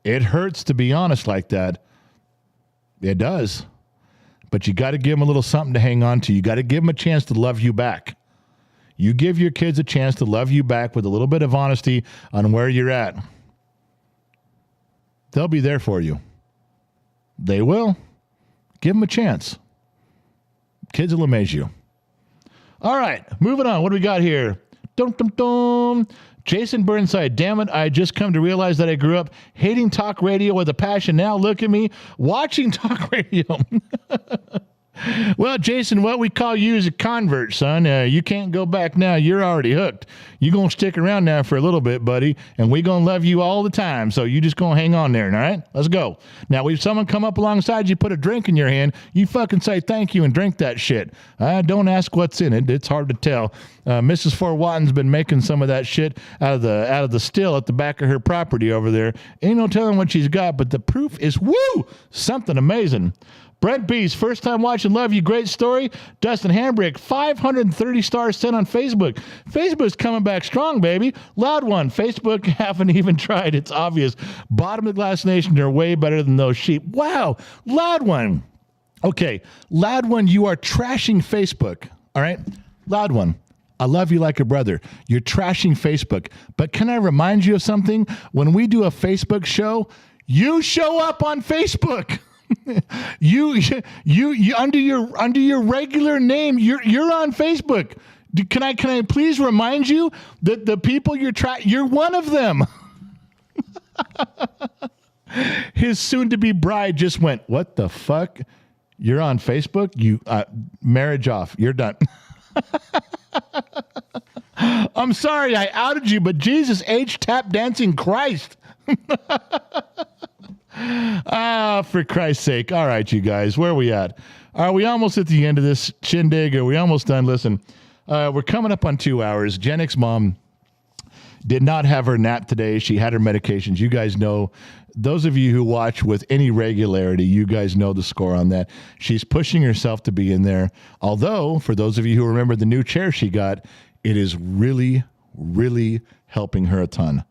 Speaker 1: It hurts to be honest like that. It does. But you got to give them a little something to hang on to. You got to give them a chance to love you back. You give your kids a chance to love you back with a little bit of honesty on where you're at. They'll be there for you. They will. Give them a chance. Kids will amaze you. All right, moving on. What do we got here? Dum, dum, dum. Jason Burnside, damn it, I just come to realize that I grew up hating talk radio with a passion. Now look at me watching talk radio. Well, Jason, what we call you is a convert, son. You can't go back now. You're already hooked. You're going to stick around now for a little bit, buddy, and we're going to love you all the time. So you just going to hang on there, all right? Let's go. Now, if someone come up alongside you, put a drink in your hand, you fucking say thank you and drink that shit. Don't ask what's in it. It's hard to tell. Mrs. Fort Watten's been making some of that shit out of the still at the back of her property over there. Ain't no telling what she's got, but the proof is, something amazing. Brent Beast, first time watching, love you, great story. Dustin Hambrick, 530 stars sent on Facebook. Facebook's coming back strong, baby. Loud one, Facebook haven't even tried, it's obvious. Bottom of the Glass Nation are way better than those sheep. Wow, Loud one. Okay, Loud one, you are trashing Facebook, all right? Loud one, I love you like a brother. You're trashing Facebook, but can I remind you of something? When we do a Facebook show, you show up on Facebook. you under your regular name, you're on Facebook. Can I please remind you that the people you're one of them. His soon-to-be bride just went, what the fuck? You're on Facebook? You marriage off. You're done. I'm sorry I outed you, but Jesus H. Tap Dancing Christ. For Christ's sake. All right, you guys, where are we at? Are we almost at the end of this shindig? Are we almost done? Listen, we're coming up on 2 hours. Gen X mom did not have her nap today. She had her medications. You guys know, those of you who watch with any regularity, you guys know the score on that. She's pushing herself to be in there. Although, for those of you who remember the new chair she got, it is really, really helping her a ton.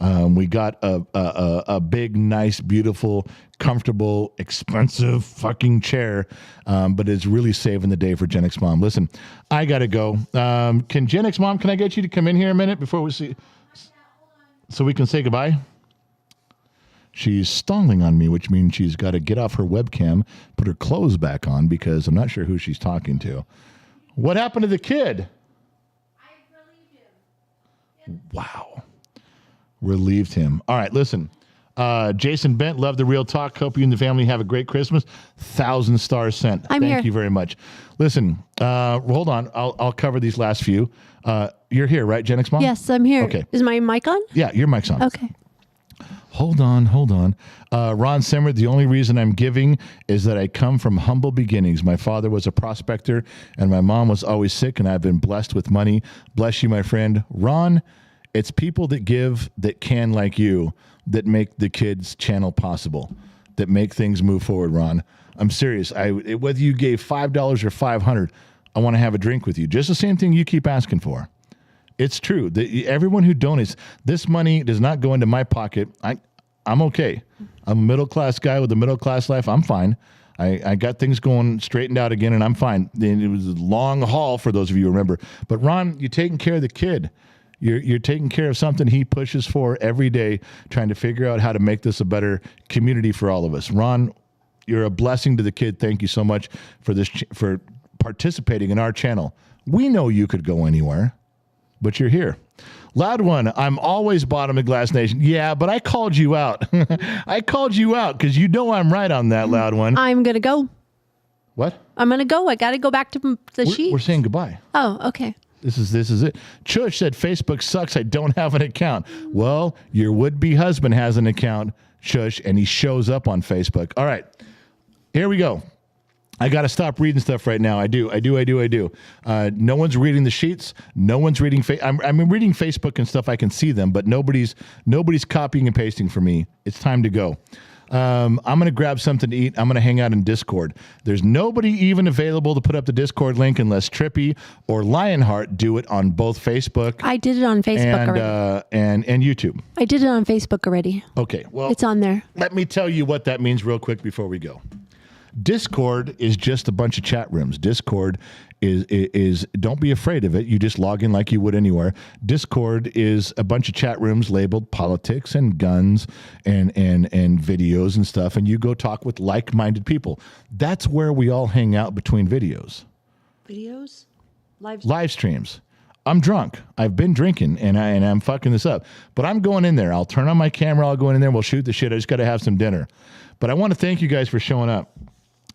Speaker 1: We got a big, nice, beautiful, comfortable, expensive fucking chair, but it's really saving the day for Gen X Mom. Listen, I got to go. Can Gen X Mom, can I get you to come in here a minute before we see, so we can say goodbye? She's stalling on me, which means she's got to get off her webcam, put her clothes back on, because I'm not sure who she's talking to. What happened to the kid?
Speaker 3: I relieved him.
Speaker 1: Wow. Relieved him. All right, listen. Jason Bent, love the real talk. Hope you and the family have a great Christmas. 1,000 stars sent.
Speaker 3: I'm
Speaker 1: Thank
Speaker 3: here.
Speaker 1: you very much. Listen, hold on. I'll cover these last few. You're here, right, Gen X Mom?
Speaker 3: Yes, I'm here.
Speaker 1: Okay.
Speaker 3: Is my mic on?
Speaker 1: Yeah, your mic's on.
Speaker 3: Okay.
Speaker 1: Hold on. Ron Simmer, the only reason I'm giving is that I come from humble beginnings. My father was a prospector, and my mom was always sick, and I've been blessed with money. Bless you, my friend. Ron, it's people that give, that can, like you, that make the kids' channel possible, that make things move forward, Ron. I'm serious. Whether you gave $5 or $500, I want to have a drink with you. Just the same thing you keep asking for. It's true. Everyone who donates, this money does not go into my pocket. I'm okay. I'm a middle-class guy with a middle-class life. I'm fine. I got things going straightened out again, and I'm fine. And it was a long haul for those of you who remember. But Ron, you're taking care of the kid. You're taking care of something he pushes for every day, trying to figure out how to make this a better community for all of us. Ron, you're a blessing to the kid. Thank you so much for this, for participating in our channel. We know you could go anywhere, but you're here. Loud One, I'm always bottom of Glass Nation. Yeah, but I called you out. I called you out because you know I'm right on that, Loud One.
Speaker 3: I'm going to go.
Speaker 1: What?
Speaker 3: I'm going to go. I got to go back to the sheet.
Speaker 1: We're saying goodbye.
Speaker 3: Oh, okay.
Speaker 1: This is it. Chush said Facebook sucks. I don't have an account. Well, your would-be husband has an account, Chush, and he shows up on Facebook. All right, here we go. I got to stop reading stuff right now. I do. No one's reading the sheets. No one's reading. I'm reading Facebook and stuff. I can see them, but nobody's copying and pasting for me. It's time to go. I'm going to grab something to eat. I'm going to hang out in Discord. There's nobody even available to put up the Discord link unless Trippy or Lionheart do it on both Facebook.
Speaker 3: I did it on Facebook already.
Speaker 1: And YouTube.
Speaker 3: I did it on Facebook already.
Speaker 1: Okay, well,
Speaker 3: It's on there.
Speaker 1: let me tell you what that means real quick before we go. Discord is just a bunch of chat rooms. Discord is don't be afraid of it. You just log in like you would anywhere. Discord is a bunch of chat rooms labeled politics and guns and videos and stuff, and you go talk with like-minded people. That's where we all hang out between videos.
Speaker 3: Videos?
Speaker 1: Live streams. I'm drunk. I've been drinking, and I'm fucking this up. But I'm going in there. I'll turn on my camera. I'll go in there. We'll shoot the shit. I just got to have some dinner. But I want to thank you guys for showing up.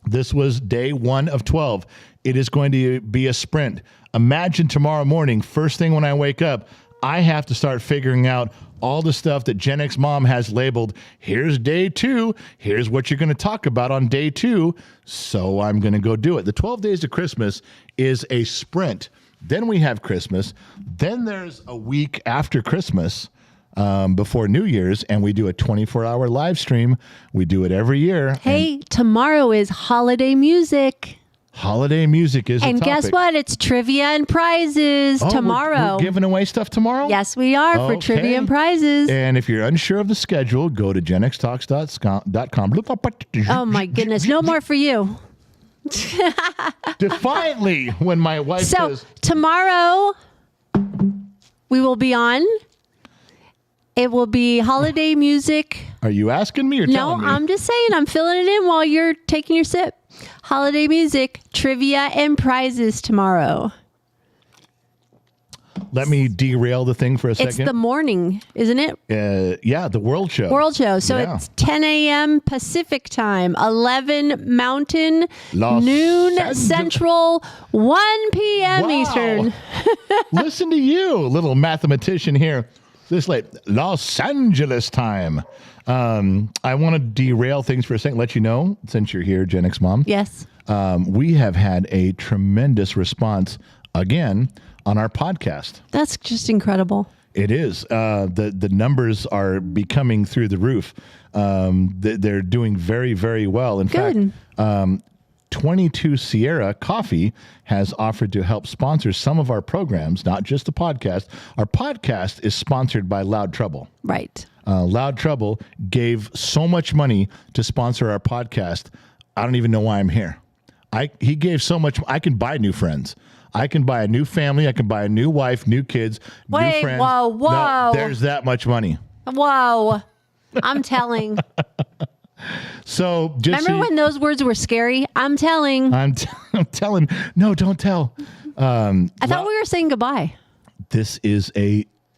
Speaker 1: This was day 1 of 12. It is going to be a sprint. Imagine tomorrow morning, first thing when I wake up, I have to start figuring out all the stuff that Gen X Mom has labeled. Here's day 2. Here's what you're going to talk about on day 2. So I'm going to go do it. The 12 days of Christmas is a sprint. Then we have Christmas. Then there's a week after Christmas, before New Year's, and we do a 24-hour live stream. We do it every year.
Speaker 3: Hey, tomorrow is holiday music.
Speaker 1: Holiday music is
Speaker 3: And
Speaker 1: a topic.
Speaker 3: guess what? It's trivia and prizes
Speaker 1: Oh,
Speaker 3: tomorrow.
Speaker 1: We're giving away stuff tomorrow?
Speaker 3: Yes, we are for
Speaker 1: Okay.
Speaker 3: trivia and prizes.
Speaker 1: And if you're unsure of the schedule, go to genxtalks.com.
Speaker 3: Oh my goodness. No more for you.
Speaker 1: Defiantly when my wife
Speaker 3: So
Speaker 1: says,
Speaker 3: tomorrow we will be on. It will be holiday music.
Speaker 1: are you asking me or
Speaker 3: No,
Speaker 1: telling me?
Speaker 3: I'm just saying. I'm filling it in while you're taking your sip. Holiday music, trivia, and prizes tomorrow.
Speaker 1: Let me derail the thing for a
Speaker 3: It's
Speaker 1: second.
Speaker 3: the morning, isn't it?
Speaker 1: Yeah, the World Show.
Speaker 3: World Show. So
Speaker 1: Yeah.
Speaker 3: it's 10 a.m. Pacific time, 11 Mountain,
Speaker 1: Los
Speaker 3: noon
Speaker 1: Angeles.
Speaker 3: Central, 1 p.m.
Speaker 1: Wow.
Speaker 3: Eastern.
Speaker 1: Listen to you, little mathematician here. This late Los Angeles time. I want to derail things for a second. Let you know, since you're here, Gen X Mom.
Speaker 3: Yes.
Speaker 1: We have had a tremendous response again on our podcast.
Speaker 3: That's just incredible.
Speaker 1: It is. The numbers are becoming through the roof. They're doing very, very well. In
Speaker 3: Good.
Speaker 1: fact, 22 Sierra Coffee has offered to help sponsor some of our programs, not just the podcast. Our podcast is sponsored by Loud Trouble.
Speaker 3: Right.
Speaker 1: Loud Trouble gave so much money to sponsor our podcast. I don't even know why I'm here. He gave so much. I can buy new friends. I can buy a new family. I can buy a new wife, new kids, new friends.
Speaker 3: Whoa.
Speaker 1: No, there's that much money.
Speaker 3: Whoa. I'm telling.
Speaker 1: So just
Speaker 3: remember when those words were scary? I'm telling.
Speaker 1: I'm telling. No, don't tell.
Speaker 3: I thought we were saying goodbye.
Speaker 1: This is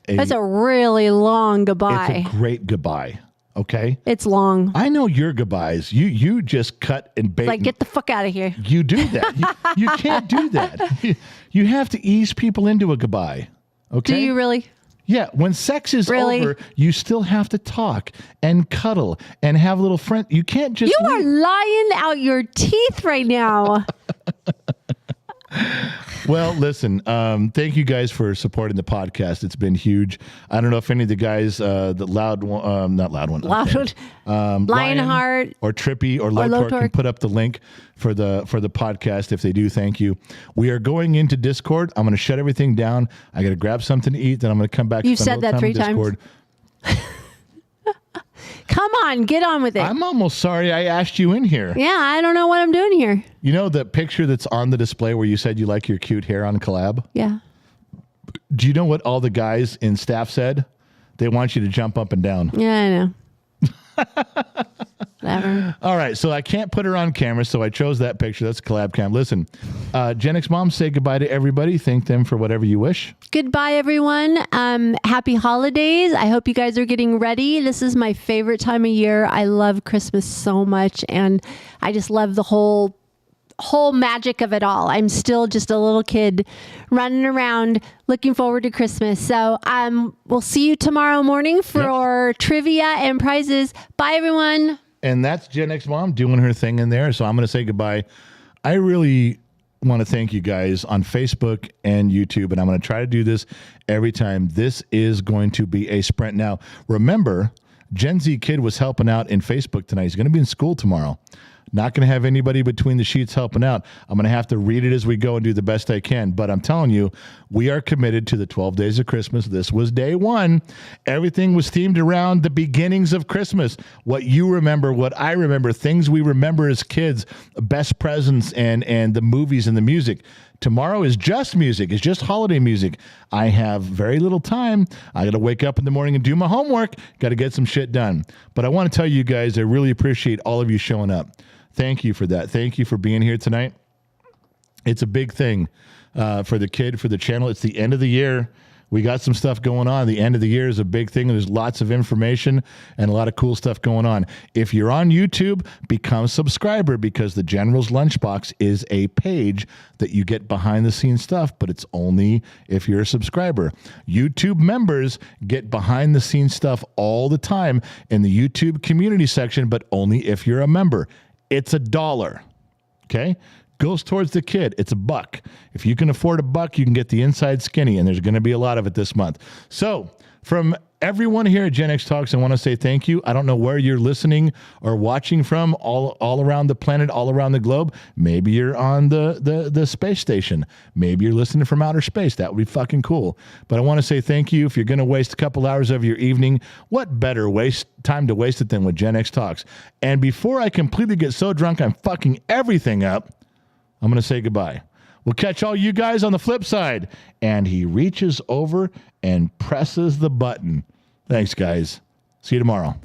Speaker 3: That's a really long goodbye.
Speaker 1: It's a great goodbye. Okay.
Speaker 3: It's long.
Speaker 1: I know your goodbyes. You just cut and bait.
Speaker 3: Like, get the fuck out of here.
Speaker 1: You do that. You can't do that. You have to ease people into a goodbye. Okay.
Speaker 3: Do you really?
Speaker 1: Yeah. When sex is
Speaker 3: Really?
Speaker 1: over, you still have to talk and cuddle and have a little friend. You can't just.
Speaker 3: You are lying out your teeth right now.
Speaker 1: Well, listen, thank you guys for supporting the podcast. It's been huge. I don't know if any of the guys, the loud one, not loud one,
Speaker 3: Loud. Lionheart.
Speaker 1: or Trippy or Lotor can put up the link for the podcast. If they do, thank you. We are going into Discord. I'm going to shut everything down. I got to grab something to eat. Then I'm going to come back.
Speaker 3: You've
Speaker 1: spend
Speaker 3: said
Speaker 1: a little
Speaker 3: that
Speaker 1: time
Speaker 3: 3
Speaker 1: in
Speaker 3: times.
Speaker 1: Discord.
Speaker 3: Come on, get on with it.
Speaker 1: I'm almost sorry I asked you in here.
Speaker 3: Yeah, I don't know what I'm doing here.
Speaker 1: You know the picture that's on the display where you said you like your cute hair on collab?
Speaker 3: Yeah.
Speaker 1: Do you know what all the guys in staff said? They want you to jump up and down.
Speaker 3: Yeah, I know. Whatever.
Speaker 1: All right, so I can't put her on camera, so I chose that picture. That's collab cam. Listen, Gen X Mom, say goodbye to everybody. Thank them for whatever you wish.
Speaker 3: Goodbye, everyone. Happy holidays. I hope you guys are getting ready. This is my favorite time of year. I love Christmas so much, and I just love the whole magic of it all. I'm still just a little kid running around looking forward to Christmas. So we'll see you tomorrow morning for trivia and prizes. Bye, everyone.
Speaker 1: And that's Gen X Mom doing her thing in there. So I'm going to say goodbye. I really want to thank you guys on Facebook and YouTube, and I'm going to try to do this every time. This is going to be a sprint. Now, remember, Gen Z Kid was helping out in Facebook tonight. He's going to be in school tomorrow. Not going to have anybody between the sheets helping out. I'm going to have to read it as we go and do the best I can. But I'm telling you, we are committed to the 12 days of Christmas. This was day one. Everything was themed around the beginnings of Christmas. What you remember, what I remember, things we remember as kids, best presents and the movies and the music. Tomorrow is just music. It's just holiday music. I have very little time. I got to wake up in the morning and do my homework. Got to get some shit done. But I want to tell you guys, I really appreciate all of you showing up. Thank you for that. Thank you for being here tonight. It's a big thing for the kid, for the channel. It's the end of the year. We got some stuff going on. The end of the year is a big thing. There's lots of information and a lot of cool stuff going on. If you're on YouTube, become a subscriber, because the General's Lunchbox is a page that you get behind the scenes stuff, but it's only if you're a subscriber. YouTube members get behind the scenes stuff all the time in the YouTube community section, but only if you're a member. It's $1. Okay? Goes towards the kid. It's $1. If you can afford $1, you can get the inside skinny, and there's going to be a lot of it this month. So from everyone here at Gen X Talks, I want to say thank you. I don't know where you're listening or watching from all around the planet, all around the globe. Maybe you're on the space station. Maybe you're listening from outer space. That would be fucking cool. But I want to say thank you. If you're going to waste a couple hours of your evening, what better time to waste it than with Gen X Talks? And before I completely get so drunk I'm fucking everything up, I'm going to say goodbye. We'll catch all you guys on the flip side. And he reaches over and presses the button. Thanks, guys. See you tomorrow.